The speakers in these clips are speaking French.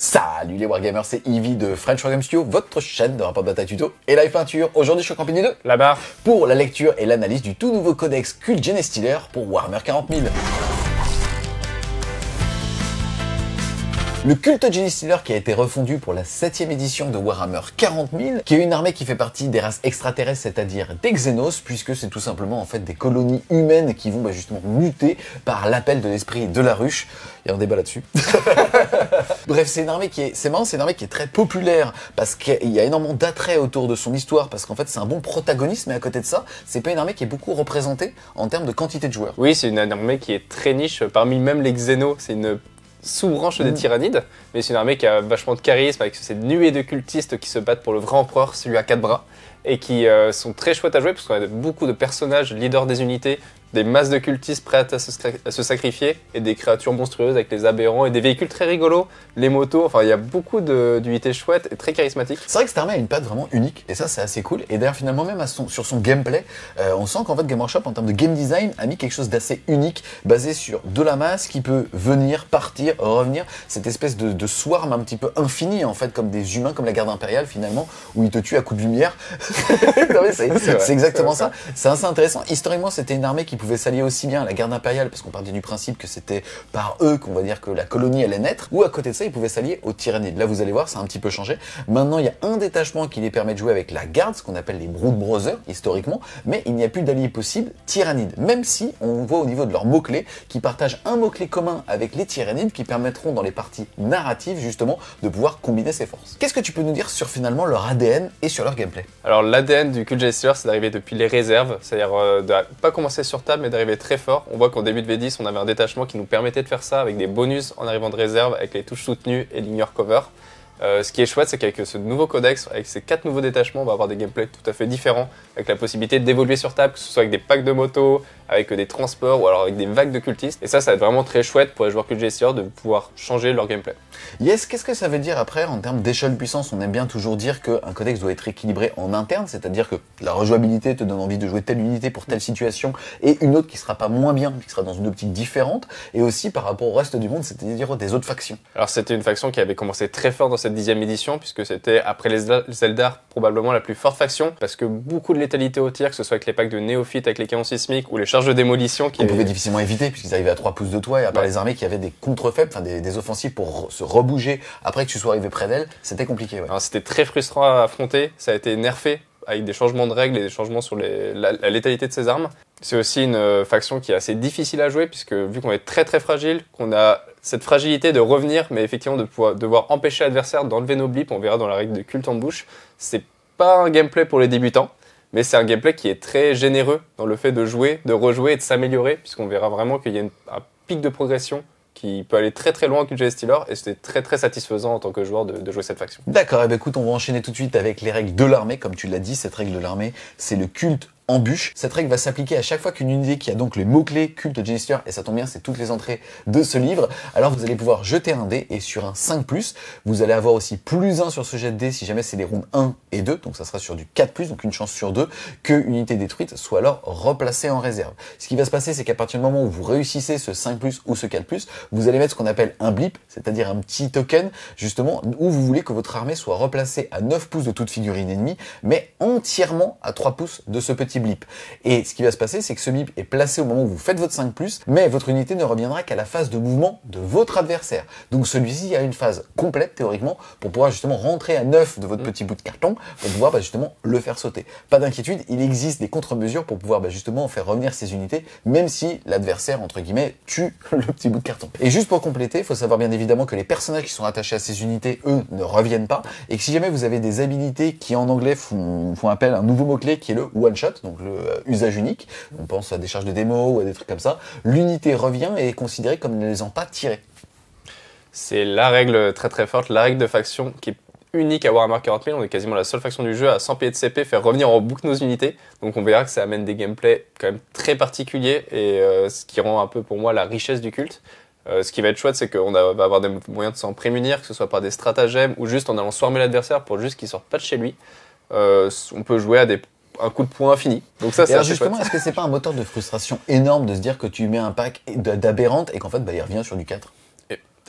Salut les Wargamers, c'est Ivy de French Wargame Studio, votre chaîne de rapport de bataille tuto et live peinture. Aujourd'hui, je suis accompagné de La barre pour la lecture et l'analyse du tout nouveau codex Kult Genestealer pour Warhammer 40 000. Le Kult Genestealer qui a été refondu pour la 7ème édition de Warhammer 40 000, qui est une armée qui fait partie des races extraterrestres, c'est-à-dire des Xenos, puisque c'est tout simplement en fait des colonies humaines qui vont justement muter par l'appel de l'esprit de la ruche. Il y a un débat là-dessus. Bref, c'est une armée qui est, c'est marrant, c'est une armée qui est très populaire parce qu'il y a énormément d'attrait autour de son histoire, parce qu'en fait c'est un bon protagoniste, mais à côté de ça, c'est pas une armée qui est beaucoup représentée en termes de quantité de joueurs. Oui, c'est une armée qui est très niche, parmi même les Xenos, c'est une sous-branche des Tyrannides, mais c'est une armée qui a vachement de charisme, avec cette nuée de cultistes qui se battent pour le vrai empereur, celui à 4 bras, et qui sont très chouettes à jouer, parce qu'on a beaucoup de personnages, leaders des unités, des masses de cultistes prêts à se sacrifier, et des créatures monstrueuses avec les aberrants, et des véhicules très rigolos, les motos, enfin il y a beaucoup d'unités chouettes et très charismatiques. C'est vrai que cette armée a une patte vraiment unique, et ça c'est assez cool, et d'ailleurs finalement même sur son gameplay, on sent qu'en fait Game Workshop en termes de game design a mis quelque chose d'assez unique, basé sur de la masse qui peut venir, partir, revenir, cette espèce de swarm un petit peu infini en fait, comme des humains, comme la garde impériale finalement, où ils te tuent à coups de lumière. C'est exactement ça. C'est assez intéressant. Historiquement, c'était une armée qui pouvait s'allier aussi bien à la garde impériale, parce qu'on partait du principe que c'était par eux qu'on va dire que la colonie allait naître, ou à côté de ça, ils pouvaient s'allier aux Tyrannides. Là, vous allez voir, ça a un petit peu changé. Maintenant, il y a un détachement qui les permet de jouer avec la garde, ce qu'on appelle les Brood Brothers, historiquement, mais il n'y a plus d'alliés possibles Tyrannides, même si on voit au niveau de leurs mots-clés qui partagent un mot-clé commun avec les Tyrannides qui permettront dans les parties narratives, justement, de pouvoir combiner ces forces. Qu'est-ce que tu peux nous dire sur finalement leur ADN et sur leur gameplay? Alors l'ADN du Kult Genestealer, c'est d'arriver depuis les réserves, c'est-à-dire de pas commencer sur table, mais d'arriver très fort. On voit qu'en début de V10, on avait un détachement qui nous permettait de faire ça avec des bonus en arrivant de réserve, avec les touches soutenues et l'ignore cover. Ce qui est chouette, c'est qu'avec ce nouveau codex, avec ces 4 nouveaux détachements, on va avoir des gameplays tout à fait différents, avec la possibilité d'évoluer sur table, que ce soit avec des packs de motos, avec des transports ou alors avec des vagues de cultistes. Et ça va être vraiment très chouette pour les joueurs Kult Genestealer de pouvoir changer leur gameplay. Yes, qu'est-ce que ça veut dire après en termes d'échelle de puissance? On aime bien toujours dire qu'un codex doit être équilibré en interne, c'est-à-dire que la rejouabilité te donne envie de jouer telle unité pour telle situation et une autre qui sera pas moins bien, qui sera dans une optique différente, et aussi par rapport au reste du monde, c'est-à-dire des autres factions. Alors c'était une faction qui avait commencé très fort dans cette 10e édition, puisque c'était après les Eldar probablement la plus forte faction, parce que beaucoup de létalité au tir, que ce soit avec les packs de néophytes, avec les canons sismiques ou les charges de démolition qu'on pouvait difficilement éviter puisqu'ils arrivaient à 3 pouces de toi, et à part les armées qui avaient des contre-faibles, enfin des offensives pour se rebouger après que tu sois arrivé près d'elles, c'était compliqué. Ouais. C'était très frustrant à affronter, ça a été nerfé avec des changements de règles et des changements sur la létalité de ses armes. C'est aussi une faction qui est assez difficile à jouer, puisque vu qu'on est très très fragile, qu'on a cette fragilité de revenir, mais effectivement de pouvoir devoir empêcher l'adversaire d'enlever nos blips, on verra dans la règle de culte en bouche. C'est pas un gameplay pour les débutants, mais c'est un gameplay qui est très généreux dans le fait de jouer, de rejouer et de s'améliorer, puisqu'on verra vraiment qu'il y a un pic de progression qui peut aller très très loin en Kult Genestealer, et c'était très très satisfaisant en tant que joueur de jouer cette faction. D'accord, et ben écoute, on va enchaîner tout de suite avec les règles de l'armée. Comme tu l'as dit, cette règle de l'armée, c'est le culte en bûche. Cette règle va s'appliquer à chaque fois qu'une unité qui a donc les mots-clés Kult Genestealer, et ça tombe bien, c'est toutes les entrées de ce livre, alors vous allez pouvoir jeter un dé, et sur un 5+, vous allez avoir aussi +1 sur ce jet de dé si jamais c'est les rounds 1 et 2, donc ça sera sur du 4+, donc une chance sur 2, que une unité détruite soit alors replacée en réserve. Ce qui va se passer, c'est qu'à partir du moment où vous réussissez ce 5+, ou ce 4+, vous allez mettre ce qu'on appelle un blip, c'est-à-dire un petit token, justement, où vous voulez que votre armée soit replacée à 9 pouces de toute figurine ennemie, mais entièrement à 3 pouces de ce petit blip. Et ce qui va se passer, c'est que ce blip est placé au moment où vous faites votre 5+, mais votre unité ne reviendra qu'à la phase de mouvement de votre adversaire. Donc celui-ci a une phase complète, théoriquement, pour pouvoir justement rentrer à 9 de votre petit bout de carton, pour pouvoir justement le faire sauter. Pas d'inquiétude, il existe des contre-mesures pour pouvoir justement faire revenir ces unités, même si l'adversaire, entre guillemets, tue le petit bout de carton. Et juste pour compléter, il faut savoir bien évidemment que les personnages qui sont attachés à ces unités, eux, ne reviennent pas, et que si jamais vous avez des habilités qui en anglais font appel à un nouveau mot-clé qui est le one-shot, donc le usage unique, on pense à des charges de démo ou à des trucs comme ça, l'unité revient et est considérée comme ne les ayant pas tirés. C'est la règle très très forte, la règle de faction qui est unique à Warhammer 40 000, on est quasiment la seule faction du jeu à 100 pieds de CP, faire revenir en boucle nos unités, donc on verra que ça amène des gameplays quand même très particuliers, et ce qui rend un peu pour moi la richesse du culte. Ce qui va être chouette, c'est qu'on va avoir des moyens de s'en prémunir, que ce soit par des stratagèmes ou juste en allant swarmer l'adversaire pour juste qu'il sorte pas de chez lui. On peut jouer à un coup de poing infini. Donc ça, c'est alors justement, est-ce que c'est pas un moteur de frustration énorme de se dire que tu mets un pack d'aberrantes et qu'en fait, il revient sur du 4?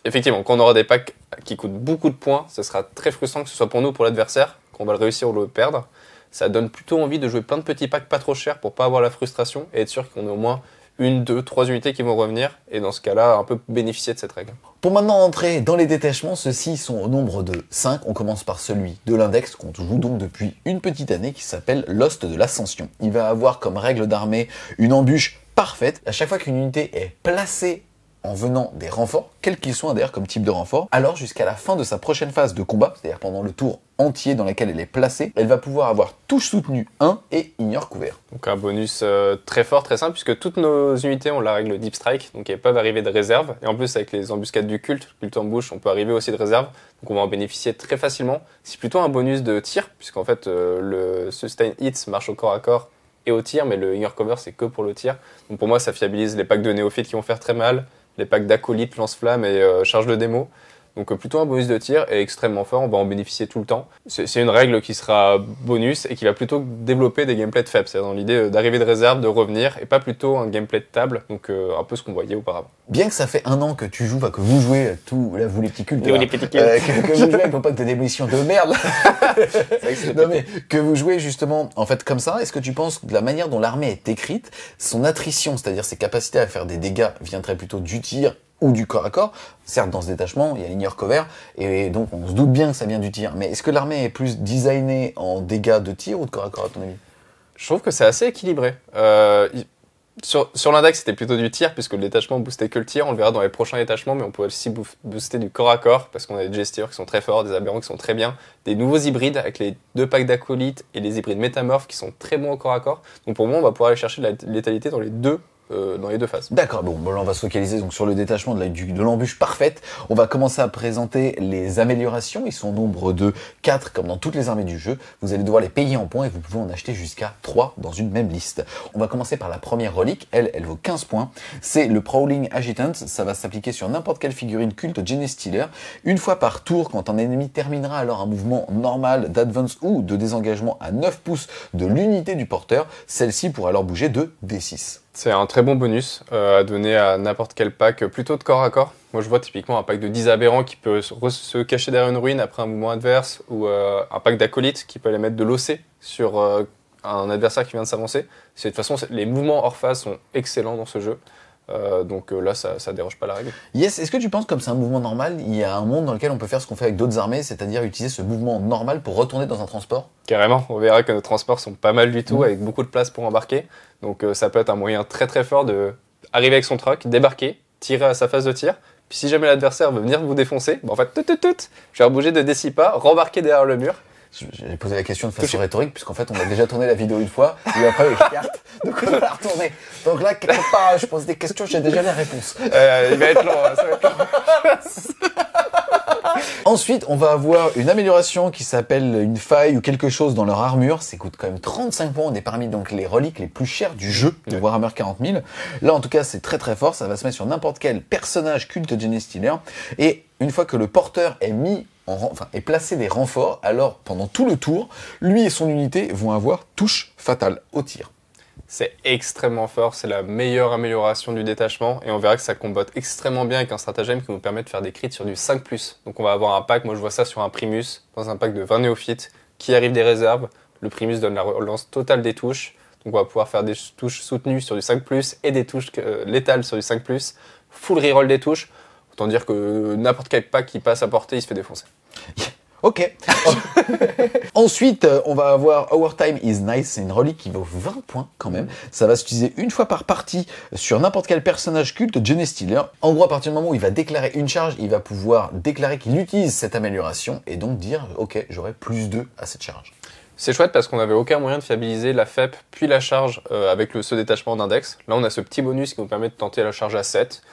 effectivement, quand on aura des packs qui coûtent beaucoup de points, ce sera très frustrant que ce soit pour nous ou pour l'adversaire, qu'on va le réussir ou le perdre. Ça donne plutôt envie de jouer plein de petits packs pas trop chers pour pas avoir la frustration et être sûr qu'on ait au moins 1, 2, 3 unités qui vont revenir, et dans ce cas-là, un peu bénéficier de cette règle. Pour maintenant entrer dans les détachements, ceux-ci sont au nombre de 5. On commence par celui de l'index, qu'on joue donc depuis une petite année, qui s'appelle l'Host de l'Ascension. Il va avoir comme règle d'armée une embûche parfaite. À chaque fois qu'une unité est placée en venant des renforts, quels qu'ils soient d'ailleurs comme type de renfort, alors jusqu'à la fin de sa prochaine phase de combat, c'est-à-dire pendant le tour entier dans lequel elle est placée, elle va pouvoir avoir touche soutenue 1 et ignore couvert. Donc un bonus très fort, très simple, puisque toutes nos unités ont la règle Deep Strike, donc elles peuvent arriver de réserve, et en plus avec les embuscades du culte en bouche, on peut arriver aussi de réserve, donc on va en bénéficier très facilement. C'est plutôt un bonus de tir, puisqu'en fait le Sustain Hits marche au corps à corps et au tir, mais le ignore cover c'est que pour le tir. Donc pour moi ça fiabilise les packs de néophytes qui vont faire très mal, les packs d'acolytes, lance-flammes et charge de démo. Donc plutôt un bonus de tir et extrêmement fort, on va en bénéficier tout le temps. C'est une règle qui sera bonus et qui va plutôt développer des gameplays de faibles, c'est-à-dire dans l'idée d'arriver de réserve, de revenir, et pas plutôt un gameplay de table, donc un peu ce qu'on voyait auparavant. Bien que ça fait 1 an que tu joues, que vous jouez, là vous les petits cultes, Les petits cultes. que vous jouez avec vos packs de démolition de merde, non mais que vous jouez justement en fait comme ça, est-ce que tu penses que de la manière dont l'armée est écrite, son attrition, c'est-à-dire ses capacités à faire des dégâts, viendraient plutôt du tir ou du corps à corps? Certes, dans ce détachement, il y a l'ignore cover, et donc on se doute bien que ça vient du tir. Mais est-ce que l'armée est plus designée en dégâts de tir ou de corps à corps, à ton avis? Je trouve que c'est assez équilibré. Sur l'index, c'était plutôt du tir, puisque le détachement boostait que le tir. On le verra dans les prochains détachements, mais on peut aussi booster du corps à corps, parce qu'on a des gestures qui sont très forts, des aberrants qui sont très bien, des nouveaux hybrides avec les 2 packs d'acolytes et les hybrides métamorphes qui sont très bons au corps à corps. Donc pour moi, on va pouvoir aller chercher de la létalité dans les deux phases. D'accord, bon, là on va se focaliser donc sur le détachement de l'embûche parfaite. On va commencer à présenter les améliorations. Ils sont au nombre de 4 comme dans toutes les armées du jeu. Vous allez devoir les payer en points et vous pouvez en acheter jusqu'à 3 dans une même liste. On va commencer par la première relique. Elle vaut 15 points. C'est le Prowling Agitant. Ça va s'appliquer sur n'importe quelle figurine culte Genestealer. Une fois par tour, quand un ennemi terminera alors un mouvement normal d'advance ou de désengagement à 9 pouces de l'unité du porteur, celle-ci pourra alors bouger de D6. C'est un très bon bonus à donner à n'importe quel pack, plutôt de corps à corps. Moi je vois typiquement un pack de 10 aberrants qui peut se cacher derrière une ruine après un mouvement adverse, ou un pack d'acolytes qui peut aller mettre de l'OC sur un adversaire qui vient de s'avancer. De toute façon, les mouvements hors phase sont excellents dans ce jeu. Donc là, ça déroge pas la règle. Yes, est-ce que tu penses, comme c'est un mouvement normal, il y a un monde dans lequel on peut faire ce qu'on fait avec d'autres armées, c'est-à-dire utiliser ce mouvement normal pour retourner dans un transport? Carrément, on verra que nos transports sont pas mal du tout, avec beaucoup de place pour embarquer. Donc ça peut être un moyen très très fort de arriver avec son truck, débarquer, tirer à sa phase de tir. Puis si jamais l'adversaire veut venir vous défoncer, en fait, je vais rebouger de 6 pas, rembarquer derrière le mur. J'ai posé la question de façon rhétorique, puisqu'en fait, on a déjà tourné la vidéo une fois, et après, avec carte, donc on va la retourner. Donc là, quelque part, je pose des questions, j'ai déjà les réponses. Il va être long, ça va être long. Ensuite, on va avoir une amélioration qui s'appelle une faille ou quelque chose dans leur armure. Ça coûte quand même 35 points. On est parmi donc les reliques les plus chères du jeu de Warhammer 40 000. Là, en tout cas, c'est très très fort. Ça va se mettre sur n'importe quel personnage culte Genestealer. Et une fois que le porteur est est placé des renforts, alors pendant tout le tour, lui et son unité vont avoir touche fatale au tir. C'est extrêmement fort, c'est la meilleure amélioration du détachement, et on verra que ça combote extrêmement bien avec un stratagème qui nous permet de faire des crits sur du 5+. Donc on va avoir un pack, moi je vois ça sur un Primus, dans un pack de 20 néophytes, qui arrive des réserves. Le Primus donne la relance totale des touches, donc on va pouvoir faire des touches soutenues sur du 5+, et des touches létales sur du 5+, full reroll des touches. Autant dire que n'importe quel pack qui passe à portée, il se fait défoncer. Ok. Ensuite, on va avoir Our Time is Nice. C'est une relique qui vaut 20 points quand même. Ça va s'utiliser une fois par partie sur n'importe quel personnage culte Genestealer. En gros, à partir du moment où il va déclarer une charge, il va pouvoir déclarer qu'il utilise cette amélioration et donc dire « Ok, j'aurai +2 à cette charge ». C'est chouette parce qu'on n'avait aucun moyen de fiabiliser la FEP puis la charge avec ce détachement d'index. Là, on a ce petit bonus qui nous permet de tenter la charge à 7.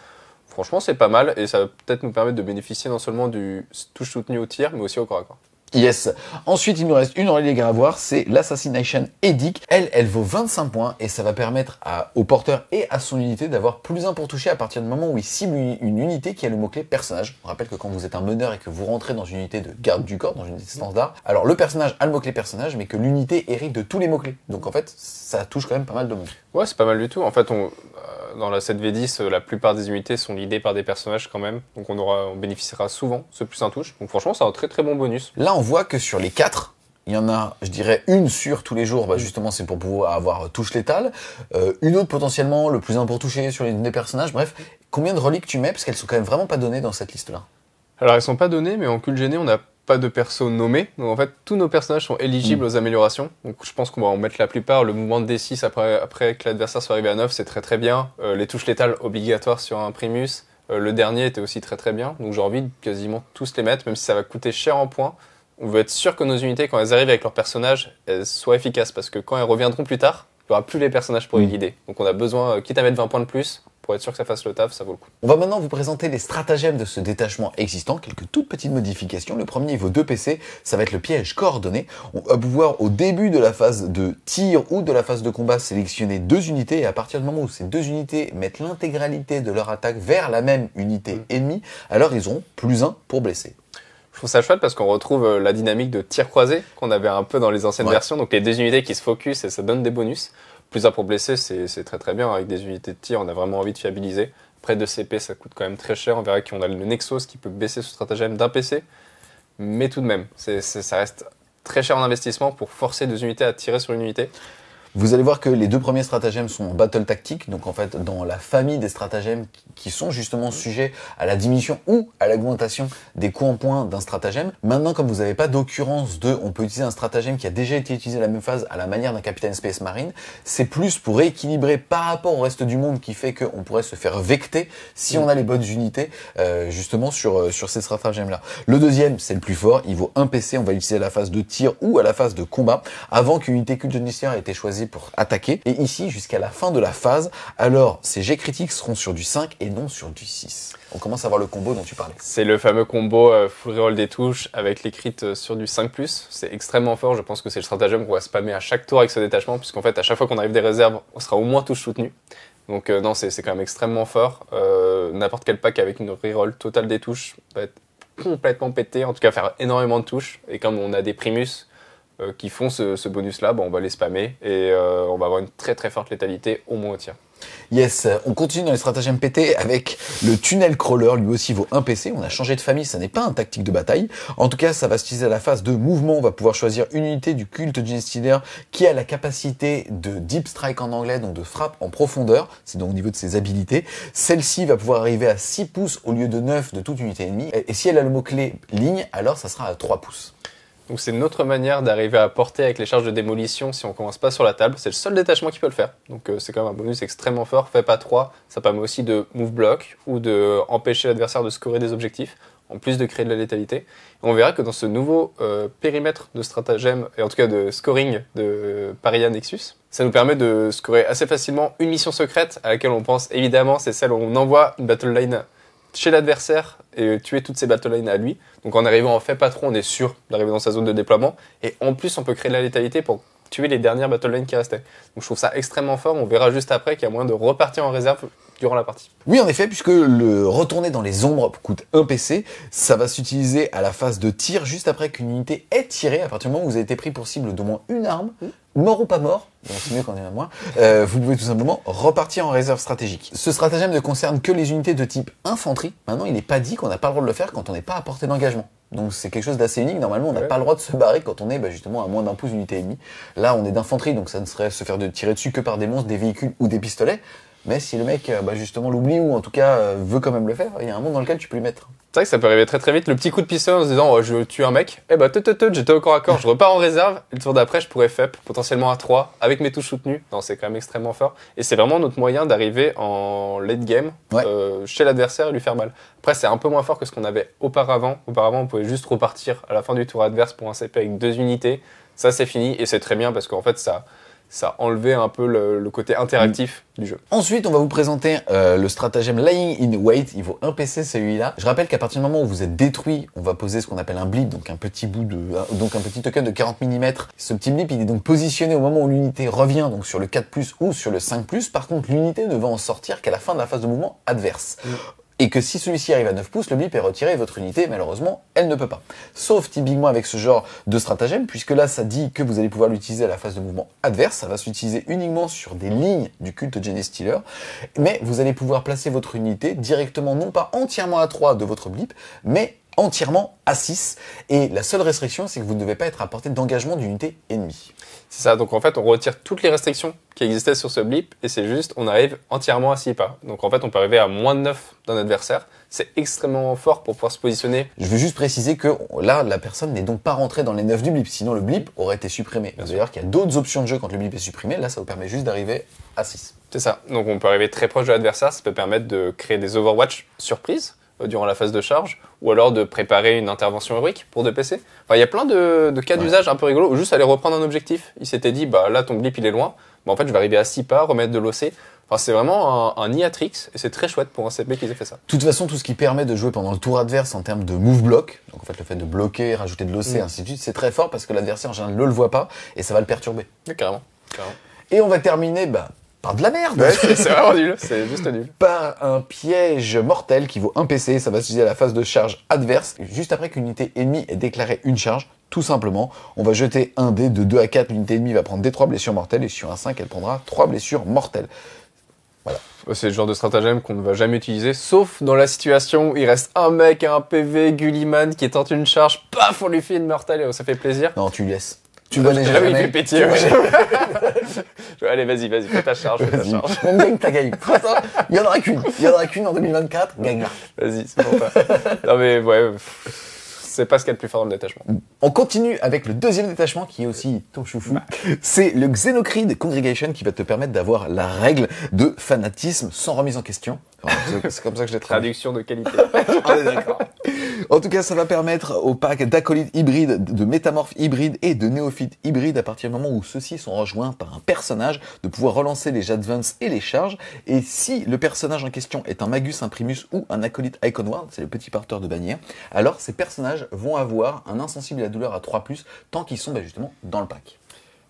Franchement, c'est pas mal et ça va peut-être nous permettre de bénéficier non seulement du touche soutenu au tir, mais aussi au corps à corps. Yes. Ensuite, il nous reste une relique à avoir, c'est l'Assassination Edict. Elle vaut 25 points et ça va permettre au porteur et à son unité d'avoir +1 pour toucher à partir du moment où il cible une unité qui a le mot-clé personnage. On rappelle que quand vous êtes un meneur et que vous rentrez dans une unité de garde du corps, dans une unité standard, alors le personnage a le mot-clé personnage, mais que l'unité hérite de tous les mots-clés. Donc en fait, ça touche quand même pas mal de monde. Ouais, c'est pas mal du tout. En fait, Dans la 7v10, la plupart des unités sont leadées par des personnages quand même. Donc on bénéficiera souvent ce plus un touche. Donc franchement, c'est un très très bon bonus. Là, on voit que sur les 4, il y en a, je dirais, une sur tous les jours, justement, c'est pour pouvoir avoir touche létale. Une autre, potentiellement, le plus 1 pour toucher sur des personnages. Bref, combien de reliques tu mets? Parce qu'elles sont quand même vraiment pas données dans cette liste-là. Alors, elles sont pas données, mais en culte gêné, on n'a pas de perso nommé. Donc, en fait, tous nos personnages sont éligibles aux améliorations. Donc, je pense qu'on va en mettre la plupart. Le mouvement de D6 après que l'adversaire soit arrivé à 9, c'est très très bien. Les touches létales obligatoires sur un Primus. Le dernier était aussi très très bien. Donc, j'ai envie de quasiment tous les mettre, même si ça va coûter cher en points. On veut être sûr que nos unités, quand elles arrivent avec leurs personnages, elles soient efficaces. Parce que quand elles reviendront plus tard, il n'y aura plus les personnages pour les guider. Donc on a besoin, quitte à mettre 20 points de plus, pour être sûr que ça fasse le taf, ça vaut le coup. On va maintenant vous présenter les stratagèmes de ce détachement existant, quelques toutes petites modifications. Le premier, il vaut 2 PC, ça va être le piège coordonné. On va pouvoir, au début de la phase de tir ou de la phase de combat, sélectionner 2 unités, et à partir du moment où ces 2 unités mettent l'intégralité de leur attaque vers la même unité ennemie, alors ils auront plus 1 pour blesser. Je trouve ça chouette parce qu'on retrouve la dynamique de tir croisé qu'on avait un peu dans les anciennes versions. Donc les 2 unités qui se focus et ça donne des bonus. Plus 1 pour blesser, c'est très très bien. Avec des unités de tir, on a vraiment envie de fiabiliser. Après 2 CP, ça coûte quand même très cher. On verra qu'on a le Nexus qui peut baisser ce stratagème d'un PC. Mais tout de même, ça reste très cher en investissement pour forcer 2 unités à tirer sur une unité. Vous allez voir que les 2 premiers stratagèmes sont en battle tactique, donc en fait dans la famille des stratagèmes qui sont justement sujets à la diminution ou à l'augmentation des coûts en points d'un stratagème. Maintenant, comme vous n'avez pas d'occurrence de on peut utiliser un stratagème qui a déjà été utilisé à la même phase à la manière d'un capitaine Space Marine, c'est plus pour rééquilibrer par rapport au reste du monde qui fait qu'on pourrait se faire vecter si on a les bonnes unités justement sur ces stratagèmes-là. Le deuxième, c'est le plus fort, il vaut 1 PC, on va l'utiliser à la phase de tir ou à la phase de combat avant qu'une unité culte Geonicien ait été choisie pour attaquer. Et ici, jusqu'à la fin de la phase, alors ces jets critiques seront sur du 5 et non sur du 6. On commence à voir le combo dont tu parlais. C'est le fameux combo full reroll des touches avec les crits sur du 5+. C'est extrêmement fort, je pense que c'est le stratagème qu'on va spammer à chaque tour avec ce détachement, puisqu'en fait à chaque fois qu'on arrive des réserves, on sera au moins touche soutenue. Donc non, c'est quand même extrêmement fort. N'importe quel pack avec une reroll totale des touches va être complètement pété, en tout cas faire énormément de touches. Et comme on a des Primus qui font ce bonus-là, on va les spammer et on va avoir une très très forte létalité au moins au tir. Yes, on continue dans les stratagèmes pétés avec le tunnel crawler, lui aussi vaut 1 PC. On a changé de famille, ça n'est pas un tactique de bataille. En tout cas, ça va s'utiliser à la phase de mouvement. On va pouvoir choisir une unité du culte Genestealer qui a la capacité de deep strike en anglais, donc de frappe en profondeur. C'est donc au niveau de ses habilités. Celle-ci va pouvoir arriver à 6 pouces au lieu de 9 de toute unité ennemie. Et si elle a le mot-clé ligne, alors ça sera à 3 pouces. Donc c'est une autre manière d'arriver à porter avec les charges de démolition si on commence pas sur la table. C'est le seul détachement qui peut le faire. Donc c'est quand même un bonus extrêmement fort. Fait pas 3, ça permet aussi de move block ou de empêcher l'adversaire de scorer des objectifs, en plus de créer de la létalité. Et on verra que dans ce nouveau périmètre de stratagème, et en tout cas de scoring de Paria Nexus, ça nous permet de scorer assez facilement une mission secrète à laquelle on pense évidemment, c'est celle où on envoie une battle line chez l'adversaire et tuer toutes ses battle lines à lui. Donc en arrivant en fait pas trop, on est sûr d'arriver dans sa zone de déploiement. Et en plus, on peut créer de la létalité pour tuer les dernières battle lines qui restaient. Donc je trouve ça extrêmement fort. On verra juste après qu'il y a moyen de repartir en réserve durant la partie. Oui, en effet, puisque le retourner dans les ombres coûte 1 PC, ça va s'utiliser à la phase de tir juste après qu'une unité est tirée. À partir du moment où vous avez été pris pour cible d'au moins une arme, mort ou pas mort, bon, c'est mieux quand il y en a moins, vous pouvez tout simplement repartir en réserve stratégique. Ce stratagème ne concerne que les unités de type infanterie. Maintenant, il n'est pas dit qu'on n'a pas le droit de le faire quand on n'est pas à portée d'engagement. Donc c'est quelque chose d'assez unique. Normalement, on n'a pas le droit de se barrer quand on est justement à moins d'1 pouce d'unité ennemie. Là, on est d'infanterie, donc ça ne serait se faire tirer dessus que par des monstres, des véhicules ou des pistolets. Mais si le mec justement l'oublie ou en tout cas veut quand même le faire, il y a un monde dans lequel tu peux le mettre. C'est vrai que ça peut arriver très très vite, le petit coup de pistolet en se disant je tue un mec, j'étais au corps à corps, je repars en réserve, et le tour d'après je pourrais FEP, potentiellement à 3, avec mes touches soutenues. Non, c'est quand même extrêmement fort. Et c'est vraiment notre moyen d'arriver en late game chez l'adversaire et lui faire mal. Après c'est un peu moins fort que ce qu'on avait auparavant. Auparavant on pouvait juste repartir à la fin du tour adverse pour un CP avec 2 unités. Ça c'est fini et c'est très bien parce qu'en fait ça enlevait un peu le côté interactif du jeu. Ensuite, on va vous présenter le stratagème Lying in Wait. Il vaut 1 PC celui-là. Je rappelle qu'à partir du moment où vous êtes détruit, on va poser ce qu'on appelle un blip, donc un petit token de 40 mm. Ce petit blip, il est donc positionné au moment où l'unité revient, donc sur le 4+, ou sur le 5+. Par contre, l'unité ne va en sortir qu'à la fin de la phase de mouvement adverse. et que si celui-ci arrive à 9 pouces, le blip est retiré et votre unité, malheureusement, elle ne peut pas. Sauf typiquement avec ce genre de stratagème, puisque là, ça dit que vous allez pouvoir l'utiliser à la phase de mouvement adverse, ça va s'utiliser uniquement sur des lignes du culte Genestealer, mais vous allez pouvoir placer votre unité directement, non pas entièrement à 3 de votre blip, mais entièrement à 6, et la seule restriction, c'est que vous ne devez pas être à portée d'engagement d'unité ennemie. C'est ça, donc en fait on retire toutes les restrictions qui existaient sur ce blip et c'est juste on arrive entièrement à 6 pas. Donc en fait on peut arriver à moins de 9 d'un adversaire. C'est extrêmement fort pour pouvoir se positionner. Je veux juste préciser que là, la personne n'est donc pas rentrée dans les 9 du blip, sinon le blip aurait été supprimé. Vous allez voir qu'il y a d'autres options de jeu quand le blip est supprimé, là ça vous permet juste d'arriver à 6. C'est ça, donc on peut arriver très proche de l'adversaire, ça peut permettre de créer des Overwatch surprises durant la phase de charge, ou alors de préparer une intervention héroïque pour des PC. Enfin, il y a plein de cas d'usage un peu rigolos, où juste aller reprendre un objectif. Il s'était dit, bah là ton blip il est loin, bah en fait je vais arriver à 6 pas, remettre de l'OC. Enfin, c'est vraiment un Iatrix, et c'est très chouette pour un CP qu'ils aient fait ça. De toute façon, tout ce qui permet de jouer pendant le tour adverse en termes de move block, donc en fait le fait de bloquer, rajouter de l'OC, ainsi de suite, c'est très fort parce que l'adversaire en général ne le voit pas, et ça va le perturber. Oui, carrément. Et on va terminer, par de la merde. Ouais, c'est vraiment nul, c'est juste nul. Par un piège mortel qui vaut 1 PC, ça va s'utiliser à la phase de charge adverse, juste après qu'une unité ennemie ait déclaré une charge. Tout simplement, on va jeter un dé de 2 à 4, l'unité ennemie va prendre des 3 blessures mortelles, et sur un 5, elle prendra 3 blessures mortelles. Voilà. C'est le genre de stratagème qu'on ne va jamais utiliser, sauf dans la situation où il reste un mec à un PV, Gulliman, qui tente une charge, paf, on lui fait une mortelle et ça fait plaisir. Non, tu laisses. Tu vois les gens. Jamais il fait pétier. Allez, vas-y, fais ta charge, Même gagne ta gagne. Il y en aura qu'une en 2024, gagne-la. Vas-y, c'est pour toi. Non mais ouais, c'est pas ce qu'il y a de plus fort dans le détachement. On continue avec le deuxième détachement qui est aussi ton chouchou. C'est le Xenocrid Congregation qui va te permettre d'avoir la règle de fanatisme sans remise en question. Enfin, c'est comme ça que je l'ai traduit. Traduction de qualité. On est d'accord. En tout cas, ça va permettre au pack d'acolytes hybrides, de métamorphes hybrides et de néophytes hybrides, à partir du moment où ceux-ci sont rejoints par un personnage, de pouvoir relancer les advance et les charges. Et si le personnage en question est un Magus Imprimus ou un acolyte Iconward, c'est le petit porteur de bannière, alors ces personnages vont avoir un insensible à la douleur à 3+, tant qu'ils sont justement dans le pack.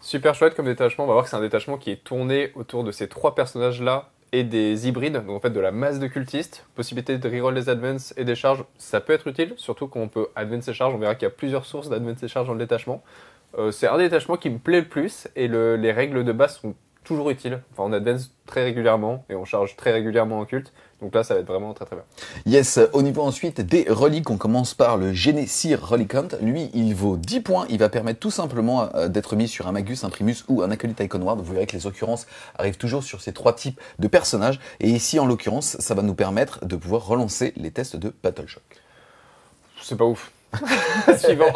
Super chouette comme détachement. On va voir que c'est un détachement qui est tourné autour de ces 3 personnages-là et des hybrides, donc en fait de la masse de cultistes, possibilité de reroll des advances et des charges, ça peut être utile, surtout quand on peut advance et charges, on verra qu'il y a plusieurs sources d'advance et charges dans le détachement. C'est un détachement qui me plaît le plus, et les règles de base sont toujours utiles. Enfin, on advance très régulièrement, et on charge très régulièrement en culte, donc là ça va être vraiment très très bien. Yes, au niveau ensuite des reliques, on commence par le Genesir Relicant. Lui, il vaut 10 points, il va permettre tout simplement d'être mis sur un Magus Imprimus ou un acolyte Iconward. Vous verrez que les occurrences arrivent toujours sur ces 3 types de personnages, et ici en l'occurrence, ça va nous permettre de pouvoir relancer les tests de Battle Shock. C'est pas ouf. Suivant.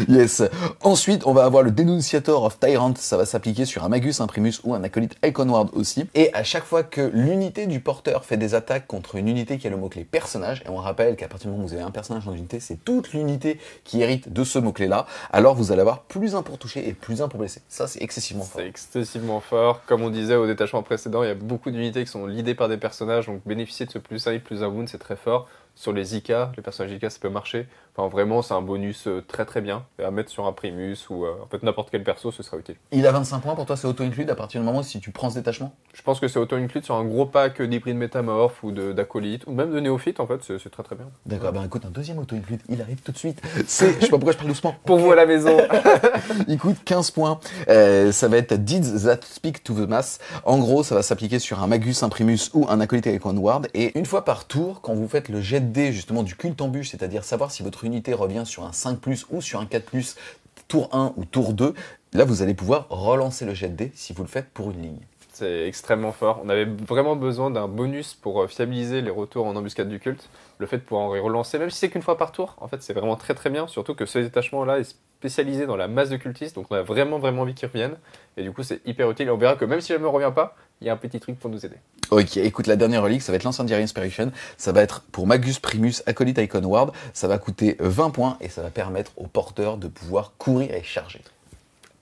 Yes. Ensuite, on va avoir le Denunciator of Tyrant. Ça va s'appliquer sur un Magus Imprimus ou un acolyte Iconward aussi. Et à chaque fois que l'unité du porteur fait des attaques contre une unité qui a le mot-clé personnage, et on rappelle qu'à partir du moment où vous avez un personnage dans l'unité, c'est toute l'unité qui hérite de ce mot-clé-là, alors vous allez avoir +1 pour toucher et +1 pour blesser. Ça, c'est excessivement fort. C'est excessivement fort. Comme on disait au détachement précédent, il y a beaucoup d'unités qui sont leadées par des personnages, donc bénéficier de ce +1 et +1 wound, c'est très fort. Sur les IK, les personnages IK, ça peut marcher. Enfin, vraiment, c'est un bonus très très bien. Et à mettre sur un Primus ou en fait n'importe quel perso, ce sera utile. Il a 25 points, pour toi, c'est auto-include à partir du moment où si tu prends ce détachement? Je pense que c'est auto-include sur un gros pack d'hybride métamorphe ou d'acolyte, ou même de néophyte, en fait, c'est très très bien. D'accord, ben écoute, un deuxième auto-include, il arrive tout de suite. C'est, je sais pas pourquoi je parle doucement. Pour vous à la maison. Il coûte 15 points. Ça va être Deeds That Speak to the Mass. En gros, ça va s'appliquer sur un Magus Imprimus ou un acolyte Iconward. Et une fois par tour, quand vous faites le jet de dés justement du culte embûche, c'est-à-dire savoir si votre unité revient sur un 5+, ou sur un 4+, tour 1 ou tour 2, là vous allez pouvoir relancer le jet de dés si vous le faites pour une ligne. C'est extrêmement fort. On avait vraiment besoin d'un bonus pour fiabiliser les retours en embuscade du culte. Le fait de pouvoir en relancer, même si c'est qu'une fois par tour, en fait c'est vraiment très très bien, surtout que ce détachement-là est spécialisé dans la masse de cultistes, donc on a vraiment envie qu'ils reviennent, et du coup c'est hyper utile, et on verra que même si elle ne revient pas, il y a un petit truc pour nous aider. Ok, écoute, la dernière relique, ça va être l'Incendiary Inspiration, ça va être pour Magus Primus Acolyte Iconward, ça va coûter 20 points, et ça va permettre au porteur de pouvoir courir et charger.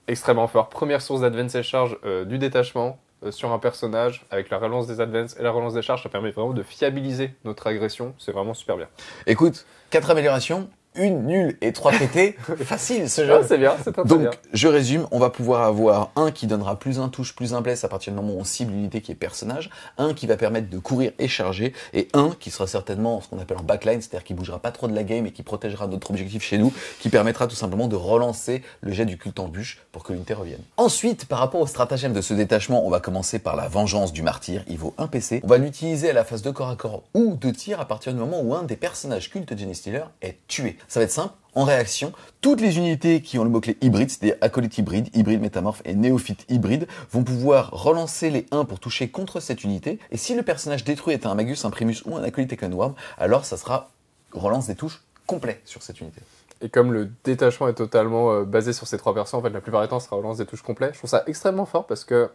Extrêmement fort. Première source d'advance et charge du détachement, sur un personnage, avec la relance des advances et la relance des charges, ça permet vraiment de fiabiliser notre agression, c'est vraiment super bien. Écoute, 4 améliorations, une nulle et 3 pétés. Facile ce jeu. C'est bien, c'est très Donc, bien. je résume, on va pouvoir avoir un qui donnera plus un touche, plus un bless à partir du moment où on cible l'unité qui est personnage, un qui va permettre de courir et charger, et un qui sera certainement ce qu'on appelle en backline, c'est-à-dire qui bougera pas trop de la game et qui protégera notre objectif chez nous, qui permettra tout simplement de relancer le jet du culte en bûche pour que l'unité revienne. Ensuite, par rapport au stratagème de ce détachement, on va commencer par la vengeance du martyr, il vaut 1 PC. On va l'utiliser à la phase de corps à corps ou de tir à partir du moment où un des personnages cultes Genestealer est tué. Ça va être simple. En réaction, toutes les unités qui ont le mot-clé hybride, c'est-à-dire acolyte hybride, hybride métamorphe et néophyte hybride, vont pouvoir relancer les 1 pour toucher contre cette unité. Et si le personnage détruit est un magus, un primus ou un acolyte Econworm, alors ça sera relance des touches complet sur cette unité. Et comme le détachement est totalement basé sur ces 3 persos, en fait, la plupart du temps, ça relance des touches complets. Je trouve ça extrêmement fort parce que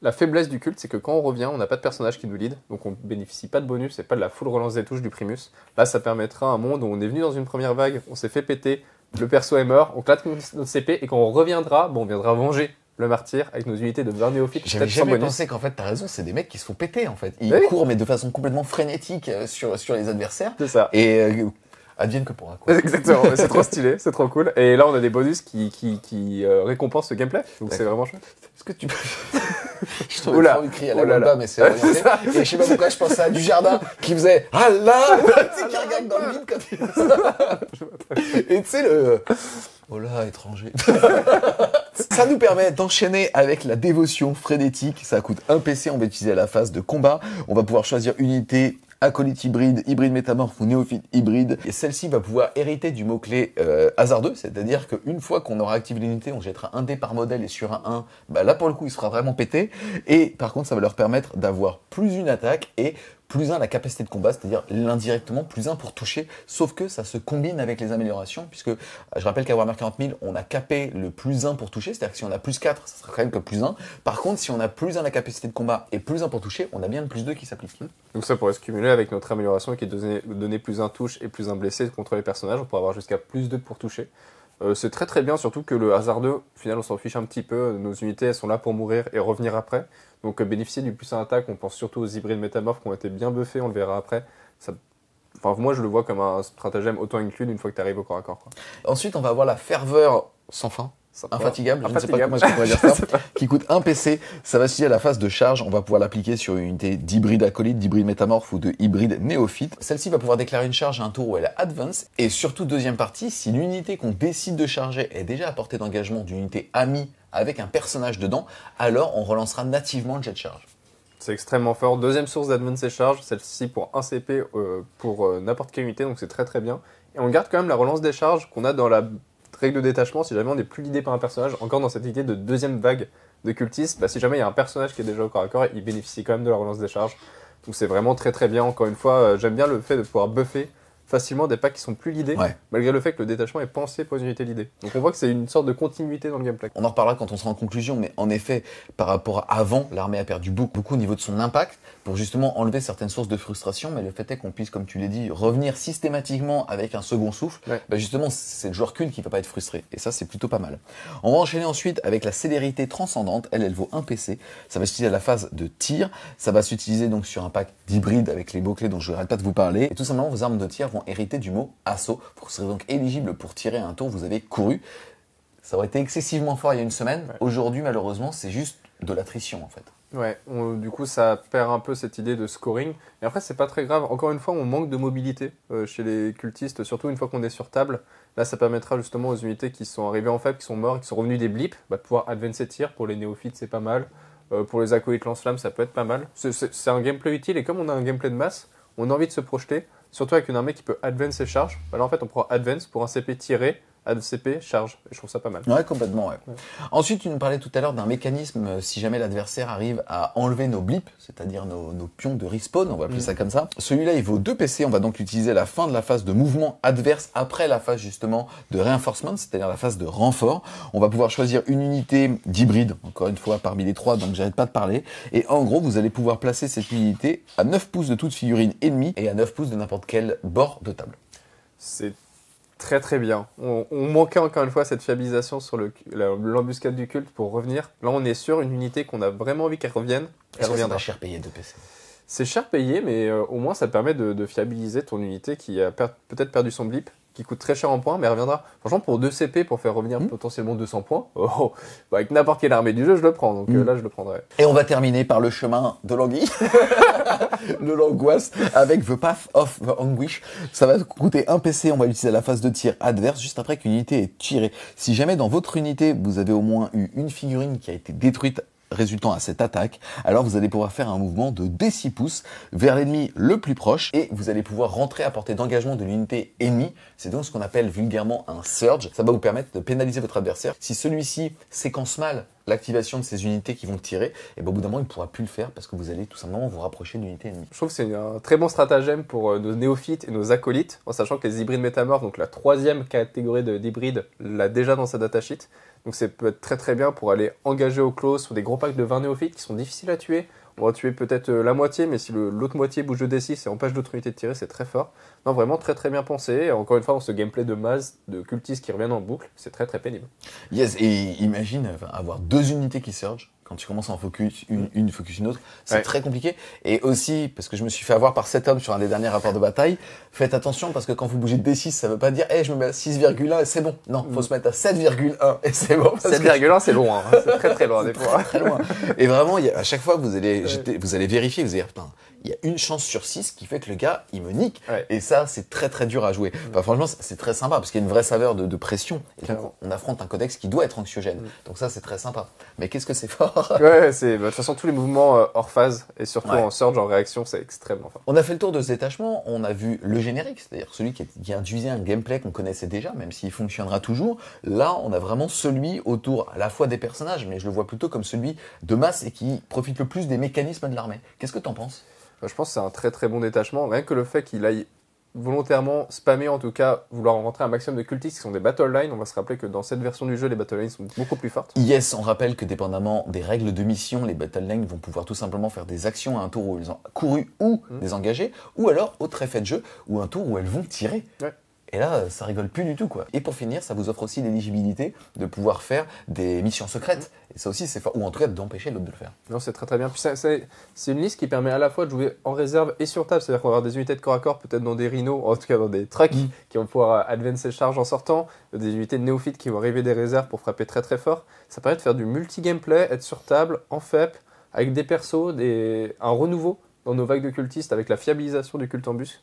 la faiblesse du culte, c'est que quand on revient, on n'a pas de personnage qui nous lead, donc on bénéficie pas de bonus et pas de la full relance des touches du Primus. Là, ça permettra un monde où on est venu dans une première vague, on s'est fait péter, le perso est mort, on claque notre CP, et quand on reviendra, bon, on viendra venger le martyr avec nos unités de 20 néophytes. J'avais jamais pensé qu'en fait, t'as raison, c'est des mecs qui se font péter en fait. Ils courent mais de façon complètement frénétique sur les adversaires. C'est ça. Et advienne que pourra, quoi. Exactement, c'est trop stylé, c'est trop cool. Et là, on a des bonus qui récompensent ce gameplay, donc c'est vraiment chouette. Est-ce que tu peux... Je trouvais trop écrit à la Wamba, mais c'est orienté. Et je sais pas pourquoi je pensais à Dujardin qui faisait « Ah là !» Tu sais, qui regarde dans le vide quand il fait ça. Et tu sais, le... Oh là, étranger. Ça nous permet d'enchaîner avec la dévotion frénétique. Ça coûte 1 PC, on va utiliser à la phase de combat. On va pouvoir choisir unité acolyte hybride, hybride métamorphe ou néophyte hybride. Et celle-ci va pouvoir hériter du mot-clé hasardeux, c'est-à-dire qu'une fois qu'on aura activé l'unité, on jettera un dé par modèle et sur un 1, bah là pour le coup il sera vraiment pété. Et par contre ça va leur permettre d'avoir plus une attaque et plus 1 la capacité de combat, c'est-à-dire l'indirectement plus 1 pour toucher, sauf que ça se combine avec les améliorations, puisque je rappelle qu'à Warhammer 40 000, on a capé le plus 1 pour toucher, c'est-à-dire que si on a plus 4, ça sera quand même que plus 1. Par contre, si on a plus 1 la capacité de combat et plus 1 pour toucher, on a bien le plus 2 qui s'applique. Donc ça pourrait se cumuler avec notre amélioration qui est donner plus 1 touche et plus 1 blessé contre les personnages, on pourrait avoir jusqu'à plus 2 pour toucher. C'est très très bien, surtout que le hasardeux, au final on s'en fiche un petit peu, nos unités elles sont là pour mourir et revenir après. Donc bénéficier du plus 1 attaque, on pense surtout aux hybrides métamorphes qui ont été bien buffés, on le verra après. Ça... Enfin, moi je le vois comme un stratagème auto-inclus une fois que tu arrives au corps à corps, quoi. Ensuite on va avoir la ferveur sans fin. Infatigable, je ne sais pas comment est-ce qu'on pourrait dire ça, qui coûte 1 PC, ça va s'utiliser à la phase de charge, on va pouvoir l'appliquer sur une unité d'hybride acolyte, d'hybride métamorphe ou de hybride néophyte. Celle-ci va pouvoir déclarer une charge à un tour où elle advance, et surtout deuxième partie, si l'unité qu'on décide de charger est déjà à portée d'engagement d'une unité amie avec un personnage dedans, alors on relancera nativement le jet de charge. C'est extrêmement fort. Deuxième source d'advance et charge, celle-ci pour 1 CP pour n'importe quelle unité, donc c'est très très bien. Et on garde quand même la relance des charges qu'on a dans la règle de détachement, si jamais on n'est plus l'idée par un personnage, encore dans cette idée de deuxième vague de cultistes, bah si jamais il y a un personnage qui est déjà au corps à corps, il bénéficie quand même de la relance des charges. Donc c'est vraiment très très bien, encore une fois, j'aime bien le fait de pouvoir buffer facilement des packs qui sont plus leadés, malgré le fait que le détachement est pensé pour une unité leadée. Donc on voit que c'est une sorte de continuité dans le gameplay. On en reparlera quand on sera en conclusion, mais en effet, par rapport à avant, l'armée a perdu beaucoup au niveau de son impact, pour justement enlever certaines sources de frustration, mais le fait est qu'on puisse, comme tu l'as dit, revenir systématiquement avec un second souffle, bah justement, c'est le joueur culte qui va pas être frustré, et ça c'est plutôt pas mal. On va enchaîner ensuite avec la célérité transcendante, elle vaut 1 PC, ça va s'utiliser à la phase de tir, ça va s'utiliser donc sur un pack d'hybride avec les mots-clés dont je n'arrête pas de vous parler, et tout simplement vos armes de tir vont hériter du mot assaut. Vous serez donc éligible pour tirer un tour, vous avez couru. Ça aurait été excessivement fort il y a une semaine. Aujourd'hui, malheureusement, c'est juste de l'attrition en fait. Ouais, du coup, ça perd un peu cette idée de scoring. Et après, c'est pas très grave. Encore une fois, on manque de mobilité chez les cultistes, surtout une fois qu'on est sur table. Là, ça permettra justement aux unités qui sont arrivées en faible, qui sont morts, qui sont revenus des blips, de pouvoir advancer tir. Pour les néophytes, c'est pas mal. Pour les acolytes lance-flammes, ça peut être pas mal. C'est un gameplay utile, et comme on a un gameplay de masse, on a envie de se projeter. Surtout avec une armée qui peut advance et charge. Bah là, en fait, on prend advance pour un CP tiré, ACP, charge. Et je trouve ça pas mal. Ouais, complètement, ouais. Ensuite, tu nous parlais tout à l'heure d'un mécanisme, si jamais l'adversaire arrive à enlever nos blips, c'est-à-dire nos pions de respawn, on va appeler ça comme ça. Celui-là, il vaut 2 PC, on va donc l'utiliser à la fin de la phase de mouvement adverse, après la phase justement de reinforcement, c'est-à-dire la phase de renfort. On va pouvoir choisir une unité d'hybride, encore une fois, parmi les 3, donc j'arrête pas de parler. Et en gros, vous allez pouvoir placer cette unité à 9 pouces de toute figurine ennemie et à 9 pouces de n'importe quel bord de table. C'est très très bien. On manquait encore une fois cette fiabilisation sur l'embuscade du culte pour revenir. Là, on est sur une unité qu'on a vraiment envie qu'elle revienne. Est-ce que c'est pas cher payé de PC? C'est cher payé, mais au moins ça te permet de fiabiliser ton unité qui a peut-être perdu son blip qui coûte très cher en points, mais elle reviendra. Franchement, pour 2 CP, pour faire revenir potentiellement 200 points, avec n'importe quelle armée du jeu, je le prends. Donc là, je le prendrai. Et on va terminer par le chemin de l'anguille, de l'angoisse, avec The Path of the Anguish. Ça va coûter 1 PC, on va l'utiliser à la phase de tir adverse, juste après qu'une unité est tirée. Si jamais dans votre unité, vous avez au moins eu une figurine qui a été détruite résultant à cette attaque, alors vous allez pouvoir faire un mouvement de D6 pouces vers l'ennemi le plus proche et vous allez pouvoir rentrer à portée d'engagement de l'unité ennemie. C'est donc ce qu'on appelle vulgairement un surge. Ça va vous permettre de pénaliser votre adversaire. Si celui-ci séquence mal l'activation de ces unités qui vont tirer, et au bout d'un moment, il ne pourra plus le faire parce que vous allez tout simplement vous rapprocher de l'unité ennemie. Je trouve que c'est un très bon stratagème pour nos néophytes et nos acolytes, en sachant que les hybrides métamorphes, donc la 3e catégorie d'hybrides, l'a déjà dans sa datasheet. Donc ça peut être très très bien pour aller engager au close sur des gros packs de 20 néophytes qui sont difficiles à tuer. On va tuer peut-être la moitié, mais si l'autre moitié bouge de D6 et empêche d'autres unités de tirer, c'est très fort. Non, vraiment très très bien pensé. Et encore une fois, dans ce gameplay de masse, de cultistes qui reviennent en boucle, c'est très très pénible. Yes, et imagine avoir 2 unités qui surge. Quand tu commences à en focus une focus une autre, c'est très compliqué. Et aussi, parce que je me suis fait avoir par cet homme sur un des derniers rapports de bataille, faites attention parce que quand vous bougez de D6, ça veut pas dire je me mets à 6,1 et c'est bon. Non, faut se mettre à 7,1 et c'est bon. 7,1 c'est loin, hein. C'est très très loin des fois. Très loin. Et vraiment, à chaque fois, vous allez vérifier, vous allez dire, putain, il y a une chance sur 6 qui fait que le gars, il me nique. Ouais. Et ça, c'est très très dur à jouer. Enfin, franchement, c'est très sympa parce qu'il y a une vraie saveur de pression. Et donc, on affronte un codex qui doit être anxiogène. Donc ça, c'est très sympa. Mais qu'est-ce que c'est fort. Ouais, de toute façon, tous les mouvements hors phase et surtout en surge, en réaction, c'est extrêmement fort. On a fait le tour de ce détachement, on a vu le générique, c'est-à-dire celui qui induisait un gameplay qu'on connaissait déjà, même s'il fonctionnera toujours. Là, on a vraiment celui autour à la fois des personnages, mais je le vois plutôt comme celui de masse et qui profite le plus des mécanismes de l'armée. Qu'est-ce que t'en penses ? Je pense que c'est un très très bon détachement. Rien que le fait qu'il aille volontairement spammer, en tout cas, vouloir rentrer un maximum de cultistes qui sont des battle lines. On va se rappeler que dans cette version du jeu, les battle lines sont beaucoup plus fortes. Yes, on rappelle que dépendamment des règles de mission, les battle lines vont pouvoir tout simplement faire des actions à un tour où elles ont couru ou désengagé, ou alors autre effet de jeu, ou un tour où elles vont tirer. Ouais. Et là, ça rigole plus du tout, quoi. Et pour finir, ça vous offre aussi l'éligibilité de pouvoir faire des missions secrètes. Et ça aussi, c'est fort. Ou en tout cas, d'empêcher l'autre de le faire. Non, c'est très très bien. Puis c'est une liste qui permet à la fois de jouer en réserve et sur table. C'est-à-dire qu'on va avoir des unités de corps à corps, peut-être dans des rhinos, en tout cas dans des trucks, qui vont pouvoir advancer charge en sortant. Des unités de néophytes qui vont arriver des réserves pour frapper très très fort. Ça permet de faire du multi-gameplay, être sur table, en FEP, avec des persos, un renouveau dans nos vagues de cultistes, avec la fiabilisation du culte en bûche.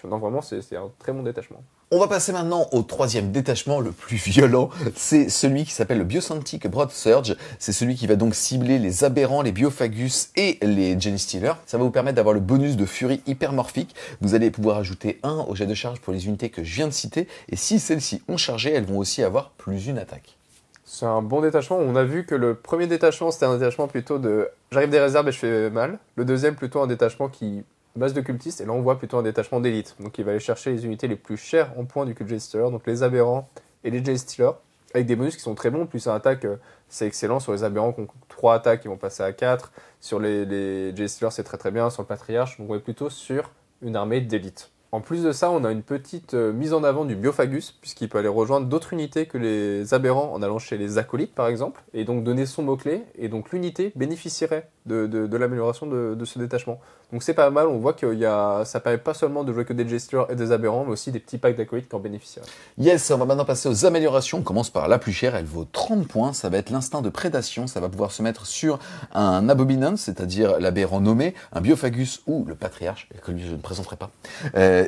Non, vraiment, c'est un très bon détachement. On va passer maintenant au 3e détachement, le plus violent. C'est celui qui s'appelle le Biocentric Broad Surge. C'est celui qui va donc cibler les aberrants, les biophagus et les Genestealers. Ça va vous permettre d'avoir le bonus de furie hypermorphique. Vous allez pouvoir ajouter 1 au jet de charge pour les unités que je viens de citer. Et si celles-ci ont chargé, elles vont aussi avoir plus une attaque. C'est un bon détachement. On a vu que le premier détachement, c'était un détachement plutôt de j'arrive des réserves et je fais mal. Le deuxième, plutôt un détachement qui base de cultistes. Et là, on voit plutôt un détachement d'élite. Donc, il va aller chercher les unités les plus chères en points du culte Genestealer, donc les aberrants et les Genestealers, avec des bonus qui sont très bons. Plus en attaque, c'est excellent. Sur les aberrants qui ont 3 attaques, ils vont passer à 4. Sur les Genestealers, c'est très très bien. Sur le patriarche, donc on est plutôt sur une armée d'élite. En plus de ça, on a une petite mise en avant du Biophagus, puisqu'il peut aller rejoindre d'autres unités que les aberrants en allant chez les acolytes, par exemple, et donc donner son mot-clé, et donc l'unité bénéficierait de l'amélioration de ce détachement. Donc c'est pas mal, on voit que ça permet pas seulement de jouer que des Genestealers et des aberrants, mais aussi des petits packs d'acolytes qui en bénéficieraient. Yes, on va maintenant passer aux améliorations. On commence par la plus chère, elle vaut 30 points. Ça va être l'instinct de prédation, ça va pouvoir se mettre sur un Abominance, c'est-à-dire l'aberrant nommé, un Biophagus ou le patriarche, que lui je ne présenterai pas.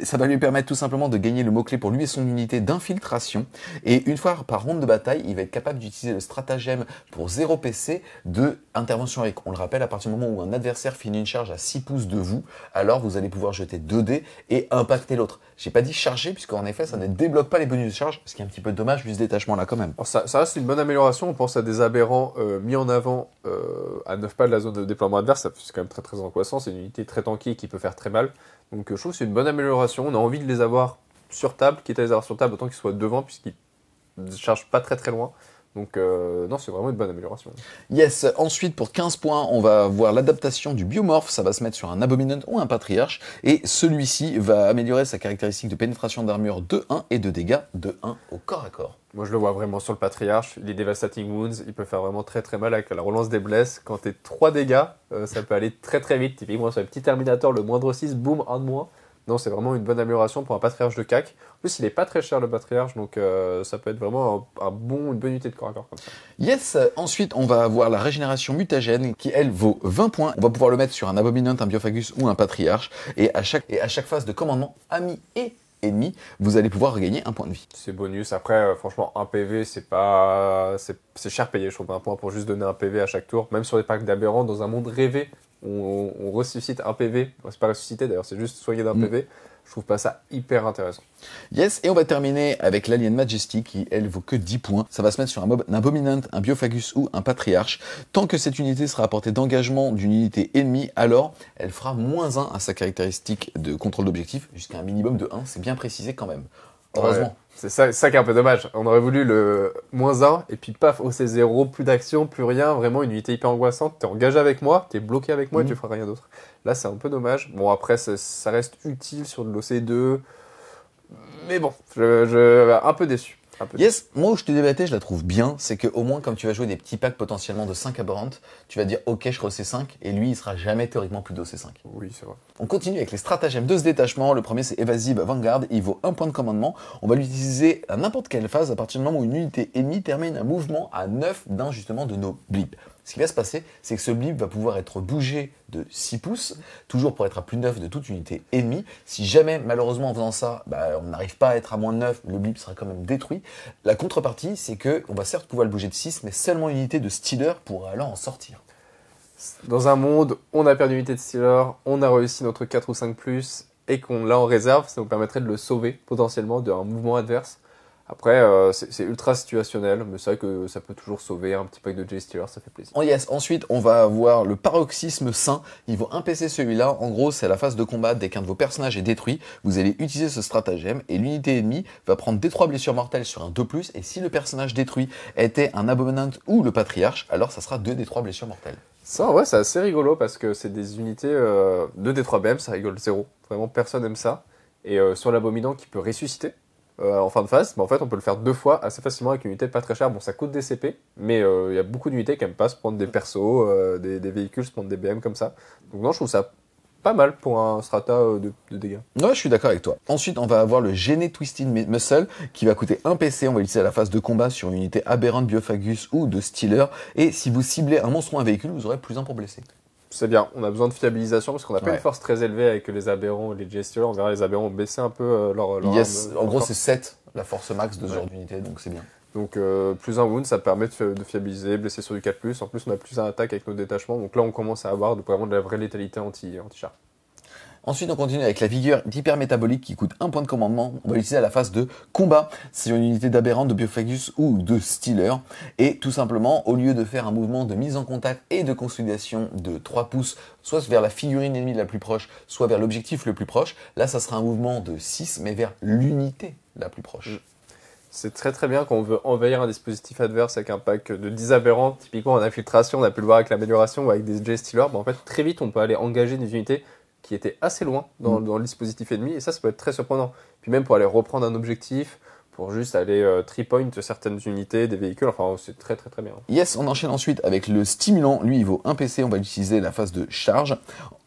Ça va lui permettre tout simplement de gagner le mot-clé pour lui et son unité d'infiltration. Et une fois par ronde de bataille, il va être capable d'utiliser le stratagème pour 0 PC de intervention avec. On le rappelle, à partir du moment où un adversaire finit une charge à 6 pouces de vous, alors vous allez pouvoir jeter 2 dés et impacter l'autre. J'ai pas dit charger, puisqu'en effet, ça ne débloque pas les bonus de charge, ce qui est un petit peu dommage vu ce détachement-là quand même. Alors ça reste une bonne amélioration. On pense à des aberrants mis en avant à 9 pas de la zone de déploiement adverse. C'est quand même très très angoissant. C'est une unité très tanky qui peut faire très mal. Donc je trouve que c'est une bonne amélioration. On a envie de les avoir sur table, quitte à les avoir sur table, autant qu'ils soient devant, puisqu'ils ne chargent pas très très loin. Donc non, c'est vraiment une bonne amélioration. Yes, ensuite pour 15 points, on va voir l'adaptation du biomorphe, ça va se mettre sur un Abominant ou un Patriarche, et celui-ci va améliorer sa caractéristique de pénétration d'armure de 1 et de dégâts de 1 au corps à corps. Moi je le vois vraiment sur le Patriarche, les Devastating Wounds, il peut faire vraiment très très mal avec la relance des blesses. Quand t'es 3 dégâts, ça peut aller très très vite. Typiquement sur les petits Terminators, le moindre 6, boum, 1 de moins. Non, c'est vraiment une bonne amélioration pour un patriarche de CAC. En plus, il est pas très cher le patriarche, donc ça peut être vraiment une bonne unité de corps à corps comme ça. Yes, ensuite on va avoir la régénération mutagène qui elle vaut 20 points. On va pouvoir le mettre sur un abominant, un biophagus ou un patriarche. Et à chaque phase de commandement, ami et ennemi, vous allez pouvoir regagner un point de vie. C'est bonus. Après, franchement, un PV, c'est cher payé, je trouve, un point pour juste donner un PV à chaque tour. Même sur les packs d'aberrants, dans un monde rêvé, on ressuscite un PV. C'est pas ressusciter d'ailleurs, c'est juste soigner d'un PV. Je trouve pas ça hyper intéressant. Yes, et on va terminer avec l'Alien Majesty qui, elle, vaut que 10 points. Ça va se mettre sur un Abominant, un Biophagus ou un Patriarche. Tant que cette unité sera à portée d'engagement d'une unité ennemie, alors elle fera -1 à sa caractéristique de contrôle d'objectif, jusqu'à un minimum de 1. C'est bien précisé quand même. Heureusement. Ouais, c'est ça qui est un peu dommage. On aurait voulu le -1, et puis paf, OC0, plus d'action, plus rien. Vraiment une unité hyper angoissante. T'es engagé avec moi, t'es bloqué avec moi et tu feras rien d'autre. Là, c'est un peu dommage. Bon, après, ça reste utile sur de l'OC2. Mais bon, un peu déçu. Yes, moi où je te débattais, je la trouve bien, c'est que au moins comme tu vas jouer des petits packs potentiellement de 5 aberrantes, tu vas dire ok je serai OC5 et lui il sera jamais théoriquement plus d'OC5. Oui, c'est vrai. On continue avec les stratagèmes de ce détachement. Le premier c'est Evasive Vanguard, il vaut 1 point de commandement. On va l'utiliser à n'importe quelle phase à partir du moment où une unité ennemie termine un mouvement à 9 d'un justement de nos blips. Ce qui va se passer, c'est que ce blip va pouvoir être bougé de 6 pouces, toujours pour être à plus 9 de toute unité ennemie. Si jamais, malheureusement, en faisant ça, on n'arrive pas à être à -9, le blip sera quand même détruit. La contrepartie, c'est qu'on va certes pouvoir le bouger de 6, mais seulement une unité de Stealer pourra alors en sortir. Dans un monde, on a perdu une unité de Stealer, on a réussi notre 4 ou 5+, et qu'on l'a en réserve, ça nous permettrait de le sauver, potentiellement, d'un mouvement adverse. Après, c'est ultra situationnel, mais c'est vrai que ça peut toujours sauver un petit pack de J-Stealer, ça fait plaisir. Oh yes, ensuite, on va avoir le paroxysme saint. Il vaut 1 PC celui-là. En gros, c'est la phase de combat. Dès qu'un de vos personnages est détruit, vous allez utiliser ce stratagème et l'unité ennemie va prendre D3 blessures mortelles sur un 2+. Et si le personnage détruit était un Abominant ou le Patriarche, alors ça sera 2D3 blessures mortelles. Ça, ouais, c'est assez rigolo parce que c'est des unités 2D3BM, ça rigole 0. Vraiment, personne aime ça. Et sur l'abominant qui peut ressusciter en fin de phase, mais en fait, on peut le faire 2 fois assez facilement avec une unité pas très chère. Bon, ça coûte des CP, mais il y a beaucoup d'unités qui aiment pas se prendre des persos, des véhicules, se prendre des BM comme ça. Donc non, je trouve ça pas mal pour un strata de dégâts. Ouais, je suis d'accord avec toi. Ensuite, on va avoir le Gene Twisted Muscle qui va coûter 1 PC. On va l'utiliser à la phase de combat sur une unité aberrante Biophagus ou de Stealer. Et si vous ciblez un monstre ou un véhicule, vous aurez +1 pour blesser. C'est bien, on a besoin de fiabilisation parce qu'on n'a pas une force très élevée avec les aberrants et les J-Stealers. On verra les aberrants ont baissé un peu leur yes, arme, en gros, c'est 7 la force max de ce genre d'unité, donc c'est bien. Donc +1 wound, ça permet de fiabiliser, blesser sur du 4+. En plus, on a +1 attaque avec nos détachements. Donc là, on commence à avoir vraiment de la vraie létalité anti-char. Ensuite, on continue avec la vigueur hypermétabolique qui coûte 1 point de commandement. On va l'utiliser à la phase de combat. C'est une unité d'aberrant, de Biophagus ou de Stealer. Et tout simplement, au lieu de faire un mouvement de mise en contact et de consolidation de 3 pouces, soit vers la figurine ennemie la plus proche, soit vers l'objectif le plus proche, là, ça sera un mouvement de 6, mais vers l'unité la plus proche. C'est très très bien quand on veut envahir un dispositif adverse avec un pack de 10 aberrants. Typiquement en infiltration, on a pu le voir avec l'amélioration ou avec des J-Stealers. En fait, très vite, on peut aller engager des unités qui étaient assez loin dans le dispositif ennemi, et ça peut être très surprenant. Puis même pour aller reprendre un objectif, pour juste aller 3-point certaines unités, des véhicules, enfin c'est très très très bien. Yes, on enchaîne ensuite avec le stimulant, lui il vaut 1 PC, on va l'utiliser à la phase de charge.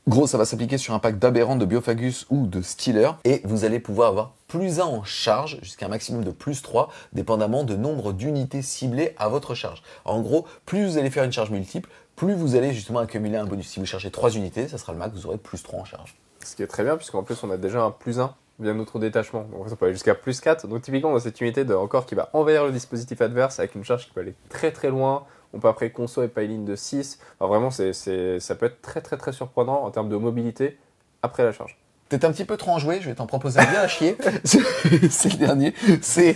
Gros, ça va s'appliquer sur un pack d'aberrants, de Biophagus ou de Stealer, et vous allez pouvoir avoir +1 en charge, jusqu'à un maximum de +3, dépendamment de nombre d'unités ciblées à votre charge. En gros, plus vous allez faire une charge multiple, plus vous allez justement accumuler un bonus. Si vous cherchez 3 unités, ça sera le max, vous aurez +3 en charge. Ce qui est très bien, puisqu'en plus on a déjà un +1 via notre détachement. Donc on peut aller jusqu'à +4. Donc typiquement, on a cette unité encore qui va envahir le dispositif adverse avec une charge qui peut aller très très loin. On peut après conso et piling de 6. Enfin, vraiment, ça peut être très très très surprenant en termes de mobilité après la charge. T'es un petit peu trop enjoué, je vais t'en proposer un bien à chier. C'est le dernier. C'est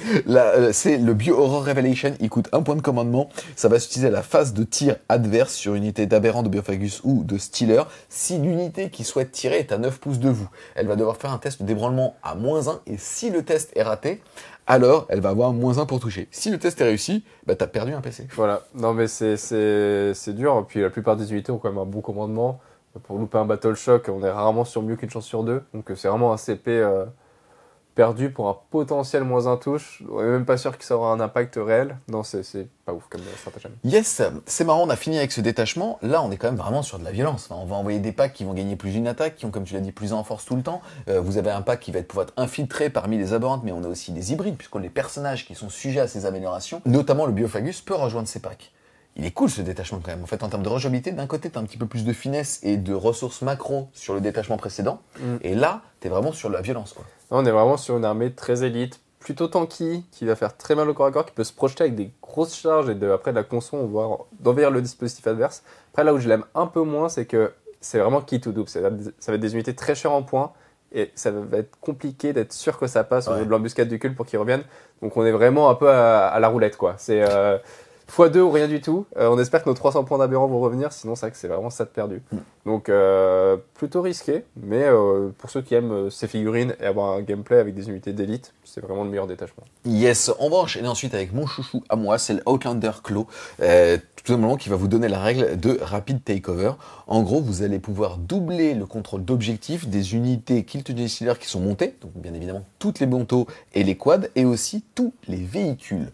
le Bio-Horror Revelation. Il coûte 1 point de commandement. Ça va s'utiliser à la phase de tir adverse sur une unité d'aberrant, de Biophagus ou de Stealer. Si l'unité qui souhaite tirer est à 9 pouces de vous, elle va devoir faire un test de débranlement à -1. Et si le test est raté, alors elle va avoir -1 pour toucher. Si le test est réussi, t'as perdu un PC. Voilà. Non mais c'est dur. Puis la plupart des unités ont quand même un bon commandement. Pour louper un Battle Shock, on est rarement sur mieux qu'une chance sur 2. Donc c'est vraiment un CP perdu pour un potentiel moins un touche. On est même pas sûr que ça aura un impact réel. Non, c'est pas ouf comme stratagème. Yes, c'est marrant, on a fini avec ce détachement. Là, on est quand même vraiment sur de la violence. Enfin, on va envoyer des packs qui vont gagner plus d'une attaque, qui ont, comme tu l'as dit, plus un en force tout le temps. Vous avez un pack qui va pouvoir être infiltré parmi les aberrantes, mais on a aussi des hybrides, puisque les personnages qui sont sujets à ces améliorations, notamment le Biophagus, peut rejoindre ces packs. Il est cool ce détachement quand même. En fait, en termes de rejouabilité, d'un côté, t'as un petit peu plus de finesse et de ressources macro sur le détachement précédent. Et là, t'es vraiment sur la violence, quoi. Là, on est vraiment sur une armée très élite, plutôt tanky, qui va faire très mal au corps à corps, qui peut se projeter avec des grosses charges et après de la conso, voire d'envahir le dispositif adverse. Après, là où je l'aime un peu moins, c'est que c'est vraiment key to double. Ça va être des unités très chères en points. Et ça va être compliqué d'être sûr que ça passe au niveau de l'embuscade du culte pour qu'il revienne. Donc on est vraiment un peu à la roulette, quoi. C'est x2 ou rien du tout. On espère que nos 300 points d'aberrant vont revenir, sinon c'est vrai que c'est vraiment ça de perdu. Donc plutôt risqué, mais pour ceux qui aiment ces figurines et avoir un gameplay avec des unités d'élite, c'est vraiment le meilleur détachement. Yes, on va enchaîner ensuite avec mon chouchou à moi, c'est le Outlander Claw, tout simplement qui va vous donner la règle de Rapid Takeover. En gros, vous allez pouvoir doubler le contrôle d'objectifs des unités Kill to Stealer qui sont montées, donc bien évidemment toutes les bontos et les quads, et aussi tous les véhicules.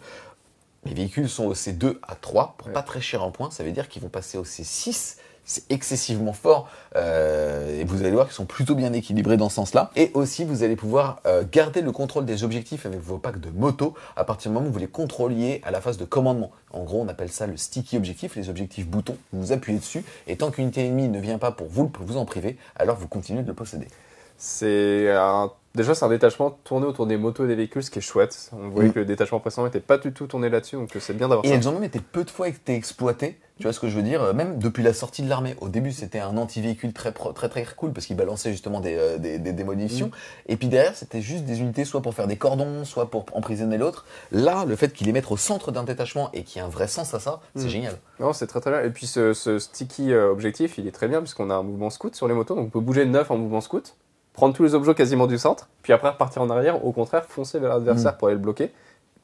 Les véhicules sont au C2 à 3, pour pas très cher en points, ça veut dire qu'ils vont passer au C6, c'est excessivement fort, et vous allez voir qu'ils sont plutôt bien équilibrés dans ce sens-là. Et aussi, vous allez pouvoir garder le contrôle des objectifs avec vos packs de moto à partir du moment où vous les contrôliez à la phase de commandement. En gros, on appelle ça le sticky objectif, les objectifs boutons. Vous appuyez dessus, et tant qu'une unité ennemie ne vient pas pour vous en priver, alors vous continuez de le posséder. Déjà, c'est un détachement tourné autour des motos et des véhicules, ce qui est chouette. On voyait que le détachement précédent n'était pas du tout tourné là-dessus, donc c'est bien d'avoir ça. Et elles ont même été peu de fois exploitées, tu vois ce que je veux dire, même depuis la sortie de l'armée. Au début, c'était un anti-véhicule très cool, parce qu'il balançait justement des démolitions. Et puis derrière, c'était juste des unités, soit pour faire des cordons, soit pour emprisonner l'autre. Là, le fait qu'il les mette au centre d'un détachement et qu'il y ait un vrai sens à ça, c'est génial. Non, c'est très très bien. Et puis ce sticky objectif, il est très bien, puisqu'on a un mouvement scout sur les motos, donc on peut bouger de 9 en mouvement scout, prendre tous les objets quasiment du centre, puis après repartir en arrière, au contraire, foncer vers l'adversaire pour aller le bloquer,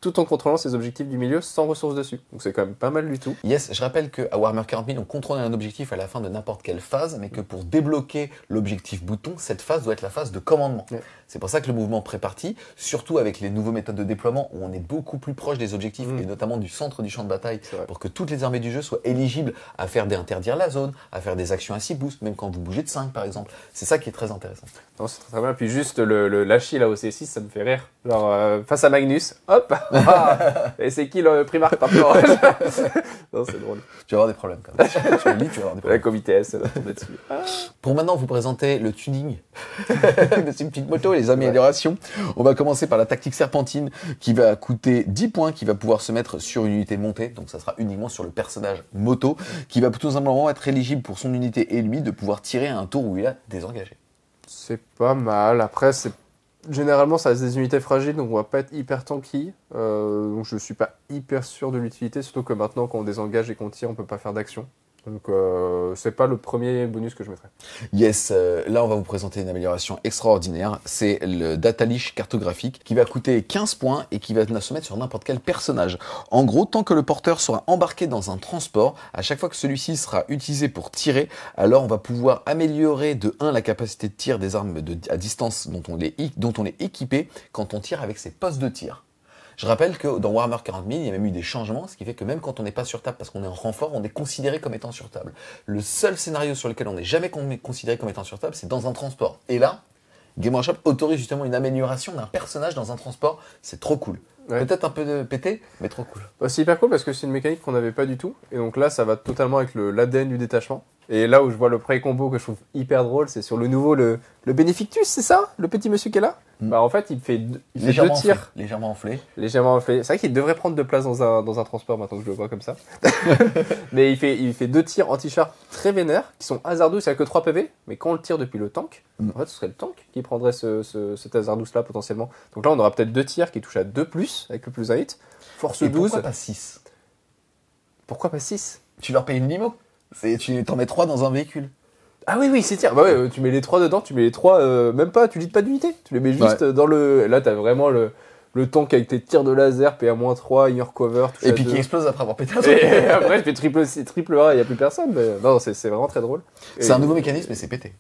tout en contrôlant ses objectifs du milieu sans ressources dessus. Donc c'est quand même pas mal du tout. Yes, je rappelle qu'à Warhammer 40 000, on contrôle un objectif à la fin de n'importe quelle phase, mais que pour débloquer l'objectif bouton, cette phase doit être la phase de commandement. C'est pour ça que le mouvement pré-partie, surtout avec les nouveaux méthodes de déploiement, où on est beaucoup plus proche des objectifs, et notamment du centre du champ de bataille, pour que toutes les armées du jeu soient éligibles à faire interdire la zone, à faire des actions à 6 boosts, même quand vous bougez de 5 par exemple. C'est ça qui est très intéressant. Non, c'est très bien. Puis juste l'Achille là au C6, ça me fait rire. Genre face à Magnus, hop, et c'est qui le Primarque par rapport? Non, c'est drôle. Tu vas avoir des problèmes quand même. Tu le lis, tu vas avoir des problèmes. La comité S, elle va tomber dessus. Pour maintenant vous présenter le tuning de ces petites motos et les améliorations, on va commencer par la tactique serpentine qui va coûter 10 points, qui va pouvoir se mettre sur une unité montée, donc ça sera uniquement sur le personnage moto, qui va tout simplement être éligible pour son unité ennemie de pouvoir tirer à un tour où il a désengagé. C'est pas mal. Après, généralement, ça reste des unités fragiles, donc on va pas être hyper tanky. Donc je suis pas hyper sûr de l'utilité, surtout que maintenant, quand on désengage et qu'on tire, on peut pas faire d'action. Donc c'est pas le premier bonus que je mettrais. Yes, là on va vous présenter une amélioration extraordinaire, c'est le Data Leash cartographique qui va coûter 15 points et qui va se mettre sur n'importe quel personnage. En gros, tant que le porteur sera embarqué dans un transport, à chaque fois que celui-ci sera utilisé pour tirer, alors on va pouvoir améliorer de 1 la capacité de tir des armes à distance dont on est équipé quand on tire avec ses postes de tir. Je rappelle que dans Warhammer 40 000, il y a même eu des changements, ce qui fait que même quand on n'est pas sur table parce qu'on est en renfort, on est considéré comme étant sur table. Le seul scénario sur lequel on n'est jamais considéré comme étant sur table, c'est dans un transport. Et là, Game Workshop autorise justement une amélioration d'un personnage dans un transport. C'est trop cool. Ouais. Peut-être un peu pété, mais trop cool. Bah, c'est hyper cool parce que c'est une mécanique qu'on n'avait pas du tout. Et donc là, ça va totalement avec l'ADN du détachement. Et là où je vois le pré-combo que je trouve hyper drôle, c'est sur le nouveau, le Bénéfictus, c'est ça? Le petit monsieur qui est là? Bah en fait, il fait deux tirs. Légèrement enflé. Légèrement enflé. C'est vrai qu'il devrait prendre de place dans un transport maintenant que je le vois comme ça. Mais il fait 2 tirs anti-char très vénères, qui sont hasardous, il n'y a que 3 PV. Mais quand on le tire depuis le tank, en fait, ce serait le tank qui prendrait cet hasardous-là potentiellement. Donc là, on aura peut-être 2 tirs qui touchent à 2+, avec le plus 1 hit. Force 12. Pourquoi pas 6? Pourquoi pas 6? Tu leur payes une limo. Tu t'en mets 3 dans un véhicule. Ah oui, 6 tirs. Bah ouais, tu mets les 3 dedans, tu mets les 3, même pas, tu lis pas d'unité. Tu les mets juste dans le... Là, t'as vraiment le tank avec tes tirs de laser, PA-3, in your cover. Et puis qui explose après avoir pété un truc. Et après, je fais triple A, il n'y a plus personne. Mais... Non, c'est vraiment très drôle. C'est un nouveau mécanisme, mais c'est pété.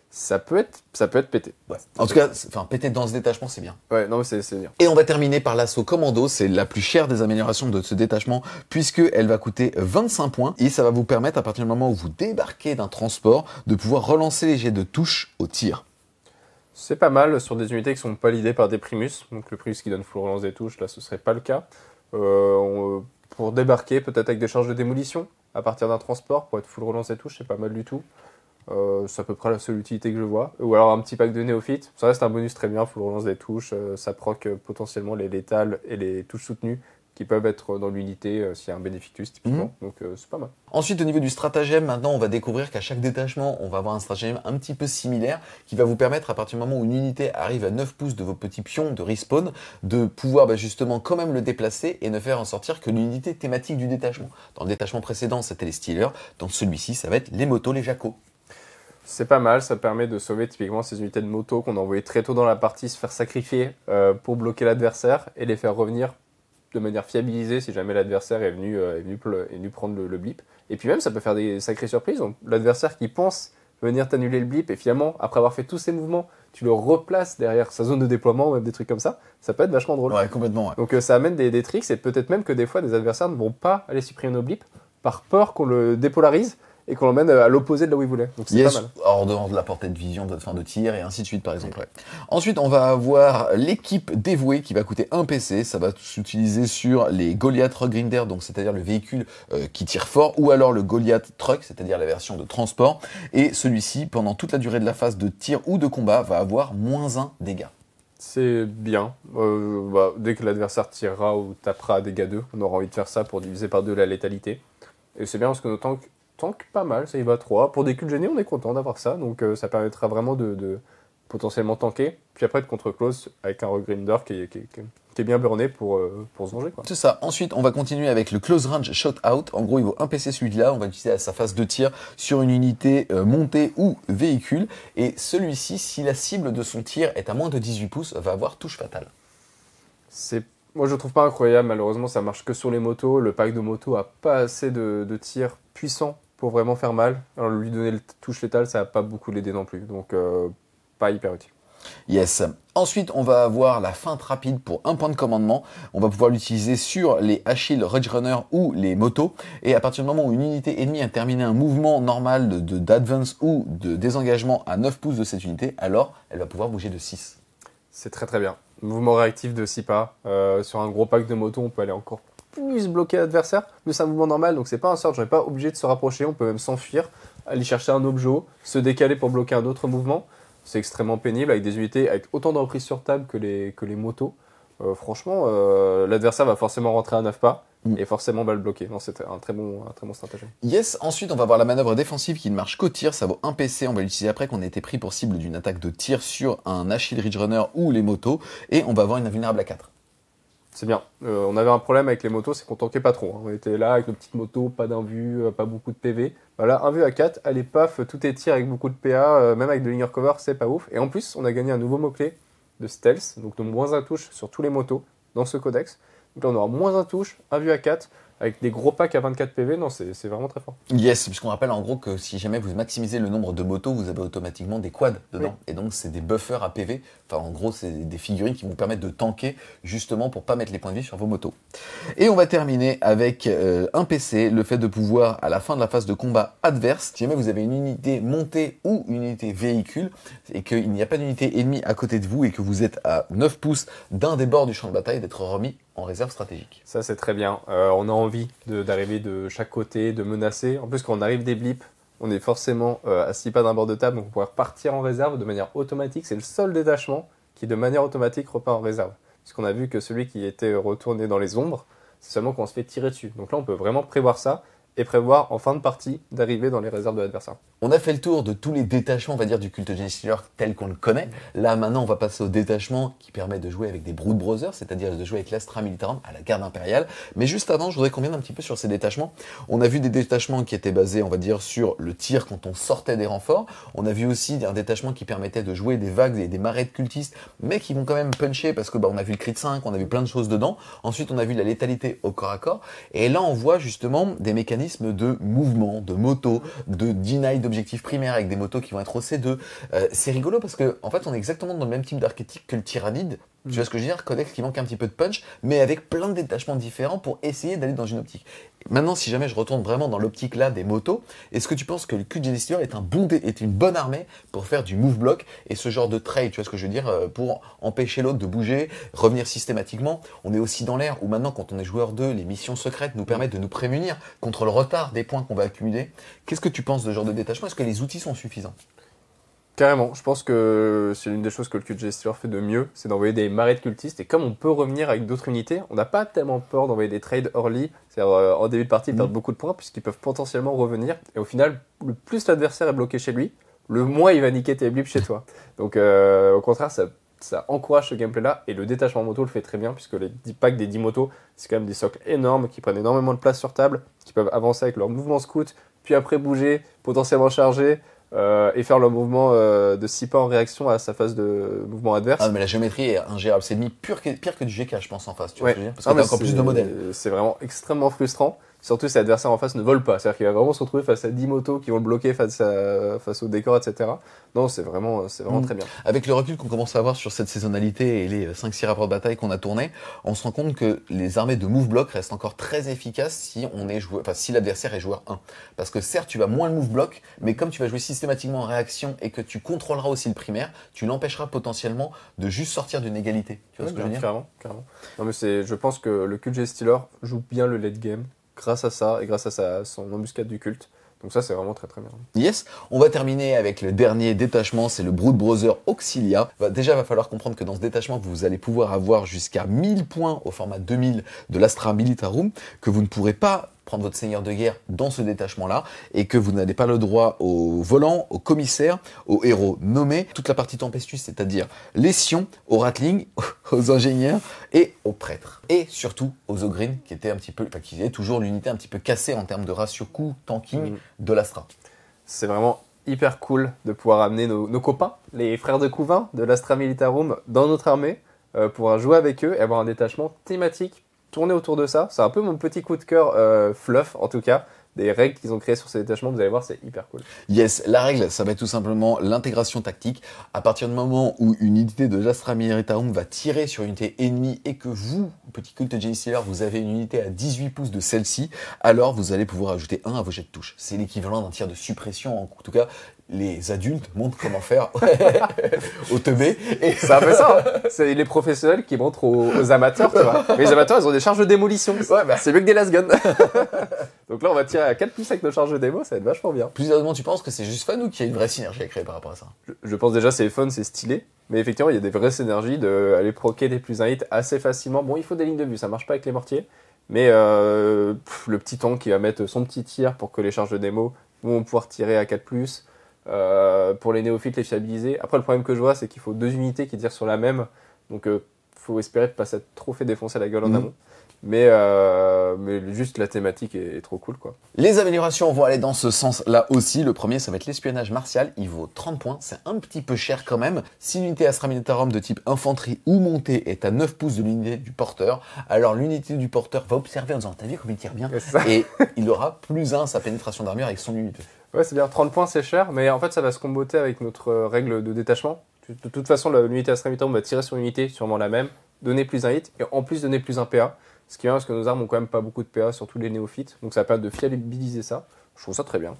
ça peut être pété. Ouais. En tout cas, péter dans ce détachement, c'est bien. Ouais, non, mais c'est bien. Et on va terminer par l'assaut commando, c'est la plus chère des améliorations de ce détachement, puisqu'elle va coûter 25 points, et ça va vous permettre, à partir du moment où vous débarquez d'un transport, de pouvoir relancer les jets de touche au tir. C'est pas mal sur des unités qui sont pas leadées par des primus, donc le primus qui donne full relance des touches, là ce serait pas le cas. Pour débarquer, peut-être avec des charges de démolition, à partir d'un transport, pour être full relance des touches, c'est pas mal du tout. C'est à peu près la seule utilité que je vois. Ou alors un petit pack de néophytes. Ça reste un bonus très bien, full relance des touches. Ça proc potentiellement les létales et les touches soutenues qui peuvent être dans l'unité s'il y a un bénéficus typiquement. Donc c'est pas mal. Ensuite, au niveau du stratagème, maintenant on va découvrir qu'à chaque détachement, on va avoir un stratagème un petit peu similaire qui va vous permettre, à partir du moment où une unité arrive à 9 pouces de vos petits pions de respawn, de pouvoir justement quand même le déplacer et ne faire en sortir que l'unité thématique du détachement. Dans le détachement précédent, c'était les Steelers. Dans celui-ci, ça va être les motos, les Jacos. C'est pas mal, ça permet de sauver typiquement ces unités de moto qu'on a envoyées très tôt dans la partie se faire sacrifier pour bloquer l'adversaire et les faire revenir de manière fiabilisée si jamais l'adversaire est venu prendre le blip. Et puis même ça peut faire des sacrées surprises. Donc, l'adversaire qui pense venir t'annuler le blip et finalement après avoir fait tous ses mouvements, tu le replaces derrière sa zone de déploiement ou même des trucs comme ça peut être vachement drôle. Ouais, complètement. Ouais. Donc ça amène des tricks et peut-être même que des fois des adversaires ne vont pas aller supprimer nos blips par peur qu'on le dépolarise et qu'on l'emmène à l'opposé de là où il voulait. Donc c'est pas mal. Hors de la portée de vision, de fin de tir et ainsi de suite par exemple. Ouais. Ensuite, on va avoir l'équipe dévouée qui va coûter 1 PC. Ça va s'utiliser sur les Goliath Rock Grinder, donc c'est-à-dire le véhicule qui tire fort, ou alors le Goliath Truck, c'est-à-dire la version de transport. Et celui-ci, pendant toute la durée de la phase de tir ou de combat, va avoir -1 dégâts. C'est bien. Dès que l'adversaire tirera ou tapera dégâts 2, on aura envie de faire ça pour diviser par 2 la létalité. Et c'est bien parce que nos tanks pas mal, ça y va à 3. Pour des cultes gênés, on est content d'avoir ça, donc ça permettra vraiment de potentiellement tanker, puis après de contre-close avec un Grinder qui est bien burné pour se venger. C'est ça. Ensuite, on va continuer avec le Close Range Shot Out. En gros, il vaut 1 PC celui-là. On va l'utiliser à sa phase de tir sur une unité montée ou véhicule. Et celui-ci, si la cible de son tir est à moins de 18 pouces, va avoir touche fatale. Moi, je le trouve pas incroyable. Malheureusement, ça marche que sur les motos. Le pack de motos a pas assez de tirs puissants pour vraiment faire mal. Alors, lui donner le touche létale, ça va pas beaucoup l'aider non plus. Donc, pas hyper utile. Yes. Ensuite, on va avoir la feinte rapide pour 1 point de commandement. On va pouvoir l'utiliser sur les Achilles, Ridge Runner ou les motos. Et à partir du moment où une unité ennemie a terminé un mouvement normal d'advance ou de désengagement à 9 pouces de cette unité, alors elle va pouvoir bouger de 6. C'est très très bien. Mouvement réactif de 6 pas. Sur un gros pack de motos, on peut aller encore plus bloquer l'adversaire. Mais c'est un mouvement normal, donc c'est pas un surge. On n'est pas obligé de se rapprocher. On peut même s'enfuir, aller chercher un objet, se décaler pour bloquer un autre mouvement. C'est extrêmement pénible avec des unités avec autant de reprises sur table que les motos. Franchement, l'adversaire va forcément rentrer à 9 pas et forcément va le bloquer. Non, c'est un très bon stratagème. Yes, ensuite on va voir la manœuvre défensive qui ne marche qu'au tir, ça vaut 1 PC, on va l'utiliser après qu'on ait été pris pour cible d'une attaque de tir sur un Achille Ridge Runner ou les motos, et on va avoir une invulnérable à 4. C'est bien. On avait un problème avec les motos, c'est qu'on tankait pas trop. On était là avec nos petites motos, pas d'invue, pas beaucoup de PV. Voilà, 1 vue à 4, allez paf, tout est tir avec beaucoup de PA, même avec de linear cover, c'est pas ouf. Et en plus, on a gagné un nouveau mot-clé de stealth, donc de -1 touche sur tous les motos dans ce codex. Donc là, on aura -1 touche, 1 vue à 4, avec des gros packs à 24 PV. Non, c'est vraiment très fort. Yes, puisqu'on rappelle en gros que si jamais vous maximisez le nombre de motos, vous avez automatiquement des quads dedans. Oui. Et donc, c'est des buffers à PV. Enfin, en gros, c'est des figurines qui vont permettre de tanker justement pour pas mettre les points de vie sur vos motos. Et on va terminer avec un PC, le fait de pouvoir, à la fin de la phase de combat adverse, si jamais vous avez une unité montée ou une unité véhicule, et qu'il n'y a pas d'unité ennemie à côté de vous et que vous êtes à 9 pouces d'un des bords du champ de bataille, d'être remis en réserve stratégique. Ça, c'est très bien. On a envie d'arriver de chaque côté, de menacer. En plus, quand on arrive des blips, on est forcément à 6 pas d'un bord de table, donc on pourrait repartir en réserve de manière automatique. C'est le seul détachement qui, de manière automatique, repart en réserve. Puisqu'on a vu que celui qui était retourné dans les ombres, c'est seulement quand on se fait tirer dessus. Donc là, on peut vraiment prévoir ça et prévoir en fin de partie d'arriver dans les réserves de l'adversaire. On a fait le tour de tous les détachements, on va dire, du culte Genestealer tel qu'on le connaît. Là, maintenant, on va passer au détachement qui permet de jouer avec des Brood Brothers, c'est-à-dire de jouer avec l'Astra Militarum à la garde impériale. Mais juste avant, je voudrais qu'on vienne un petit peu sur ces détachements. On a vu des détachements qui étaient basés, on va dire, sur le tir quand on sortait des renforts. On a vu aussi un détachement qui permettait de jouer des vagues et des marées de cultistes, mais qui vont quand même puncher parce que on a vu le crit 5, on a vu plein de choses dedans. Ensuite, on a vu la létalité au corps à corps. Et là, on voit justement des mécanismes mécanisme de mouvement, de moto, de deny d'objectifs primaires avec des motos qui vont être au C2. C'est rigolo parce que en fait on est exactement dans le même type d'archétype que le tyrannide. Tu vois ce que je veux dire? Codex qui manque un petit peu de punch, mais avec plein de détachements différents pour essayer d'aller dans une optique. Maintenant, si jamais je retourne vraiment dans l'optique là des motos, est-ce que tu penses que le Cult Genesis est une bonne armée pour faire du move block et ce genre de trade, tu vois ce que je veux dire, pour empêcher l'autre de bouger, revenir systématiquement? On est aussi dans l'ère où maintenant, quand on est joueur 2, les missions secrètes nous permettent de nous prémunir contre le retard des points qu'on va accumuler. Qu'est-ce que tu penses de ce genre de détachement? Est-ce que les outils sont suffisants? Carrément, je pense que c'est l'une des choses que le Cult Jester fait de mieux, c'est d'envoyer des marées de cultistes, et comme on peut revenir avec d'autres unités, on n'a pas tellement peur d'envoyer des trades early, c'est-à-dire en début de partie, ils perdent beaucoup de points, puisqu'ils peuvent potentiellement revenir, et au final, le plus l'adversaire est bloqué chez lui, le moins il va niquer tes blips chez toi. Donc au contraire, ça encourage ce gameplay-là, et le détachement moto le fait très bien, puisque les 10 packs des 10 motos, c'est quand même des socles énormes, qui prennent énormément de place sur table, qui peuvent avancer avec leur mouvement scout, puis après bouger, potentiellement charger, et faire le mouvement de 6 pas en réaction à sa phase de mouvement adverse. Ah mais la géométrie est ingérable, c'est pire que du GK je pense en face, tu vois Ouais. ce que je veux dire, parce que t'as encore plus de modèles. C'est vraiment extrêmement frustrant, surtout si l'adversaire en face ne vole pas, c'est-à-dire qu'il va vraiment se retrouver face à 10 motos qui vont le bloquer face au décor, etc. Non, c'est vraiment très bien. Avec le recul qu'on commence à avoir sur cette saisonnalité et les 5-6 rapports de bataille qu'on a tournés, on se rend compte que les armées de move block restent encore très efficaces si l'adversaire est joueur 1. Parce que certes, tu vas moins le move block, mais comme tu vas jouer systématiquement en réaction et que tu contrôleras aussi le primaire, tu l'empêcheras potentiellement de juste sortir d'une égalité. Tu vois ce que je veux dire? Carrément. Non, mais je pense que le Cult Stealer joue bien le late game grâce à ça et grâce à son embuscade du culte. Donc ça, c'est vraiment très bien. Yes, on va terminer avec le dernier détachement, c'est le Brood Brother Auxilia. Déjà, il va falloir comprendre que dans ce détachement, vous allez pouvoir avoir jusqu'à 1000 points au format 2000 de l'Astra Militarum, que vous ne pourrez pas prendre votre seigneur de guerre dans ce détachement-là, et que vous n'avez pas le droit aux volants, aux commissaires, aux héros nommés, toute la partie tempestueuse, c'est-à-dire les sions, aux rattlings, aux ingénieurs et aux prêtres. Et surtout aux ogres, qui est toujours l'unité un petit peu cassée en termes de ratio coût tanking de l'Astra. C'est vraiment hyper cool de pouvoir amener nos copains, les frères de Couvin de l'Astra Militarum, dans notre armée, pouvoir jouer avec eux et avoir un détachement thématique tourné autour de ça. C'est un peu mon petit coup de cœur fluff, en tout cas, des règles qu'ils ont créées sur ces détachements. Vous allez voir, c'est hyper cool. Yes, la règle, ça va être tout simplement l'intégration tactique. À partir du moment où une unité de l'Astra Militarum va tirer sur une unité ennemie et que vous, petit culte Genestealer, vous avez une unité à 18 pouces de celle-ci, alors vous allez pouvoir ajouter 1 à vos jets de touche. C'est l'équivalent d'un tir de suppression, en tout cas. Les adultes montrent comment faire au teubé. Et c'est un peu ça. Hein. C'est les professionnels qui montrent aux amateurs, tu vois. Mais les amateurs, ils ont des charges de démolition. Ouais, bah. C'est mieux que des las guns. Donc là, on va tirer à 4 pouces avec nos charges de démo, ça va être vachement bien. Plus sérieusement, tu penses que c'est juste fun ou qu'il y a une vraie synergie à créer par rapport à ça? Je pense déjà c'est fun, c'est stylé. Mais effectivement, il y a des vraies synergies d'aller proquer des plus 1 hit assez facilement. Bon, il faut des lignes de vue, ça marche pas avec les mortiers. Mais le petit tank qui va mettre son petit tir pour que les charges de démo vont pouvoir tirer à 4 plus. Pour les néophytes, les fiabiliser. Après, le problème que je vois, c'est qu'il faut 2 unités qui tirent sur la même. Donc, faut espérer de pas s'être trop fait défoncer la gueule en amont. Mais juste la thématique est trop cool, quoi. Les améliorations vont aller dans ce sens-là aussi. Le premier, ça va être l'espionnage martial. Il vaut 30 points. C'est un petit peu cher quand même. Si l'unité Astra Militarum de type infanterie ou montée est à 9 pouces de l'unité du porteur, alors l'unité du porteur va observer en disant « T'as vu comme il tire bien ?» Et il aura +1 sa pénétration d'armure avec son unité. Ouais, c'est bien. 30 points, c'est cher. Mais en fait, ça va se comboter avec notre règle de détachement. De toute façon, l'unité Astra Militarum va tirer sur l'unité, sûrement la même, donner +1 hit et en plus donner +1 PA. Ce qui est bien parce que nos armes ont quand même pas beaucoup de PA, surtout les néophytes. Donc ça va permettre de fiabiliser ça. Je trouve ça très bien.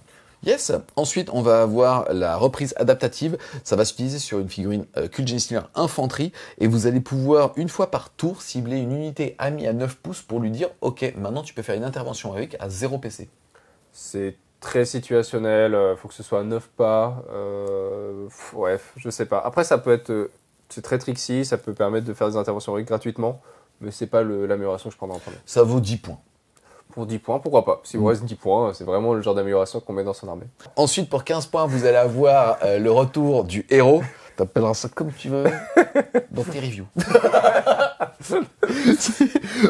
Yes. Ensuite, on va avoir la reprise adaptative. Ça va s'utiliser sur une figurine Cult Genestealer infanterie. Et vous allez pouvoir, une fois par tour, cibler une unité amie à 9 pouces pour lui dire « Ok, maintenant tu peux faire une intervention avec à 0 PC. » C'est très situationnel. Faut que ce soit à 9 pas. Bref, je sais pas. Après, ça peut être... c'est très tricksy. Ça peut permettre de faire des interventions gratuitement. Mais c'est pas l'amélioration que je prendrais en premier. Ça vaut 10 points. Pour 10 points, pourquoi pas? Si vous reste 10 points, c'est vraiment le genre d'amélioration qu'on met dans son armée. Ensuite, pour 15 points, vous allez avoir le retour du héros. T'appelleras ça comme tu veux dans tes reviews.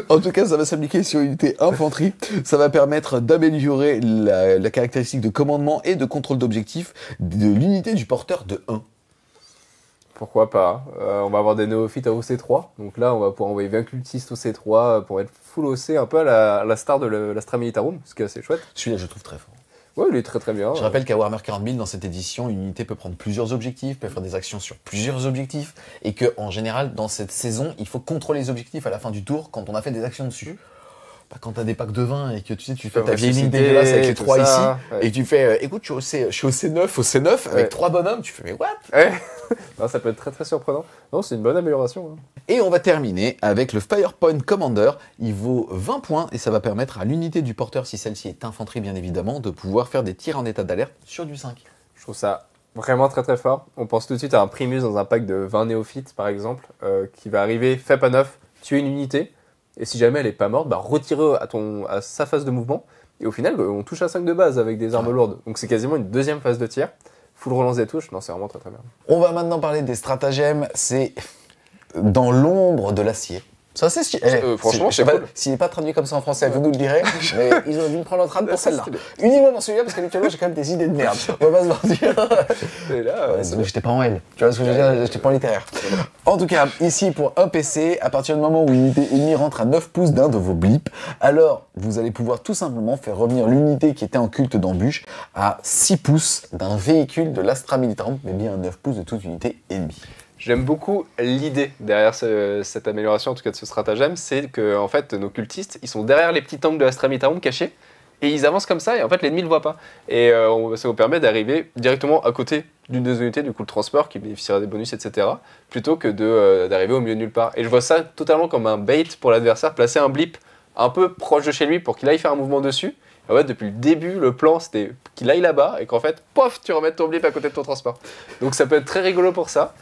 En tout cas, ça va s'appliquer sur une unité infanterie. Ça va permettre d'améliorer la caractéristique de commandement et de contrôle d'objectif de l'unité du porteur de 1. Pourquoi pas. On va avoir des néophytes à OC3. Donc là, on va pouvoir envoyer 20 cultistes au C3 pour être full OC, un peu à la star de l'Astra Militarum, ce qui est assez chouette. Celui-là, je le trouve très fort. Ouais, il est très très bien. Je rappelle qu'à Warhammer 40 000, dans cette édition, une unité peut prendre plusieurs objectifs, peut faire des actions sur plusieurs objectifs, et que en général, dans cette saison, il faut contrôler les objectifs à la fin du tour quand on a fait des actions dessus. Bah, quand t'as des packs de 20 et que tu sais, tu fais ta vieille ligne dégueulasse avec les 3 ici, ouais. Et que tu fais, écoute, je suis au C9, avec 3 bonhommes, tu fais, mais what? Ouais. Non, ça peut être très très surprenant. Non, c'est une bonne amélioration. Hein. Et on va terminer avec le Firepoint Commander. Il vaut 20 points et ça va permettre à l'unité du porteur, si celle-ci est infanterie bien évidemment, de pouvoir faire des tirs en état d'alerte sur du 5. Je trouve ça vraiment très très fort. On pense tout de suite à un Primus dans un pack de 20 néophytes par exemple, qui va arriver, fait pas neuf, tuer une unité. Et si jamais elle est pas morte, bah retirer à sa phase de mouvement. Et au final, on touche à 5 de base avec des armes lourdes. Donc c'est quasiment une deuxième phase de tir. Full relance des touches. Non, c'est vraiment très très bien. On va maintenant parler des stratagèmes. C'est dans l'ombre de l'acier. Ça, c'est franchement, je sais pas s'il n'est pas traduit comme ça en français, vous nous le direz, mais ils ont dû me prendre notre rade pour celle-là. Uniquement pour celui-là, parce qu'habituellement, j'ai quand même des idées de merde. On va pas se mentir. Et là, j'étais pas en L. Tu vois ce que je veux dire? J'étais pas en littéraire. En tout cas, ici, pour un PC, à partir du moment où une unité ennemie rentre à 9 pouces d'un de vos blips, alors vous allez pouvoir tout simplement faire revenir l'unité qui était en culte d'embûche à 6 pouces d'un véhicule de l'Astra Militarum, mais bien à 9 pouces de toute unité ennemie. J'aime beaucoup l'idée derrière cette amélioration, en tout cas de ce stratagème, c'est que en fait nos cultistes, ils sont derrière les petits tanks de l'Astra Militarum cachés, et ils avancent comme ça, et en fait l'ennemi ne le voit pas. Et ça vous permet d'arriver directement à côté d'une des unités, du coup le transport, qui bénéficiera des bonus, etc., plutôt que d'arriver au milieu de nulle part. Et je vois ça totalement comme un bait pour l'adversaire, placer un blip un peu proche de chez lui pour qu'il aille faire un mouvement dessus. En fait, depuis le début, le plan, c'était qu'il aille là-bas et qu'en fait, pof, tu remettes ton blip à côté de ton transport. Donc ça peut être très rigolo pour ça.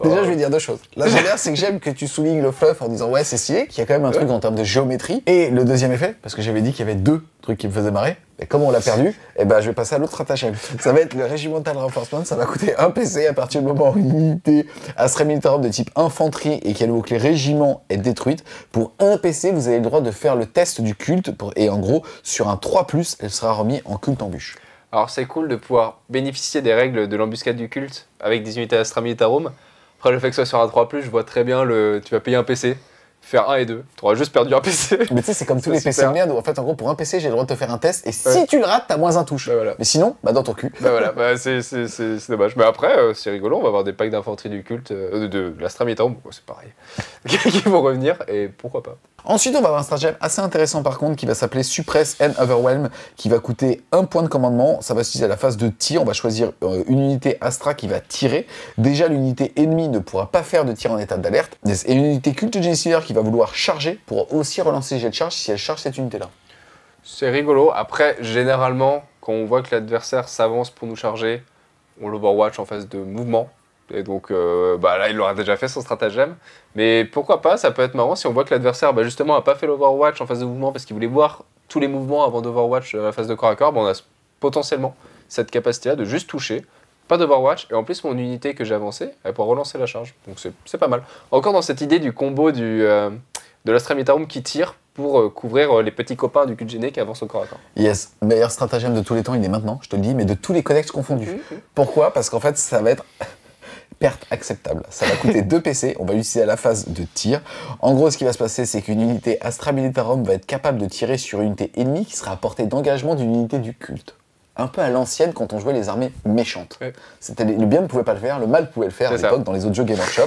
Déjà, je vais dire deux choses. La première, c'est que j'aime que tu soulignes le fluff en disant ouais, c'est stylé, qu'il y a quand même un truc en termes de géométrie. Et le deuxième effet, parce que j'avais dit qu'il y avait deux trucs qui me faisaient marrer, et comme on l'a perdu, eh ben, je vais passer à l'autre stratagème. Ça va être le Regimental Reinforcement, ça va coûter un PC à partir du moment où une unité Astra Militarum de type infanterie et qui a le mot-clé régiment est détruite. Pour un PC, vous avez le droit de faire le test du culte, et en gros, sur un 3+, elle sera remise en culte embûche. Alors c'est cool de pouvoir bénéficier des règles de l'embuscade du culte avec des unités Astra Militarum. Après le fait que ce soit sur un 3+, je vois très bien tu vas payer un PC, faire 1 et 2. Tu auras juste perdu un PC. Mais tu sais, c'est comme tous les PC de merde où en fait, en gros, pour un PC, j'ai le droit de te faire un test et si tu le rates, t'as moins un touche. Bah voilà. Mais sinon, bah dans ton cul. Bah voilà, bah c'est dommage. Mais après, c'est rigolo, on va avoir des packs d'infanterie du culte, de l'Astra Militarum, c'est pareil, qui vont revenir et pourquoi pas. Ensuite, on va avoir un stratagème assez intéressant par contre qui va s'appeler Suppress and Overwhelm, qui va coûter 1 point de commandement. Ça va se utiliser à la phase de tir. On va choisir une unité Astra qui va tirer. Déjà, l'unité ennemie ne pourra pas faire de tir en état d'alerte. Et une unité culte génicidaire qui va vouloir charger pour aussi relancer les jets de charge si elle charge cette unité-là. C'est rigolo. Après, généralement, quand on voit que l'adversaire s'avance pour nous charger, on l'overwatch en phase de mouvement. Et donc là, il aura déjà fait son stratagème. Mais pourquoi pas, ça peut être marrant si on voit que l'adversaire, justement, n'a pas fait l'overwatch en phase de mouvement parce qu'il voulait voir tous les mouvements avant d'overwatch la phase de corps à corps. On a potentiellement cette capacité-là de juste toucher, pas d'overwatch. Et en plus, mon unité que j'ai avancée, elle pourra relancer la charge. Donc c'est pas mal. Encore dans cette idée du combo de l'Astra Militarum qui tire pour couvrir les petits copains du QGN qui avancent au corps à corps. Yes, meilleur stratagème de tous les temps, il est maintenant, je te le dis, mais de tous les codex confondus. Pourquoi? Parce qu'en fait, ça va être... perte acceptable. Ça va coûter 2 PC, on va l'utiliser à la phase de tir. En gros, ce qui va se passer, c'est qu'une unité Astra Militarum va être capable de tirer sur une unité ennemie qui sera à portée d'engagement d'une unité du culte. Un peu à l'ancienne quand on jouait les armées méchantes. Ouais. Le bien ne pouvait pas le faire, le mal pouvait le faire à l'époque dans les autres jeux Game Workshop.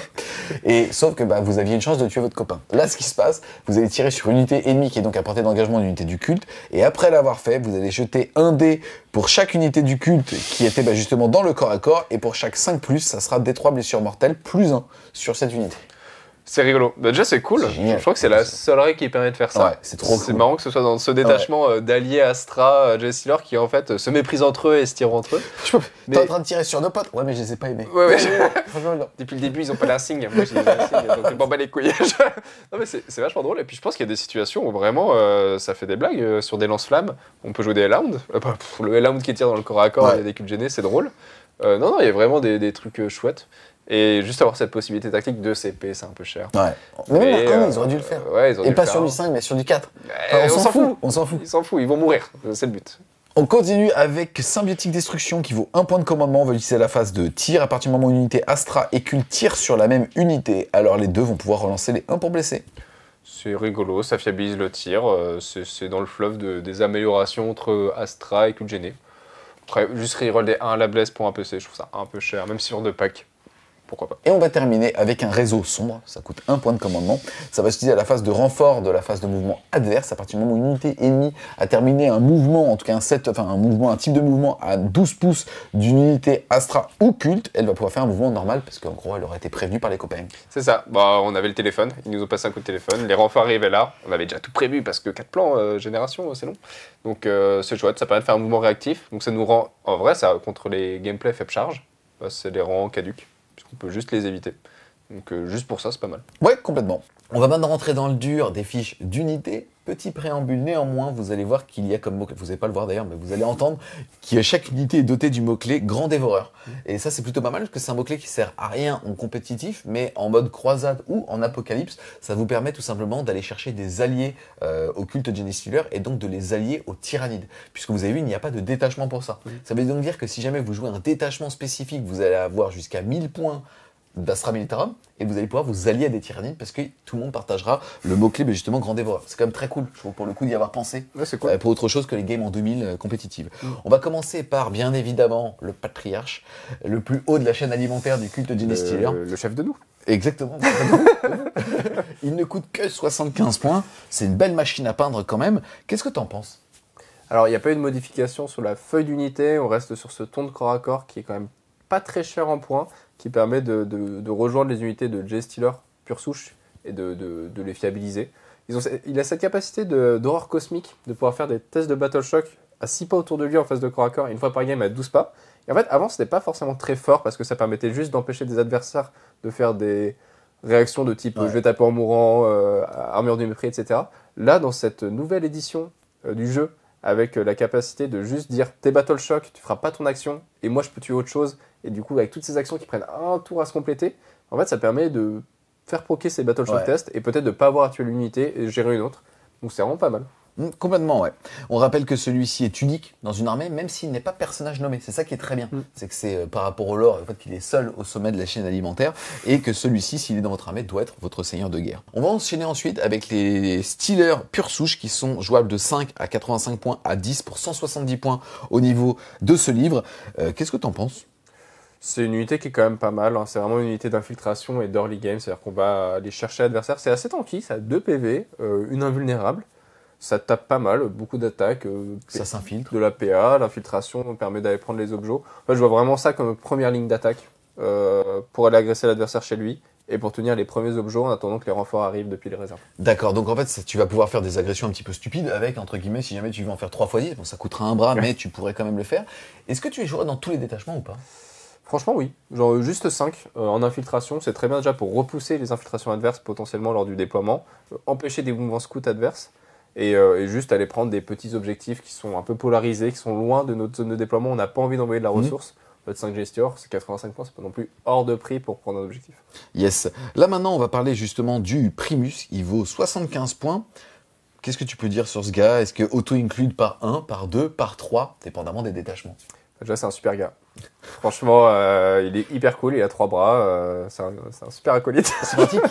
Et sauf que vous aviez une chance de tuer votre copain. Là, ce qui se passe, vous allez tirer sur une unité ennemie qui est donc à portée d'engagement d'une unité du culte. Et après l'avoir fait, vous allez jeter un dé pour chaque unité du culte qui était justement dans le corps à corps. Et pour chaque 5+, ça sera D3 blessures mortelles plus 1 sur cette unité. C'est rigolo. Déjà, c'est cool. Je crois que c'est la seule règle qui permet de faire ça. Ouais, c'est trop cool. C'est marrant que ce soit dans ce détachement d'alliés Astra, Jessylor, qui en fait se méprisent entre eux et se tirent entre eux. T'es en train de tirer sur nos potes? Ouais, mais je les ai pas aimés. Ouais. Franchement, non. Depuis le début, ils ont pas l'insigne. Moi, j'ai l'insigne, donc je m'en bats les couilles. Non, mais c'est vachement drôle. Et puis, je pense qu'il y a des situations où vraiment ça fait des blagues. Sur des lance-flammes, on peut jouer des Hellhounds. Le Hellhound qui tire dans le corps à corps, il y a des cubes gênés, c'est drôle. Non, il y a vraiment des trucs chouettes. Et juste avoir cette possibilité tactique de CP, c'est un peu cher. Ouais. Mais même ils auraient dû le faire. Ouais, ils auraient dû et le pas faire. sur du 5, mais sur du 4. On s'en fout. On s'en fout. Ils s'en foutent, ils vont mourir. C'est le but. On continue avec Symbiotique Destruction qui vaut 1 point de commandement. On va utiliser la phase de tir à partir du moment où une unité Astra et Culte tirent sur la même unité. Alors les deux vont pouvoir relancer les 1 pour blesser. C'est rigolo, ça fiabilise le tir. C'est dans le fleuve des améliorations entre Astra et Culte Gêné. Après, juste reroll des 1 à la blesse pour un PC, je trouve ça un peu cher, même sur 2 packs. Pourquoi pas. Et on va terminer avec un réseau sombre, ça coûte 1 point de commandement. Ça va s'utiliser à la phase de renfort de la phase de mouvement adverse. À partir du moment où une unité ennemie a terminé un mouvement, en tout cas un type de mouvement à 12 pouces d'une unité Astra ou Culte, elle va pouvoir faire un mouvement normal parce qu'en gros elle aurait été prévenue par les copains. C'est ça, on avait le téléphone, ils nous ont passé un coup de téléphone, les renforts arrivaient là, on avait déjà tout prévu parce que 4 plans, génération, c'est long. Donc c'est chouette, ça permet de faire un mouvement réactif, donc ça nous rend, en vrai, ça contre les gameplay faible charge, c'est les rend caduques. Puisqu'on peut juste les éviter. Donc juste pour ça, c'est pas mal. Ouais, complètement. On va maintenant rentrer dans le dur des fiches d'unité. Petit préambule, néanmoins, vous allez voir qu'il y a comme mot-clé, vous n'allez pas le voir d'ailleurs, mais vous allez entendre que chaque unité est dotée du mot-clé Grand Dévoreur. Et ça, c'est plutôt pas mal, parce que c'est un mot-clé qui sert à rien en compétitif, mais en mode croisade ou en apocalypse, ça vous permet tout simplement d'aller chercher des alliés au culte Genestealer et donc de les allier aux tyrannides. Puisque vous avez vu, il n'y a pas de détachement pour ça. Ça veut donc dire que si jamais vous jouez un détachement spécifique, vous allez avoir jusqu'à 1000 points d'Astra Militarum et vous allez pouvoir vous allier à des tyrannides parce que tout le monde partagera le mot-clé justement Grand Dévoreur. C'est quand même très cool, je trouve, pour le coup d'y avoir pensé, ouais, c'est cool. Pour autre chose que les games en 2000 compétitives. On va commencer par, bien évidemment, le patriarche, le plus haut de la chaîne alimentaire du culte Genestealer. Le chef de nous. Exactement. Il ne coûte que 75 points, c'est une belle machine à peindre quand même. Qu'est-ce que tu en penses ? Alors, il n'y a pas eu de modification sur la feuille d'unité, on reste sur ce ton de corps à corps qui est quand même pas très cher en points, qui permet de rejoindre les unités de Genestealer pure souche et de les fiabiliser. Il a cette capacité d'horreur cosmique, de pouvoir faire des tests de Battle Shock à 6 pas autour de lui en phase de corps à corps, et une fois par game à 12 pas. Et en fait, avant, c'était pas forcément très fort, parce que ça permettait juste d'empêcher des adversaires de faire des réactions de type je vais taper en mourant, armure du mépris, etc. Là, dans cette nouvelle édition du jeu, avec la capacité de juste dire t'es Battle Shock, tu feras pas ton action, et moi je peux tuer autre chose, et du coup avec toutes ces actions qui prennent un tour à se compléter, en fait ça permet de faire proquer ces Battle Shock tests, et peut-être de pas avoir à tuer l'unité et gérer une autre, donc c'est vraiment pas mal. Complètement, ouais. On rappelle que celui-ci est unique dans une armée, même s'il n'est pas personnage nommé. C'est ça qui est très bien. C'est que c'est par rapport au lore, en fait, qu'il est seul au sommet de la chaîne alimentaire, et que celui-ci, s'il est dans votre armée, doit être votre seigneur de guerre. On va enchaîner ensuite avec les Stealers pure souche, qui sont jouables de 5 à 85 points à 10 pour 170 points au niveau de ce livre. Qu'est-ce que t'en penses ? C'est une unité qui est quand même pas mal, hein. C'est vraiment une unité d'infiltration et d'early game, c'est-à-dire qu'on va aller chercher l'adversaire. C'est assez tanky, ça a 2 PV, une invulnérable. Ça tape pas mal, beaucoup d'attaques. Ça s'infiltre. De la PA, l'infiltration permet d'aller prendre les objets. En fait, je vois vraiment ça comme première ligne d'attaque pour aller agresser l'adversaire chez lui et pour tenir les premiers objets en attendant que les renforts arrivent depuis les réserves. D'accord, donc en fait, tu vas pouvoir faire des agressions un petit peu stupides avec, entre guillemets, si jamais tu veux en faire 3 fois 10, bon, ça coûtera un bras, mais tu pourrais quand même le faire. Est-ce que tu es joué dans tous les détachements ou pas ? Franchement, oui. Genre juste 5 en infiltration, c'est très bien déjà pour repousser les infiltrations adverses potentiellement lors du déploiement, empêcher des mouvements scouts adverses. Et juste aller prendre des petits objectifs qui sont un peu polarisés, qui sont loin de notre zone de déploiement. On n'a pas envie d'envoyer de la ressource. Votre 5 gesture, c'est 85 points, c'est pas non plus hors de prix pour prendre un objectif. Yes. Là maintenant, on va parler justement du Primus. Il vaut 75 points. Qu'est-ce que tu peux dire sur ce gars ? Est-ce que auto-include par 1, par 2, par 3, dépendamment des détachements ? Déjà, c'est un super gars. Franchement, il est hyper cool, il a 3 bras, c'est un super acolyte. C'est pratique.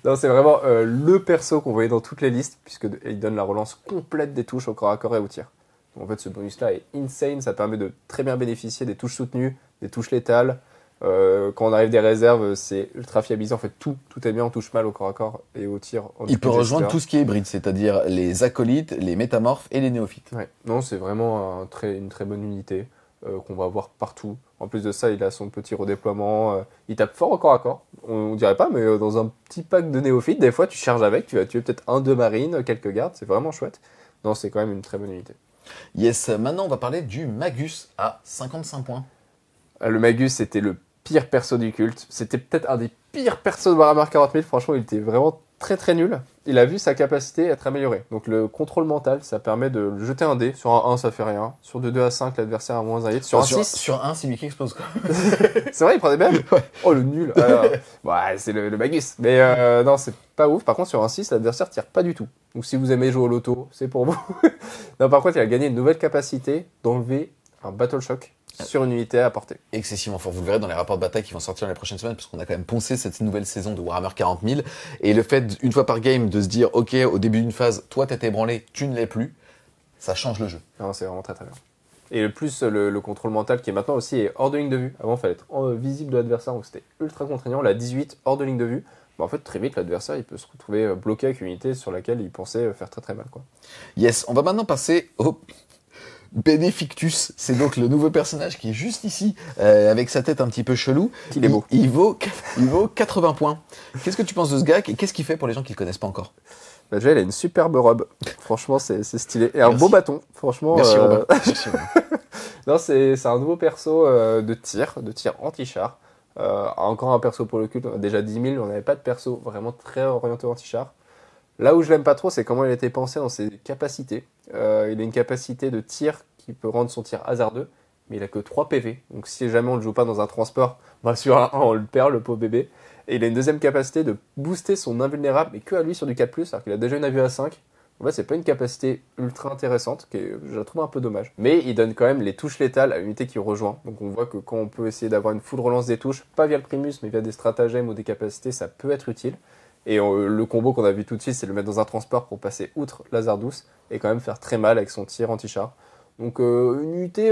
Non, c'est vraiment le perso qu'on voyait dans toutes les listes, puisqu'il donne la relance complète des touches au corps à corps et au tir. Donc, en fait, ce bonus-là est insane, ça permet de très bien bénéficier des touches soutenues, des touches létales. Quand on arrive des réserves, c'est ultra fiabilisé. En fait, tout est bien, on touche mal au corps à corps et au tir. Il peut rejoindre tout ce qui est hybride, c'est-à-dire les acolytes, les métamorphes et les néophytes. Ouais. Non, c'est vraiment une très bonne unité qu'on va voir partout. En plus de ça, il a son petit redéploiement. Il tape fort au corps à corps. On dirait pas, mais dans un petit pack de néophytes, des fois, tu charges avec, tu vas tuer peut-être 1-2 marines, quelques gardes. C'est vraiment chouette. Non, c'est quand même une très bonne unité. Yes. Maintenant, on va parler du Magus à 55 points. Le Magus, c'était le pire perso du culte. C'était peut-être un des pires persos de Warhammer 40 000. Franchement, il était vraiment très très nul, il a vu sa capacité être améliorée. Donc le contrôle mental, ça permet de jeter un dé. Sur un 1, ça fait rien. Sur de 2 à 5, l'adversaire a moins un hit. Sur un 6... Sur 1, c'est lui qui explose, quoi. C'est vrai, il prend des bêtes. Ouais. Oh, le nul. Alors, ouais, c'est le Magus. Mais non, c'est pas ouf. Par contre, sur un 6, l'adversaire tire pas du tout. Donc si vous aimez jouer au loto, c'est pour vous. Non, par contre, il a gagné une nouvelle capacité d'enlever un Battle Shock sur une unité à portée. Excessivement fort. Vous le verrez dans les rapports de bataille qui vont sortir dans les prochaines semaines, parce qu'on a quand même poncé cette nouvelle saison de Warhammer 40 000. Et le fait, une fois par game, de se dire, ok, au début d'une phase, toi t'étais ébranlé, tu ne l'es plus, ça change le jeu. Non, c'est vraiment très très bien. Et le plus, le contrôle mental qui est maintenant aussi est hors de ligne de vue. Avant, il fallait être visible de l'adversaire, donc c'était ultra contraignant. La 18, hors de ligne de vue. Bah, en fait, très vite, l'adversaire, il peut se retrouver bloqué avec une unité sur laquelle il pensait faire très très mal, quoi. Yes, on va maintenant passer au Benefictus. C'est donc le nouveau personnage qui est juste ici, avec sa tête un petit peu chelou. Il est beau. Il vaut 80 points. Qu'est-ce que tu penses de ce gars et qu'est-ce qu'il fait pour les gens qui le connaissent pas encore? Bah, déjà, il a une superbe robe. Franchement, c'est stylé. Et un beau bâton. Franchement. Merci Robin. Merci, Robin. Non, c'est un nouveau perso de tir anti-char. Encore un perso pour le culte. On a déjà 10 000, on n'avait pas de perso vraiment très orienté anti-char. Là où je l'aime pas trop, c'est comment il a été pensé dans ses capacités. Il a une capacité de tir qui peut rendre son tir hasardeux, mais il a que 3 PV. Donc si jamais on le joue pas dans un transport, bah sur un 1, on le perd, le pauvre bébé. Et il a une deuxième capacité de booster son invulnérable, mais que à lui sur du 4+, alors qu'il a déjà une AVE à 5. En fait, c'est pas une capacité ultra intéressante, je la trouve un peu dommage. Mais il donne quand même les touches létales à l'unité qui rejoint. Donc on voit que quand on peut essayer d'avoir une full relance des touches, pas via le Primus, mais via des stratagèmes ou des capacités, ça peut être utile. Et le combo qu'on a vu tout de suite, c'est le mettre dans un transport pour passer outre Lazardus et quand même faire très mal avec son tir anti-char. Donc une unité...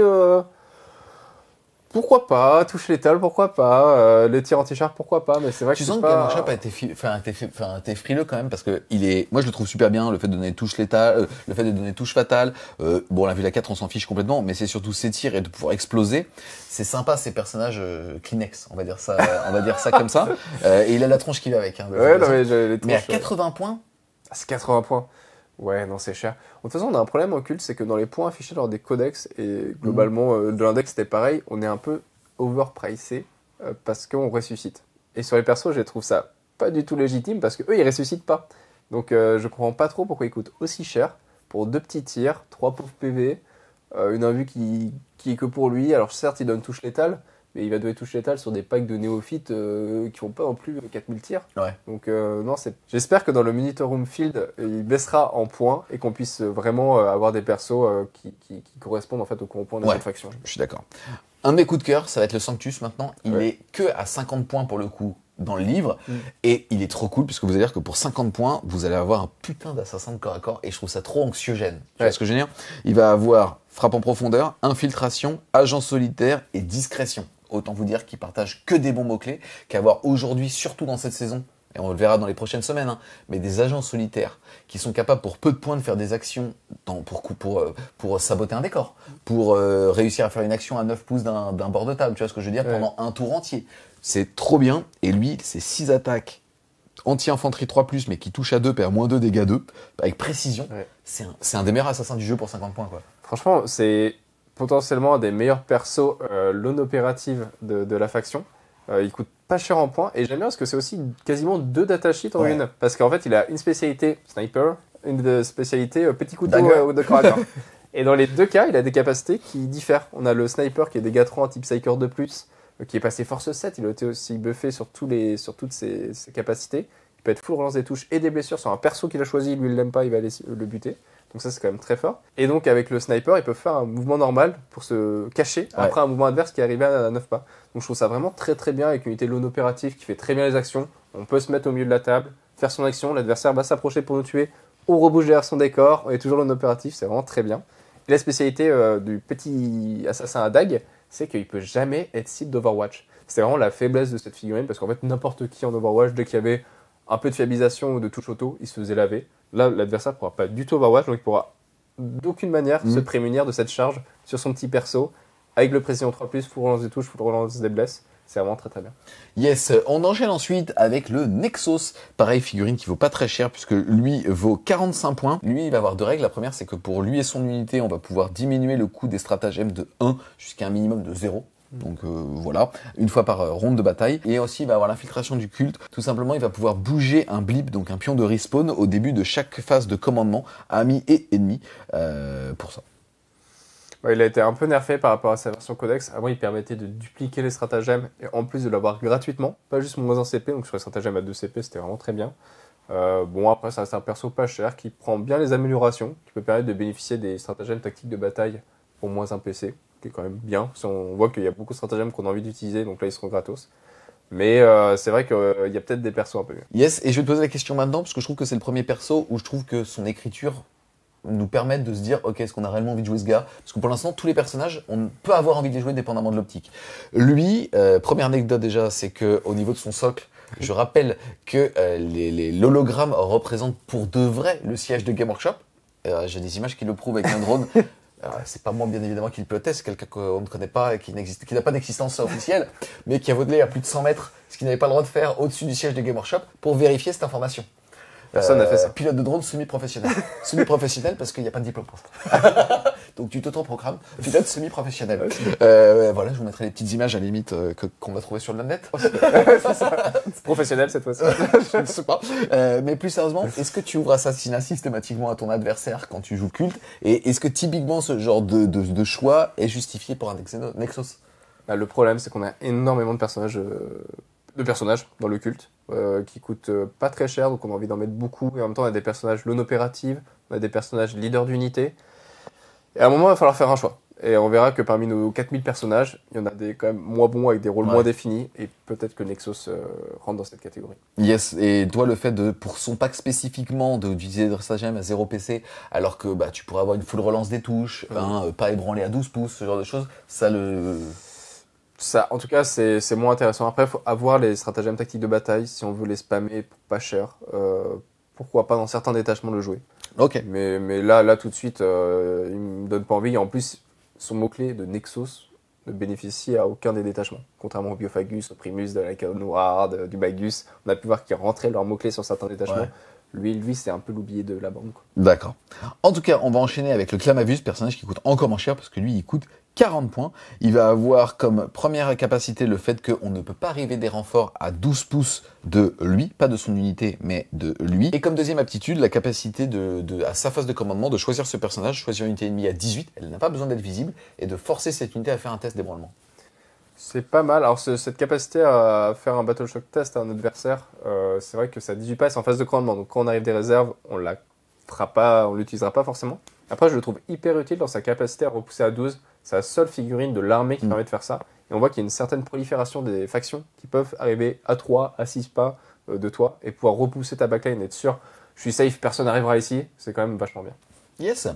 pourquoi pas, touche létale, pourquoi pas, les tirs anti-char, pourquoi pas, mais c'est vrai que tu sens que Game Workshop a été frileux quand même, parce que moi je le trouve super bien, le fait de donner touche létale, le fait de donner touche fatale, bon on l'a vu la 4, on s'en fiche complètement, mais c'est surtout ses tirs et de pouvoir exploser. C'est sympa ces personnages Kleenex, on va dire ça comme ça, et il a la tronche qui va avec. Hein, ouais, non, mais j'ai les tronches. Mais à 80 points, c'est 80 points. Ouais, non, c'est cher. De toute façon, on a un problème en culte, c'est que dans les points affichés lors des codex, et globalement, de l'index, c'était pareil, on est un peu overpricé parce qu'on ressuscite. Et sur les persos, je trouve ça pas du tout légitime parce qu'eux, ils ressuscitent pas. Donc, je comprends pas trop pourquoi ils coûtent aussi cher pour 2 petits tirs, 3 pauvres PV, une invue qui est que pour lui. Alors, certes, il donne touche létale, mais il va donner touche létale sur des packs de néophytes qui font pas non plus 4000 tirs. ouais. Donc non, j'espère que dans le Monitor Room Field, il baissera en points et qu'on puisse vraiment avoir des persos qui correspondent en fait aux points de Ouais. cette faction. Je suis d'accord. Un de mes coups de cœur, ça va être le Sanctus maintenant. Il est que à 50 points pour le coup dans le livre. Et il est trop cool puisque vous allez dire que pour 50 points, vous allez avoir un putain d'assassin de corps à corps et je trouve ça trop anxiogène. Tu vois ce que je veux dire? Il va avoir frappe en profondeur, infiltration, agent solitaire et discrétion. Autant vous dire qu'il partage que des bons mots-clés, qu'avoir aujourd'hui, surtout dans cette saison, et on le verra dans les prochaines semaines, hein, mais des agents solitaires qui sont capables pour peu de points de faire des actions pour saboter un décor, pour réussir à faire une action à 9 pouces d'un bord de table, tu vois ce que je veux dire, pendant un tour entier. C'est trop bien, et lui, c'est 6 attaques anti-infanterie 3+, mais qui touche à 2, perd moins 2, dégâts 2, avec précision. Ouais. C'est un des meilleurs assassins du jeu pour 50 points, quoi. Franchement, c'est potentiellement un des meilleurs persos non opérative de la faction. Il coûte pas cher en points et j'aime bien parce que c'est aussi quasiment 2 datasheets en une. Parce qu'en fait, il a une spécialité sniper, une spécialité petit couteau de corps à corps. Et dans les 2 cas, il a des capacités qui diffèrent. On a le sniper qui est dégâts 3 type Psyker 2+, qui est passé force 7. Il a été aussi buffé sur toutes ses capacités. Il peut être full relance des touches et des blessures sur un perso qu'il a choisi. Lui, il l'aime pas, il va aller le buter. Donc ça, c'est quand même très fort. Et donc, avec le sniper, il peut faire un mouvement normal pour se cacher après un mouvement adverse qui est arrivé à 9 pas. Donc je trouve ça vraiment très très bien avec une unité non opérative qui fait très bien les actions. On peut se mettre au milieu de la table, faire son action, l'adversaire va s'approcher pour nous tuer. On rebouge derrière son décor, on est toujours non opératif, c'est vraiment très bien. Et la spécialité du petit assassin à dague, c'est qu'il peut jamais être cible d'Overwatch. C'est vraiment la faiblesse de cette figurine parce qu'en fait, n'importe qui en Overwatch, dès qu'il y avait un peu de fiabilisation ou de touche auto, il se faisait laver. Là, l'adversaire ne pourra pas du tout Overwatch, donc il pourra d'aucune manière se prémunir de cette charge sur son petit perso, avec le précision 3+, full relance des touches, full relance des blesses. C'est vraiment très très bien. Yes, on enchaîne ensuite avec le Nexos. Pareil, figurine qui vaut pas très cher puisque lui vaut 45 points. Lui, il va avoir 2 règles. La première, c'est que pour lui et son unité, on va pouvoir diminuer le coût des stratagèmes de 1 jusqu'à un minimum de 0. Donc voilà, une fois par ronde de bataille. Et aussi, il va avoir l'infiltration du culte. Tout simplement, il va pouvoir bouger un blip, donc un pion de respawn, au début de chaque phase de commandement, amis et ennemis, pour ça. Ouais, il a été un peu nerfé par rapport à sa version Codex. Avant, il permettait de dupliquer les stratagèmes et en plus de l'avoir gratuitement. Pas juste moins 1 CP, donc sur les stratagèmes à 2 CP, c'était vraiment très bien. Bon, après, ça reste un perso pas cher qui prend bien les améliorations, qui peut permettre de bénéficier des stratagèmes tactiques de bataille pour moins 1 PC, qui est quand même bien. On voit qu'il y a beaucoup de stratagèmes qu'on a envie d'utiliser, donc là, ils seront gratos. Mais c'est vrai qu'il y a peut-être des persos un peu mieux. Yes, et je vais te poser la question maintenant, parce que je trouve que c'est le premier perso où je trouve que son écriture nous permet de se dire, ok, est-ce qu'on a réellement envie de jouer ce gars? Parce que pour l'instant, tous les personnages, on peut avoir envie de les jouer dépendamment de l'optique. Lui, première anecdote déjà, c'est que au niveau de son socle, je rappelle que l'hologramme représente pour de vrai le siège de Game Workshop. J'ai des images qui le prouvent avec un drone. C'est pas moi, bien évidemment, qui le pilotait, c'est quelqu'un qu'on ne connaît pas et qui n'a pas d'existence officielle, mais qui a volé à plus de 100 mètres, ce qu'il n'avait pas le droit de faire au-dessus du siège de Game Workshop pour vérifier cette information. Personne n'a fait ça. Pilote de drone semi-professionnel. Semi-professionnel parce qu'il n'y a pas de diplôme pour ça. Donc tu t'auto-programmes, pilote semi-professionnel. Voilà, je vous mettrai les petites images à la limite qu'on va trouver sur le net. C'est ça. Professionnel cette fois-ci. Je ne sais pas. Mais plus sérieusement, est-ce que tu ouvres Assassinat systématiquement à ton adversaire quand tu joues culte? Et est-ce que typiquement ce genre de choix est justifié pour un Nexus? Bah, le problème, c'est qu'on a énormément de personnages dans le culte qui coûtent pas très cher, donc on a envie d'en mettre beaucoup. Et en même temps, on a des personnages non opératifs, on a des personnages leaders d'unité. Et à un moment, il va falloir faire un choix. Et on verra que parmi nos 4000 personnages, il y en a des quand même moins bons avec des rôles moins définis. Et peut-être que Nexus rentre dans cette catégorie. Yes, et toi, le fait pour son pack spécifiquement d'utiliser des stratagèmes à 0 PC, alors que tu pourrais avoir une full relance des touches, pas ébranlé à 12 pouces, ce genre de choses, Ça, en tout cas, c'est moins intéressant. Après, il faut avoir les stratagèmes tactiques de bataille si on veut les spammer pour pas cher. Pourquoi pas dans certains détachements le jouer. Ok. Mais là, tout de suite, il me donne pas envie. Et en plus, son mot-clé de Nexus ne bénéficie à aucun des détachements. Contrairement au Biophagus, au Primus, de la Chaos Noire, du Magus, on a pu voir qu'ils rentraient leurs mots-clés sur certains détachements. Ouais. Lui, c'est un peu l'oublié de la bande. D'accord. En tout cas, on va enchaîner avec le Clamavus, personnage qui coûte encore moins cher parce que lui, il coûte 40 points. Il va avoir comme première capacité le fait qu'on ne peut pas arriver des renforts à 12 pouces de lui, pas de son unité, mais de lui. Et comme deuxième aptitude, la capacité à sa phase de commandement de choisir ce personnage, choisir une unité ennemie à 18, elle n'a pas besoin d'être visible, et de forcer cette unité à faire un test d'ébranlement. C'est pas mal. Alors cette capacité à faire un Battle Shock test à un adversaire, c'est vrai que ça 18 passes en phase de commandement. Donc quand on arrive des réserves, on l'utilisera pas forcément. Après, je le trouve hyper utile dans sa capacité à repousser à 12. C'est la seule figurine de l'armée qui permet de faire ça. Et on voit qu'il y a une certaine prolifération des factions qui peuvent arriver à 3, à 6 pas de toi et pouvoir repousser ta backline et être sûr, je suis safe, personne n'arrivera ici. C'est quand même vachement bien. Yes.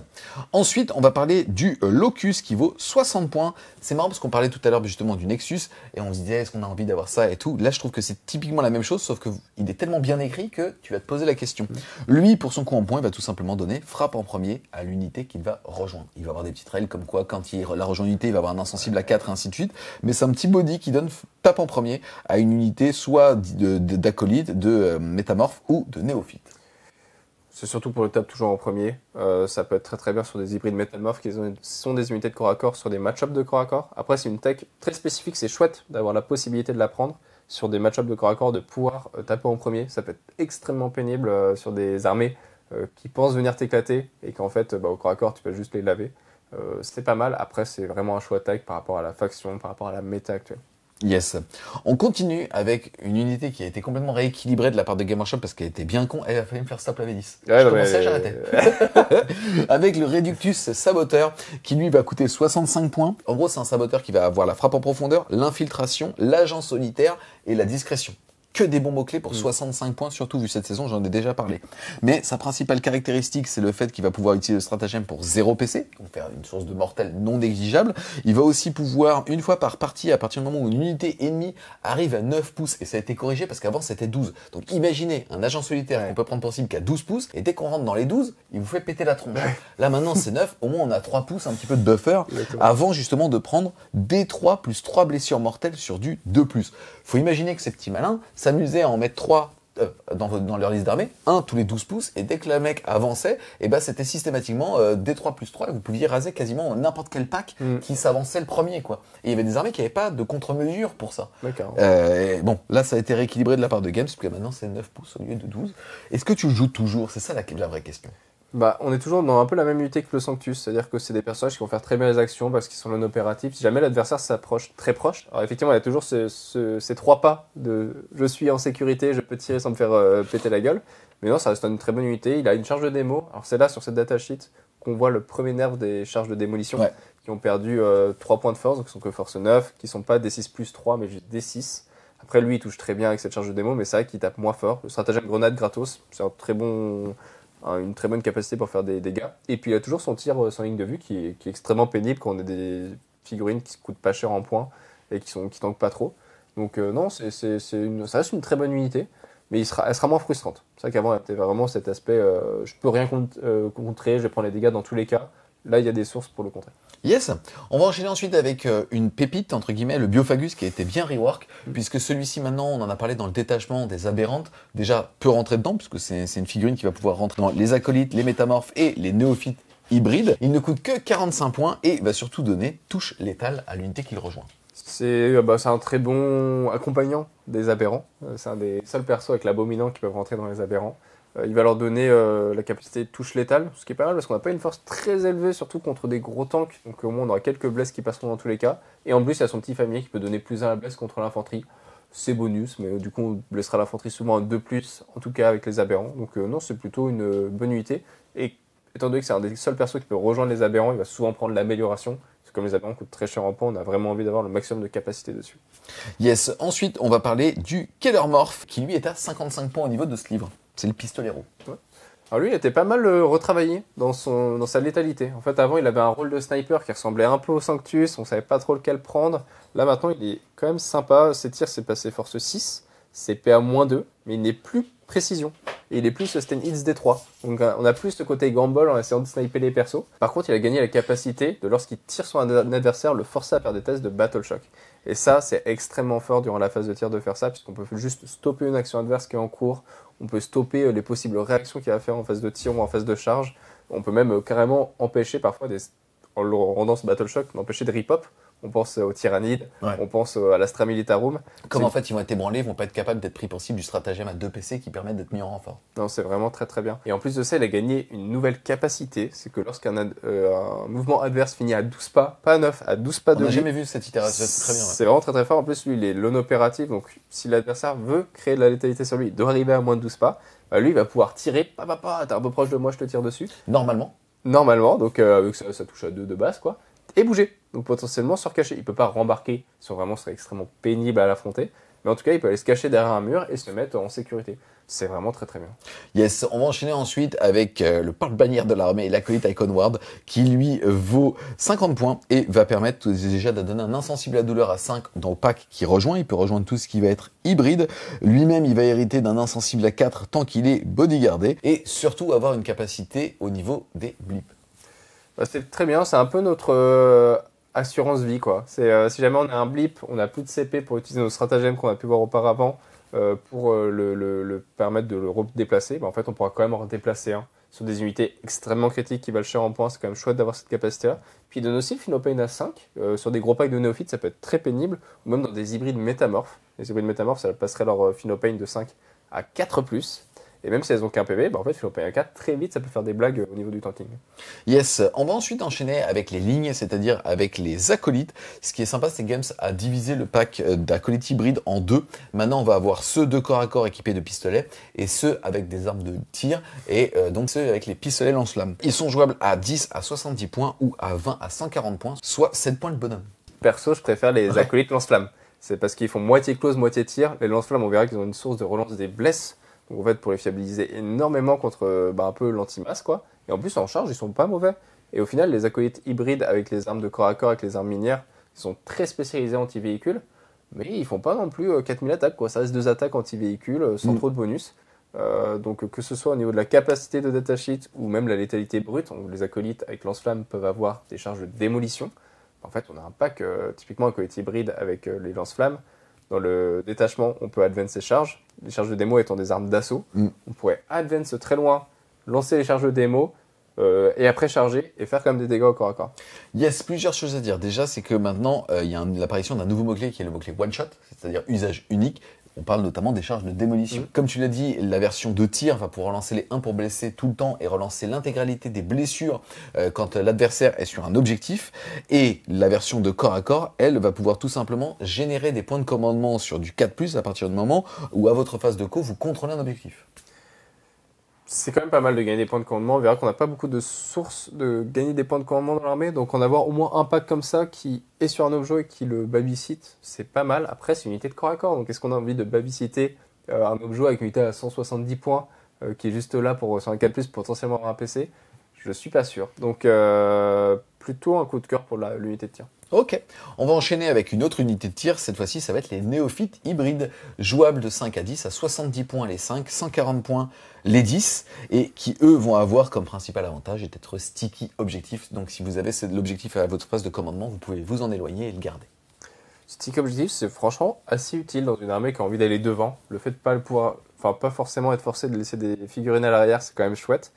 Ensuite, on va parler du Locus qui vaut 60 points. C'est marrant parce qu'on parlait tout à l'heure justement du Nexus et on se disait est-ce qu'on a envie d'avoir ça et tout. Là, je trouve que c'est typiquement la même chose sauf qu'il est tellement bien écrit que tu vas te poser la question. Lui, pour son coup en points, il va tout simplement donner frappe en premier à l'unité qu'il va rejoindre. Il va avoir des petites règles comme quoi quand il la rejoint l'unité, il va avoir un insensible à 4 et ainsi de suite. Mais c'est un petit body qui donne tape en premier à une unité soit d'acolyte, de métamorphe ou de néophyte. C'est surtout pour le tap toujours en premier. Ça peut être très très bien sur des hybrides métamorphes qui sont des unités de corps à corps sur des match-ups de corps à corps. Après, c'est une tech très spécifique, c'est chouette d'avoir la possibilité de la prendre sur des match-ups de corps à corps, de pouvoir taper en premier. Ça peut être extrêmement pénible sur des armées qui pensent venir t'éclater et qu'en fait, au corps à corps, tu peux juste les laver. C'est pas mal. Après, c'est vraiment un choix tech par rapport à la faction, par rapport à la méta actuelle. Yes. On continue avec une unité qui a été complètement rééquilibrée de la part de Game Workshop parce qu'elle était bien con. Elle a failli me faire stop la V10. Ouais, je commençais, j'arrêtais. Avec le Reductus Saboteur qui lui va coûter 65 points. En gros, c'est un saboteur qui va avoir la frappe en profondeur, l'infiltration, l'agent solitaire et la discrétion. Que des bons mots-clés pour 65 points, surtout vu cette saison, j'en ai déjà parlé. Mais sa principale caractéristique, c'est le fait qu'il va pouvoir utiliser le stratagème pour 0 PC, donc faire une source de mortel non négligeable. Il va aussi pouvoir, une fois par partie, à partir du moment où une unité ennemie arrive à 9 pouces, et ça a été corrigé parce qu'avant c'était 12. Donc imaginez un agent solitaire qu'on peut prendre pour cible qui a 12 pouces, et dès qu'on rentre dans les 12, il vous fait péter la tronche. Là maintenant c'est 9, au moins on a 3 pouces, un petit peu de buffer, avant justement de prendre D3 plus 3 blessures mortelles sur du 2+. Faut imaginer que ces petits malins s'amusaient à en mettre 3 dans leur liste d'armées, un tous les 12 pouces, et dès que le mec avançait, et ben c'était systématiquement D3+3, et vous pouviez raser quasiment n'importe quel pack qui s'avançait le premier, quoi. Et il y avait des armées qui n'avaient pas de contre-mesure pour ça. Bon, là ça a été rééquilibré de la part de Games, parce que maintenant c'est 9 pouces au lieu de 12. Est-ce que tu joues toujours? C'est ça la vraie question. Bah, on est toujours dans un peu la même unité que le Sanctus, c'est-à-dire que c'est des personnages qui vont faire très bien les actions parce qu'ils sont non opératifs. Si jamais l'adversaire s'approche très proche, alors effectivement, il y a toujours ces 3 pas de je suis en sécurité, je peux tirer sans me faire péter la gueule. Mais non, ça reste une très bonne unité. Il a une charge de démo. Alors c'est là sur cette datasheet qu'on voit le premier nerf des charges de démolition qui ont perdu 3 points de force, donc qui sont que force 9, qui sont pas D6+3 mais juste D6. Après lui, il touche très bien avec cette charge de démo, mais c'est vrai qu'il tape moins fort. Le stratagème grenade gratos, c'est une très bonne capacité pour faire des dégâts. Et puis il a toujours son tir sans ligne de vue qui est extrêmement pénible quand on a des figurines qui coûtent pas cher en points et qui tankent pas trop. Donc non, ça reste une très bonne unité, mais elle sera moins frustrante. C'est vrai qu'avant, il y avait vraiment cet aspect je peux rien contrer, je vais prendre les dégâts dans tous les cas. Là, il y a des sources pour le contrer. Yes. On va enchaîner ensuite avec une pépite, entre guillemets, le Biophagus, qui a été bien rework, puisque celui-ci, maintenant, on en a parlé dans le détachement des aberrantes, déjà peut rentrer dedans, puisque c'est une figurine qui va pouvoir rentrer dans les acolytes, les métamorphes et les néophytes hybrides. Il ne coûte que 45 points et va surtout donner touche létale à l'unité qu'il rejoint. C'est un très bon accompagnant des aberrants. C'est un des seuls persos avec l'abominant qui peuvent rentrer dans les aberrants. Il va leur donner la capacité de touche létale, ce qui est pas mal parce qu'on n'a pas une force très élevée, surtout contre des gros tanks. Donc au moins on aura quelques blesses qui passeront dans tous les cas. Et en plus il y a son petit familier qui peut donner plus 1 à la blesse contre l'infanterie. C'est bonus, mais du coup on blessera l'infanterie souvent en 2+, en tout cas avec les aberrants. Donc non, c'est plutôt une bonne unité. Et étant donné que c'est un des seuls persos qui peut rejoindre les aberrants, il va souvent prendre l'amélioration. Parce que comme les aberrants coûtent très cher en points, on a vraiment envie d'avoir le maximum de capacité dessus. Yes, ensuite on va parler du Kellermorph, qui lui est à 55 points au niveau de ce livre. C'est le pistolero. Ouais. Alors lui, il était pas mal retravaillé dans sa létalité. En fait, avant, il avait un rôle de sniper qui ressemblait un peu au Sanctus, on savait pas trop lequel prendre. Là, maintenant, il est quand même sympa. Ses tirs, c'est passé force 6, c'est PA-2, mais il n'est plus précision. Et il est plus sustain hits D3. Donc on a plus ce côté gamble en essayant de sniper les persos. Par contre, il a gagné la capacité de, lorsqu'il tire sur un adversaire, le forcer à faire des tests de Battle Shock. Et ça, c'est extrêmement fort durant la phase de tir de faire ça, puisqu'on peut juste stopper une action adverse qui est en cours. On peut stopper les possibles réactions qu'il va faire en phase de tir ou en phase de charge. On peut même carrément empêcher parfois, en le rendant ce Battle Shock, d'empêcher des rip-hop. On pense aux Tyrannides, on pense à l'Astra Militarum. Comme en fait ils vont être ébranlés, ils vont pas être capables d'être pris pour cible du stratagème à 2 PC qui permettent d'être mis en renfort. Non, c'est vraiment très très bien. Et en plus de ça, il a gagné une nouvelle capacité, c'est que lorsqu'un un mouvement adverse finit à 12 pas, pas 9, à 12 pas de lui. On n'a jamais vu cette itération, c'est très bien. C'est vraiment très très fort. En plus, lui, il est non opératif, donc si l'adversaire veut créer de la létalité sur lui, il doit arriver à moins de 12 pas, lui, il va pouvoir tirer, t'es un peu proche de moi, je te tire dessus. Normalement, donc ça touche à 2 de base, quoi. Et bouger. Donc potentiellement se recacher. Il peut pas rembarquer, si vraiment ce serait extrêmement pénible à l'affronter. Mais en tout cas, il peut aller se cacher derrière un mur et se mettre en sécurité. C'est vraiment très très bien. Yes, on va enchaîner ensuite avec le porte-bannière de l'armée, l'acolyte Icon Ward, qui lui vaut 50 points et va permettre déjà de donner un insensible à douleur à 5 dans le pack qui rejoint. Il peut rejoindre tout ce qui va être hybride. Lui-même, il va hériter d'un insensible à 4 tant qu'il est bodyguardé et surtout avoir une capacité au niveau des blips. C'est très bien, c'est un peu notre assurance vie, quoi. C'est si jamais on a un blip, on n'a plus de CP pour utiliser nos stratagèmes qu'on a pu voir auparavant pour le permettre de le redéplacer, en fait on pourra quand même en redéplacer un sur des unités extrêmement critiques qui valent cher en points. C'est quand même chouette d'avoir cette capacité-là. Puis il donne aussi le Philopane à 5 sur des gros packs de néophytes, ça peut être très pénible, ou même dans des hybrides métamorphes. Les hybrides métamorphes, ça passerait leur Philopane de 5 à 4+. Et même si elles ont qu'un PV, en fait, Philopane 4, très vite, ça peut faire des blagues au niveau du tanking. Yes, on va ensuite enchaîner avec les lignes, c'est-à-dire avec les acolytes. Ce qui est sympa, c'est que Games a divisé le pack d'acolytes hybrides en 2. Maintenant, on va avoir ceux de corps à corps équipés de pistolets et ceux avec des armes de tir et donc ceux avec les pistolets lance-flammes. Ils sont jouables à 10 à 70 points ou à 20 à 140 points, soit 7 points le bonhomme. Perso, je préfère les acolytes lance-flammes. C'est parce qu'ils font moitié close, moitié tir. Les lance-flammes, on verra qu'ils ont une source de relance des blesses. Donc en fait, pour les fiabiliser énormément contre un peu l'anti-masse, quoi. Et en plus, en charge, ils sont pas mauvais. Et au final, les acolytes hybrides avec les armes de corps à corps, avec les armes minières, ils sont très spécialisés anti-véhicule. Mais ils font pas non plus 4000 attaques, quoi. Ça reste 2 attaques anti-véhicule sans trop de bonus. Donc que ce soit au niveau de la capacité de datasheet ou même la létalité brute, les acolytes avec lance-flammes peuvent avoir des charges de démolition. En fait, on a un pack, typiquement acolyte hybride avec les lance-flammes. dans le détachement, on peut advance ses charges. Les charges de démo étant des armes d'assaut. On pourrait advance très loin, lancer les charges de démo, et après charger et faire quand même des dégâts au corps à corps. Yes, plusieurs choses à dire. Déjà, c'est que maintenant, il y a l'apparition d'un nouveau mot-clé qui est le mot-clé one shot, c'est-à-dire usage unique. On parle notamment des charges de démolition. Comme tu l'as dit, la version de tir va pouvoir relancer les 1 pour blesser tout le temps et relancer l'intégralité des blessures quand l'adversaire est sur un objectif. Et la version de corps à corps, elle, va pouvoir tout simplement générer des points de commandement sur du 4+, à partir du moment où à votre phase de co, vous contrôlez un objectif. C'est quand même pas mal de gagner des points de commandement. On verra qu'on n'a pas beaucoup de sources de gagner des points de commandement dans l'armée. Donc en avoir au moins un pack comme ça qui est sur un objet et qui le babysit, c'est pas mal. Après, c'est une unité de corps à corps. Donc est-ce qu'on a envie de babysitter un objet avec une unité à 170 points qui est juste là pour sur un 4+, potentiellement avoir un PC? Je suis pas sûr. Donc plutôt un coup de cœur pour l'unité de tir. Ok, on va enchaîner avec une autre unité de tir, cette fois-ci ça va être les néophytes hybrides, jouables de 5 à 10, à 70 points les 5, 140 points les 10, et qui eux vont avoir comme principal avantage d'être sticky objectif, donc si vous avez l'objectif à votre phase de commandement, vous pouvez vous en éloigner et le garder. Sticky objectif, c'est franchement assez utile dans une armée qui a envie d'aller devant. Le fait de pas pas forcément être forcé de laisser des figurines à l'arrière, c'est quand même chouette.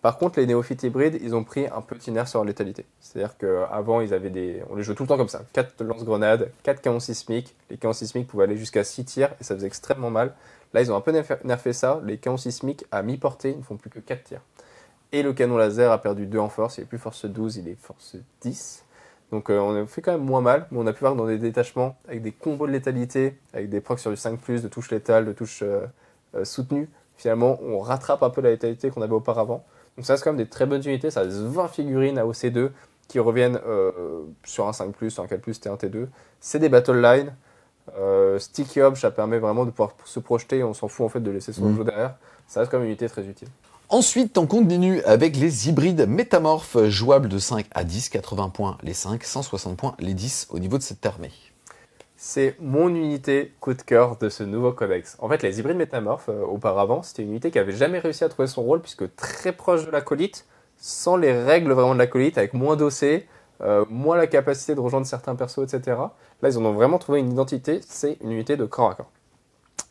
Par contre, les néophytes hybrides, ils ont pris un petit nerf sur leur létalité. C'est-à-dire qu'avant, on les jouait tout le temps comme ça. 4 lance-grenades, 4 canons sismiques. Les canons sismiques pouvaient aller jusqu'à 6 tirs et ça faisait extrêmement mal. Là, ils ont un peu nerfé ça. Les canons sismiques, à mi-portée, ils ne font plus que 4 tirs. Et le canon laser a perdu 2 en force. Il n'est plus force 12, il est force 10. Donc on a fait quand même moins mal, mais on a pu voir que dans des détachements, avec des combos de létalité, avec des procs sur du 5+, de touches létales, de touches soutenues, finalement, on rattrape un peu la létalité qu'on avait auparavant. Donc ça reste quand même des très bonnes unités, ça reste 20 figurines à OC2 qui reviennent sur un 5+, sur un 4+, T1, T2. C'est des battle line. Sticky Ob, ça permet vraiment de pouvoir se projeter, on s'en fout en fait de laisser son jeu derrière. Ça reste quand même une unité très utile. Ensuite, on continue avec les hybrides métamorphes, jouables de 5 à 10, 80 points les 5, 160 points les 10 au niveau de cette armée. C'est mon unité coup de cœur de ce nouveau codex. En fait, les hybrides métamorphes, auparavant, c'était une unité qui avait jamais réussi à trouver son rôle, puisque très proche de l'acolyte, sans les règles vraiment de l'acolyte, avec moins d'OC, moins la capacité de rejoindre certains persos, etc. Là, ils en ont vraiment trouvé une identité, c'est une unité de corps à corps.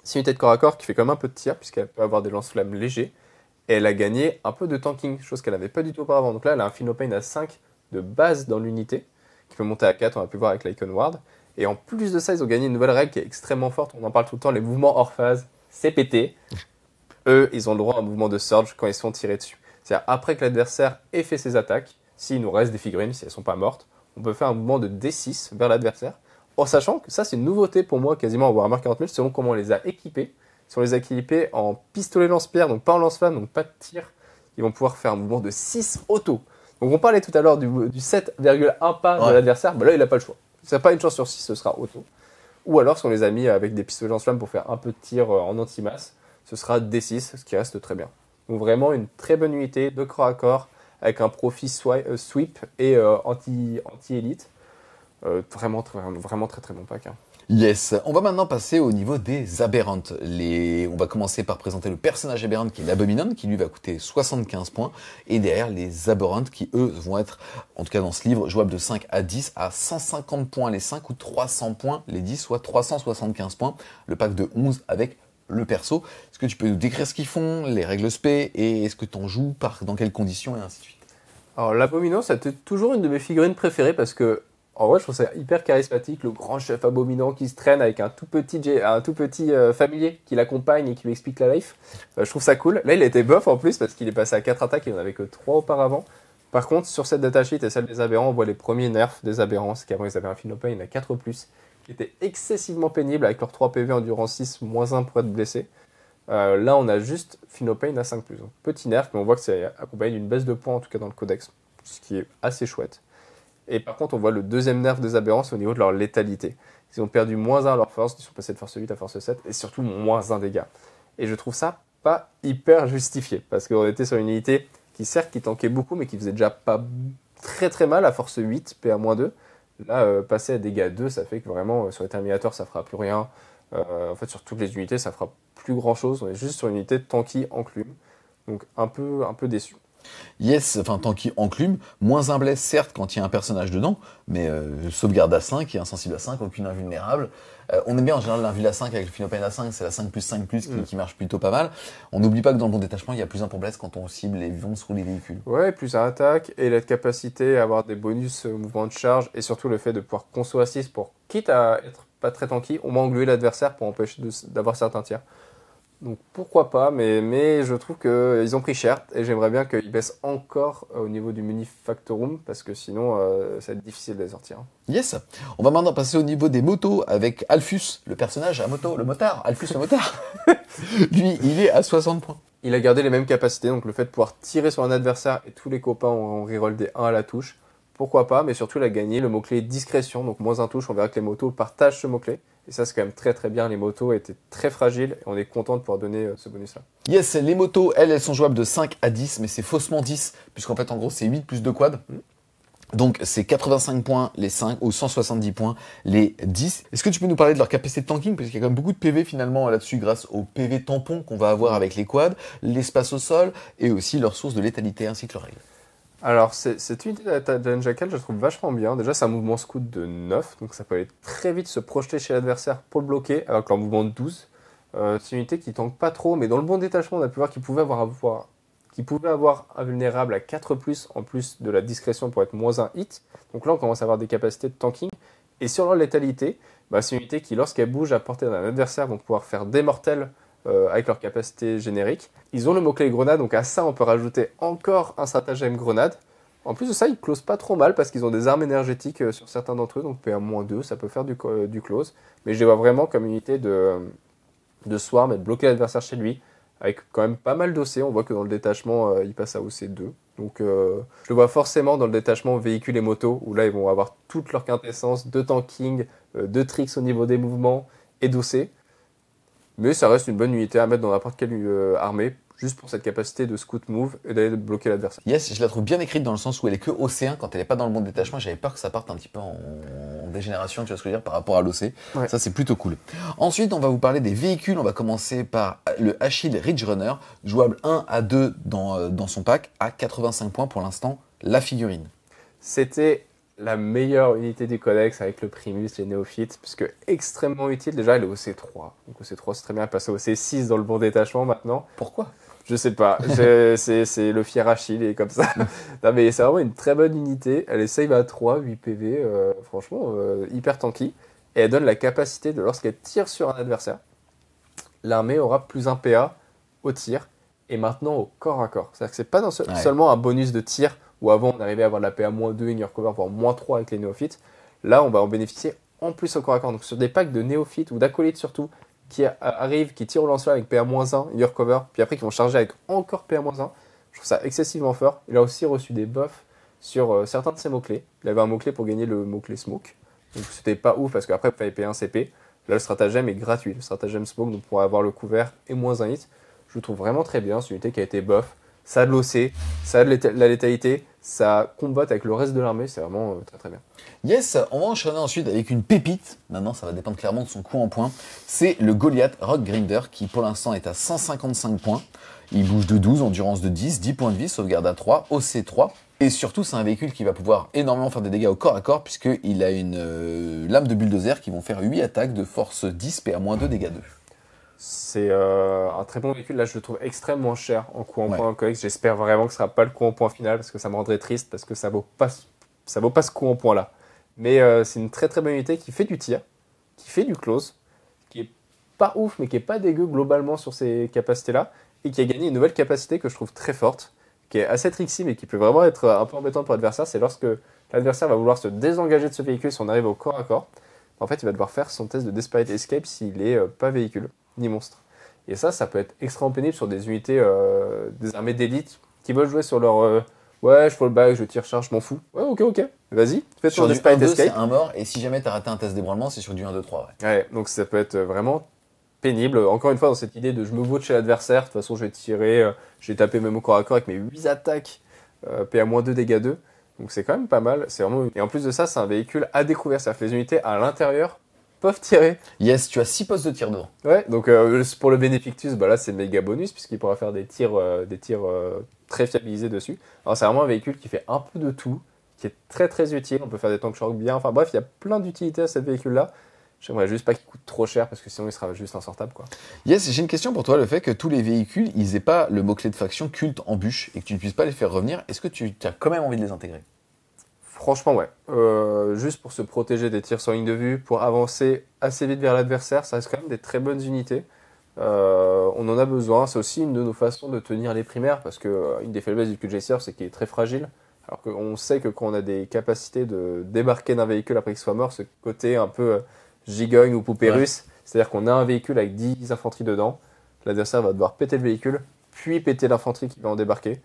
C'est une unité de corps à corps qui fait quand même un peu de tir, puisqu'elle peut avoir des lance-flammes légers, et elle a gagné un peu de tanking, chose qu'elle n'avait pas du tout auparavant. Donc là, elle a un Philopane à 5 de base dans l'unité, qui peut monter à 4, on a pu voir avec l'Icon Ward. Et en plus de ça, ils ont gagné une nouvelle règle qui est extrêmement forte. On en parle tout le temps, les mouvements hors phase, c'est pété. Eux, ils ont le droit à un mouvement de surge quand ils se font tirer dessus. C'est-à-dire, après que l'adversaire ait fait ses attaques, s'il nous reste des figurines, si elles ne sont pas mortes, on peut faire un mouvement de D6 vers l'adversaire. En sachant que ça, c'est une nouveauté pour moi, quasiment en Warhammer 40 000, selon comment on les a équipés. Si on les a équipés en pistolet lance-pierre, donc pas en lance-flamme, donc pas de tir, ils vont pouvoir faire un mouvement de 6 auto. Donc on parlait tout à l'heure du 7,1 pas de l'adversaire, bah là, il n'a pas le choix. Si ça n'a pas une chance sur 6, ce sera auto. Ou alors, si on les a mis avec des pistolets lance-flamme pour faire un peu de tir en anti-masse, ce sera D6, ce qui reste très bien. Donc vraiment une très bonne unité de corps à corps, avec un profil sweep et anti-élite. Vraiment très très bon pack. Hein. Yes, on va maintenant passer au niveau des aberrantes. On va commencer par présenter le personnage aberrant qui est l'Abominant, qui lui va coûter 75 points. Et derrière, les aberrantes qui, eux, vont être, en tout cas dans ce livre, jouables de 5 à 10 à 150 points les 5 ou 300 points les 10, soit 375 points. Le pack de 11 avec le perso. Est-ce que tu peux nous décrire ce qu'ils font, les règles spé, et est-ce que tu en joues, dans quelles conditions, et ainsi de suite? Alors l'Abominant, c'était toujours une de mes figurines préférées parce que en vrai, je trouve ça hyper charismatique, le grand chef abominant qui se traîne avec un tout petit familier qui l'accompagne et qui lui explique la life. Je trouve ça cool. Là, il a été buff en plus parce qu'il est passé à 4 attaques et il n'en avait que 3 auparavant. Par contre, sur cette datasheet et celle des aberrants, on voit les premiers nerfs des aberrants. C'est qu'avant, ils avaient un Philopane à 4+, qui était excessivement pénible avec leurs 3 PV endurance 6, moins 1 pour être blessé. Là, on a juste Philopane à 5+. Donc, petit nerf, mais on voit que c'est accompagné d'une baisse de points, en tout cas dans le codex, ce qui est assez chouette. Et par contre, on voit le deuxième nerf des aberrants, c'est au niveau de leur létalité. Ils ont perdu moins 1 à leur force, ils sont passés de force 8 à force 7, et surtout moins 1 dégâts. Et je trouve ça pas hyper justifié, parce qu'on était sur une unité qui certes qui tankait beaucoup, mais qui faisait déjà pas très très mal à force 8, PA-2. Là, passer à dégâts 2, ça fait que vraiment, sur les Terminators, ça fera plus rien. En fait, sur toutes les unités, ça fera plus grand chose. On est juste sur une unité tanky enclume. Donc un peu déçu. Yes, enfin tanky enclume, moins un bless certes quand il y a un personnage dedans, mais sauvegarde à 5 et insensible à 5, aucune invulnérable. On aime bien en général l'invul à 5 avec le Philopène à 5, c'est la 5+5+, qui marche plutôt pas mal. On n'oublie pas que dans le bon détachement, il y a plus 1 pour bless quand on cible les monstres ou les véhicules. Ouais, plus un attaque, et la capacité à avoir des bonus au mouvement de charge, et surtout le fait de pouvoir conso assist pour, quitte à être pas très tanky, au moins engluer l'adversaire pour empêcher d'avoir certains tirs. Donc pourquoi pas, mais je trouve qu'ils ont pris cher et j'aimerais bien qu'ils baissent encore au niveau du Manufactorum parce que sinon ça va être difficile de les sortir. Yes. On va maintenant passer au niveau des motos avec Alphus, le personnage à moto, le motard. Alphus le motard. Lui, il est à 60 points. Il a gardé les mêmes capacités, donc le fait de pouvoir tirer sur un adversaire et tous les copains ont reroll des 1 à la touche. Pourquoi pas, mais surtout il a gagné le mot-clé discrétion, donc moins un touche, on verra que les motos partagent ce mot-clé. Et ça c'est quand même très très bien, les motos étaient très fragiles et on est content de pouvoir donner ce bonus-là. Yes, les motos, elles sont jouables de 5 à 10, mais c'est faussement 10, puisqu'en fait en gros c'est 8 plus 2 quad. Donc c'est 85 points les 5 ou 170 points les 10. Est-ce que tu peux nous parler de leur capacité de tanking? Parce qu'il y a quand même beaucoup de PV finalement là-dessus grâce au PV tampon qu'on va avoir avec les quads, l'espace au sol et aussi leur source de létalité ainsi que leur règle. Alors, cette unité de la Jackal, je la trouve vachement bien. Déjà, c'est un mouvement scout de 9, donc ça peut aller très vite se projeter chez l'adversaire pour le bloquer, avec leur mouvement de 12. C'est une unité qui tank pas trop, mais dans le bon détachement, on a pu voir qu'il pouvait avoir invulnérable à 4+, en plus de la discrétion pour être moins un hit. Donc là, on commence à avoir des capacités de tanking. Et sur leur létalité, c'est une unité qui, lorsqu'elle bouge à portée d'un adversaire, vont pouvoir faire des mortels avec leur capacité générique. Ils ont le mot-clé grenade, donc à ça on peut rajouter encore un stratagème grenade. En plus de ça, ils closent pas trop mal parce qu'ils ont des armes énergétiques sur certains d'entre eux, donc PA-2, ça peut faire du close. Mais je les vois vraiment comme une unité de swarm et de bloquer l'adversaire chez lui, avec quand même pas mal d'OC. On voit que dans le détachement, il passe à OC2. Donc je le vois forcément dans le détachement véhicule et moto, où là ils vont avoir toute leur quintessence de tanking, de tricks au niveau des mouvements et d'OC. Mais ça reste une bonne unité à mettre dans n'importe quelle armée, juste pour cette capacité de scout move et d'aller bloquer l'adversaire. Yes, je la trouve bien écrite dans le sens où elle est que OC1 quand elle n'est pas dans le bon détachement. J'avais peur que ça parte un petit peu en dégénération, tu vois ce que je veux dire, par rapport à l'OC. Ouais. Ça, c'est plutôt cool. Ensuite, on va vous parler des véhicules. On va commencer par le Achille Ridge Runner, jouable 1 à 2 dans son pack, à 85 points pour l'instant, la figurine. C'était la meilleure unité du codex avec le Primus, les néophytes, puisque extrêmement utile. Déjà, elle est au C3. Donc au C3, c'est très bien, elle passe au C6 dans le bon détachement maintenant. Pourquoi ? Je sais pas, c'est le fier Achille et comme ça. Non mais c'est vraiment une très bonne unité. Elle est save à 3, 8 PV, franchement, hyper tanky. Et elle donne la capacité de, lorsqu'elle tire sur un adversaire, l'armée aura plus 1 PA au tir et maintenant au corps à corps. C'est-à-dire que c'est pas seulement un bonus de tir, où avant on arrivait à avoir de la PA-2 in your cover, voire -3 avec les néophytes. Là, on va en bénéficier en plus au corps à corps. Donc sur des packs de néophytes ou d'acolytes surtout, qui arrivent, qui tirent au lance-flamme avec PA-1 in your cover, puis après qui vont charger avec encore PA-1, je trouve ça excessivement fort. Il a aussi reçu des buffs sur certains de ses mots-clés. Il avait un mot-clé pour gagner le mot-clé Smoke. Donc c'était pas ouf parce qu'après il fallait payer un CP. Là, le stratagème est gratuit. Le stratagème Smoke, donc pour avoir le couvert et -1 hit. Je le trouve vraiment très bien. C'est une unité qui a été buff. Ça a de l'OC, ça a de la létalité, ça combat avec le reste de l'armée, c'est vraiment très très bien. Yes, on va enchaîner ensuite avec une pépite. Maintenant, ça va dépendre clairement de son coût en points. C'est le Goliath Rock Grinder qui pour l'instant est à 155 points. Il bouge de 12, endurance de 10, 10 points de vie, sauvegarde à 3, OC3. Et surtout, c'est un véhicule qui va pouvoir énormément faire des dégâts au corps à corps puisqu'il a une lame de bulldozer qui vont faire 8 attaques de force 10 PA-2 dégâts 2. C'est un très bon véhicule. Là, je le trouve extrêmement cher en coût en point en codex. J'espère vraiment que ce ne sera pas le coût en point final parce que ça me rendrait triste parce que ça vaut pas ce coût en point là. Mais c'est une très très bonne unité qui fait du tir, qui fait du close, qui est pas ouf mais qui est pas dégueu globalement sur ces capacités là et qui a gagné une nouvelle capacité que je trouve très forte, qui est assez tricksy mais qui peut vraiment être un peu embêtante pour l'adversaire. C'est lorsque l'adversaire va vouloir se désengager de ce véhicule si on arrive au corps à corps. En fait, il va devoir faire son test de Desperate Escape s'il est pas véhicule ni monstre. Et ça peut être extrêmement pénible sur des unités, des armées d'élite qui veulent jouer sur leur ouais, je fall back, je tire charge, je m'en fous. Ouais, ok, vas-y, fais ton Desperate Escape. C'est un mort, et si jamais t'as raté un test d'ébranlement, c'est sur du 1-2-3. Ouais, donc ça peut être vraiment pénible. Encore une fois, dans cette idée de je me vaut de chez l'adversaire, de toute façon, je vais tirer, je vais taper même au corps à corps avec mes 8 attaques, PA-2 dégâts 2. Donc c'est quand même pas mal. C'est vraiment... Et en plus de ça, c'est un véhicule à découvert. C'est-à-dire que les unités à l'intérieur peuvent tirer. Yes, tu as 6 postes de tir dedans. Ouais, donc pour le Benefactus, bah là c'est méga bonus puisqu'il pourra faire des tirs très fiabilisés dessus. Alors c'est vraiment un véhicule qui fait un peu de tout, qui est très très utile. On peut faire des tank shocks bien. Enfin bref, il y a plein d'utilités à ce véhicule-là. J'aimerais juste pas qu'il coûte trop cher parce que sinon il sera juste insortable, quoi. Yes, j'ai une question pour toi. Le fait que tous les véhicules, ils aient pas le mot-clé de faction culte embûche et que tu ne puisses pas les faire revenir, est-ce que tu as quand même envie de les intégrer? Franchement, ouais. Juste pour se protéger des tirs sur ligne de vue, pour avancer assez vite vers l'adversaire, ça reste quand même des très bonnes unités. On en a besoin. C'est aussi une de nos façons de tenir les primaires parce que une des faiblesses du QJCR, c'est qu'il est très fragile. Alors qu'on sait que quand on a des capacités de débarquer d'un véhicule après qu'il soit mort, ce côté un peu gigogne ou poupée russe, c'est-à-dire qu'on a un véhicule avec 10 infanteries dedans, l'adversaire va devoir péter le véhicule, puis péter l'infanterie qui va en débarquer,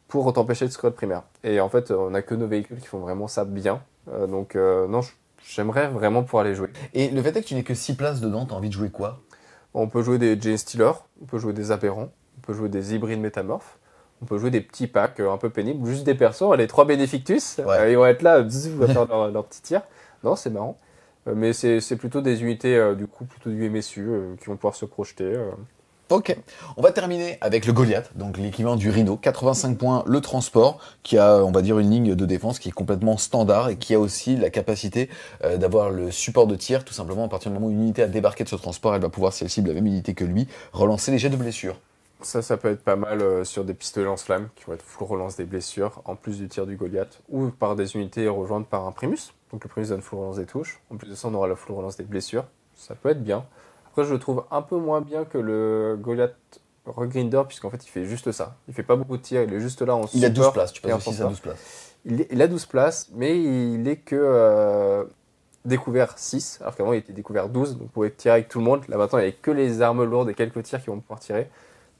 pour t'empêcher de score de primaire. Et en fait, on n'a que nos véhicules qui font vraiment ça bien. Donc non, j'aimerais vraiment pouvoir les jouer. Et le fait est que tu n'aies que 6 places dedans, t'as envie de jouer quoi? On peut jouer des Jane Stealer, on peut jouer des aberrants, on peut jouer des hybrides métamorphes, on peut jouer des petits packs un peu pénibles, juste des persos, les 3 Benefactus, ils vont être là, ils vont faire leur petit tir. Non, c'est marrant. Mais c'est plutôt des unités, du coup, plutôt du MSU, qui vont pouvoir se projeter. Ok, on va terminer avec le Goliath, donc l'équivalent du Rhino, 85 points, le transport, qui a, on va dire, une ligne de défense qui est complètement standard et qui a aussi la capacité d'avoir le support de tir, tout simplement à partir du moment où une unité a débarqué de ce transport, elle va pouvoir, si elle cible la même unité que lui, relancer les jets de blessure. Ça peut être pas mal sur des pistolets lance-flammes qui vont être full relance des blessures, en plus du tir du Goliath, ou par des unités rejointes par un Primus. Donc le Primus donne full relance des touches. En plus de ça, on aura la full relance des blessures. Ça peut être bien. Après, je le trouve un peu moins bien que le Goliath Regrinder, puisqu'en fait, il fait juste ça. Il fait pas beaucoup de tirs, il est juste là en support. Il a 12 places, tu passes aussi à 12 places. Il a 12 places, mais il est que découvert 6, alors qu'avant il était découvert 12, donc vous pouvez tirer avec tout le monde. Là maintenant, il n'y a que les armes lourdes et quelques tirs qui vont pouvoir tirer.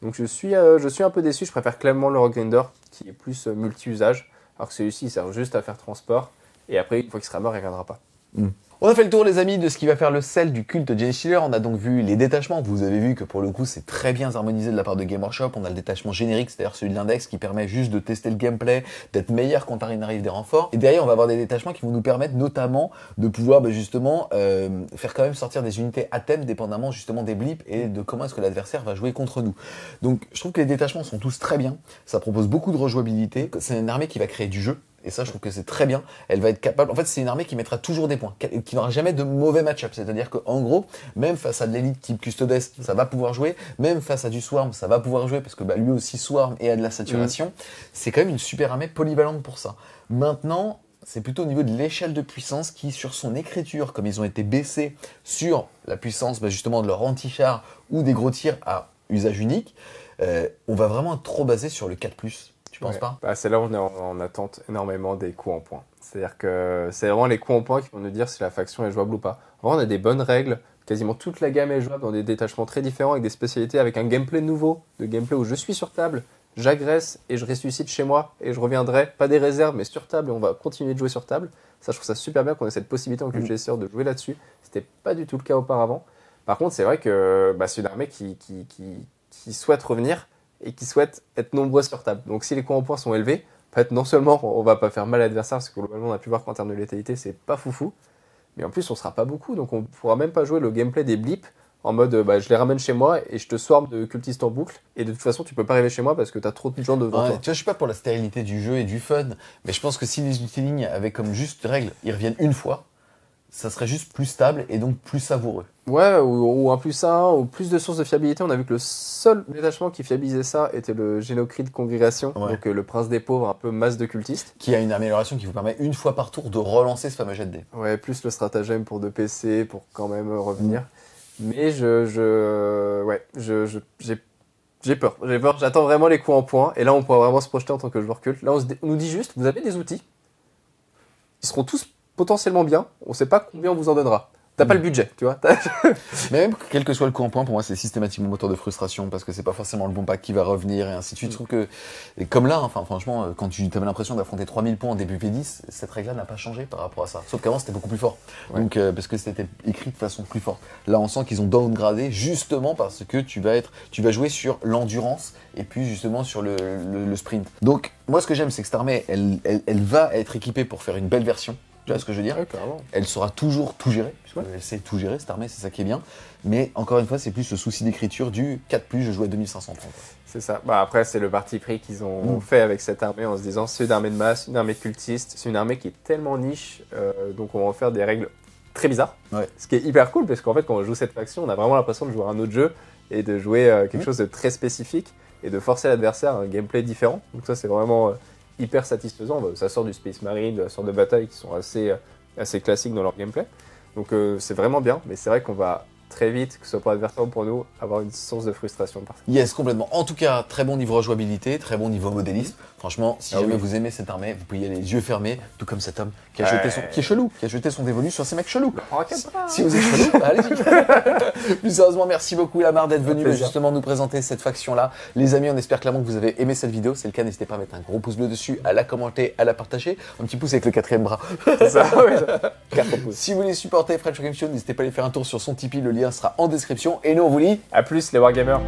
Donc je suis un peu déçu, je préfère clairement le Regrinder, qui est plus multi-usage, alors que celui-ci, il sert juste à faire transport, et après, une fois qu'il sera mort, il ne reviendra pas. On a fait le tour, les amis, de ce qui va faire le sel du culte Jane Stealer. On a donc vu les détachements. Vous avez vu que pour le coup, c'est très bien harmonisé de la part de Game Workshop. On a le détachement générique, c'est-à-dire celui de l'index qui permet juste de tester le gameplay, d'être meilleur quand arrive des renforts. Et derrière, on va avoir des détachements qui vont nous permettre notamment de pouvoir justement faire quand même sortir des unités à thème dépendamment justement des blips et de comment est-ce que l'adversaire va jouer contre nous. Donc je trouve que les détachements sont tous très bien. Ça propose beaucoup de rejouabilité. C'est une armée qui va créer du jeu. Et ça, je trouve que c'est très bien. Elle va être capable. En fait, c'est une armée qui mettra toujours des points, qui n'aura jamais de mauvais match-up. C'est-à-dire qu'en gros, même face à de l'élite type Custodes, ça va pouvoir jouer. Même face à du Swarm, ça va pouvoir jouer parce que lui aussi Swarm et a de la saturation. C'est quand même une super armée polyvalente pour ça. Maintenant, c'est plutôt au niveau de l'échelle de puissance qui, sur son écriture, comme ils ont été baissés sur la puissance justement de leur anti-char ou des gros tirs à usage unique, on va vraiment être trop basé sur le 4+. Tu penses pas? C'est là où on est en attente énormément des coups en points. C'est-à-dire que c'est vraiment les coups en points qui vont nous dire si la faction est jouable ou pas. Vraiment, on a des bonnes règles. Quasiment toute la gamme est jouable dans des détachements très différents avec des spécialités, avec un gameplay nouveau, de gameplay où je suis sur table, j'agresse et je ressuscite chez moi et je reviendrai, pas des réserves mais sur table et on va continuer de jouer sur table. Ça, je trouve ça super bien qu'on ait cette possibilité en QGSR de jouer là-dessus. C'était pas du tout le cas auparavant. Par contre, c'est vrai que c'est une armée qui souhaite revenir et qui souhaitent être nombreux sur table. Donc si les coups en points sont élevés, en fait, non seulement on va pas faire mal à l'adversaire, parce que globalement on a pu voir qu'en termes de létalité c'est pas foufou, mais en plus on sera pas beaucoup, donc on pourra même pas jouer le gameplay des blips en mode je les ramène chez moi et je te swarm de cultistes en boucle, et de toute façon tu peux pas arriver chez moi parce que t'as trop de gens devant toi. Tu vois, je suis pas pour la stérilité du jeu et du fun, mais je pense que si les utilignes avaient comme juste règle, ils reviennent une fois, ça serait juste plus stable et donc plus savoureux. Ouais, ou un +1, ou plus de sources de fiabilité. On a vu que le seul détachement qui fiabilisait ça était le Génocride Congrégation, donc le prince des pauvres, un peu masse de cultistes. Qui a une amélioration qui vous permet une fois par tour de relancer ce fameux jet de dés. Ouais, plus le stratagème pour 2 PC, pour quand même revenir. Mais j'ai peur. J'attends vraiment les coups en points, et là on pourra vraiment se projeter en tant que joueur culte. Là on nous dit juste, vous avez des outils, ils seront tous potentiellement bien, on sait pas combien on vous en donnera. T'as pas le budget, tu vois. Mais même quel que soit le coup en point, pour moi, c'est systématiquement moteur de frustration parce que c'est pas forcément le bon pack qui va revenir et ainsi de suite. Je trouve que, et comme là, enfin, franchement, quand tu avais l'impression d'affronter 3000 points en début P10, cette règle-là n'a pas changé par rapport à ça. Sauf qu'avant, c'était beaucoup plus fort. Ouais. Donc, parce que c'était écrit de façon plus forte. Là, on sent qu'ils ont downgradé justement parce que tu vas jouer sur l'endurance et puis justement sur le sprint. Donc, moi, ce que j'aime, c'est que cette armée, elle va être équipée pour faire une belle version Tu vois ce que je veux dire? Ouais, carrément. Elle saura toujours tout gérer, Ouais. puisqu'elle sait tout gérer, cette armée, c'est ça qui est bien. Mais encore une fois, c'est plus ce souci d'écriture du 4+, je joue à 2530. C'est ça. Bah, après, c'est le parti pris qu'ils ont fait avec cette armée en se disant c'est une armée de masse, une armée cultiste, c'est une armée qui est tellement niche, donc on va en faire des règles très bizarres. Ouais. Ce qui est hyper cool parce qu'en fait, quand on joue cette faction, on a vraiment l'impression de jouer à un autre jeu et de jouer quelque chose de très spécifique et de forcer l'adversaire à un gameplay différent. Donc ça, c'est vraiment hyper satisfaisant. Bah, ça sort du Space Marine, de la sorte de bataille qui sont assez classiques dans leur gameplay. Donc c'est vraiment bien, mais c'est vrai qu'on va très vite, que ce soit pour l'adversaire ou pour nous, avoir une source de frustration par ça. Yes, complètement. En tout cas, très bon niveau rejouabilité, très bon niveau modélisme. Franchement, si jamais vous aimez cette armée, vous pouvez y aller les yeux fermés, tout comme cet homme qui a jeté son, qui est chelou, qui a jeté son dévolu sur ces mecs chelous. Si vous êtes chelou, allez-y. Plus sérieusement, merci beaucoup Lamar d'être venu justement nous présenter cette faction-là. Les amis, on espère clairement que vous avez aimé cette vidéo. C'est le cas, n'hésitez pas à mettre un gros pouce bleu dessus, à la commenter, à la partager. Un petit pouce avec le 4e bras. C'est ça, oui. Si vous voulez supporter French Game Show, n'hésitez pas à aller faire un tour sur son Tipeee, le lien sera en description. Et nous, on vous dit à plus les Wargamers.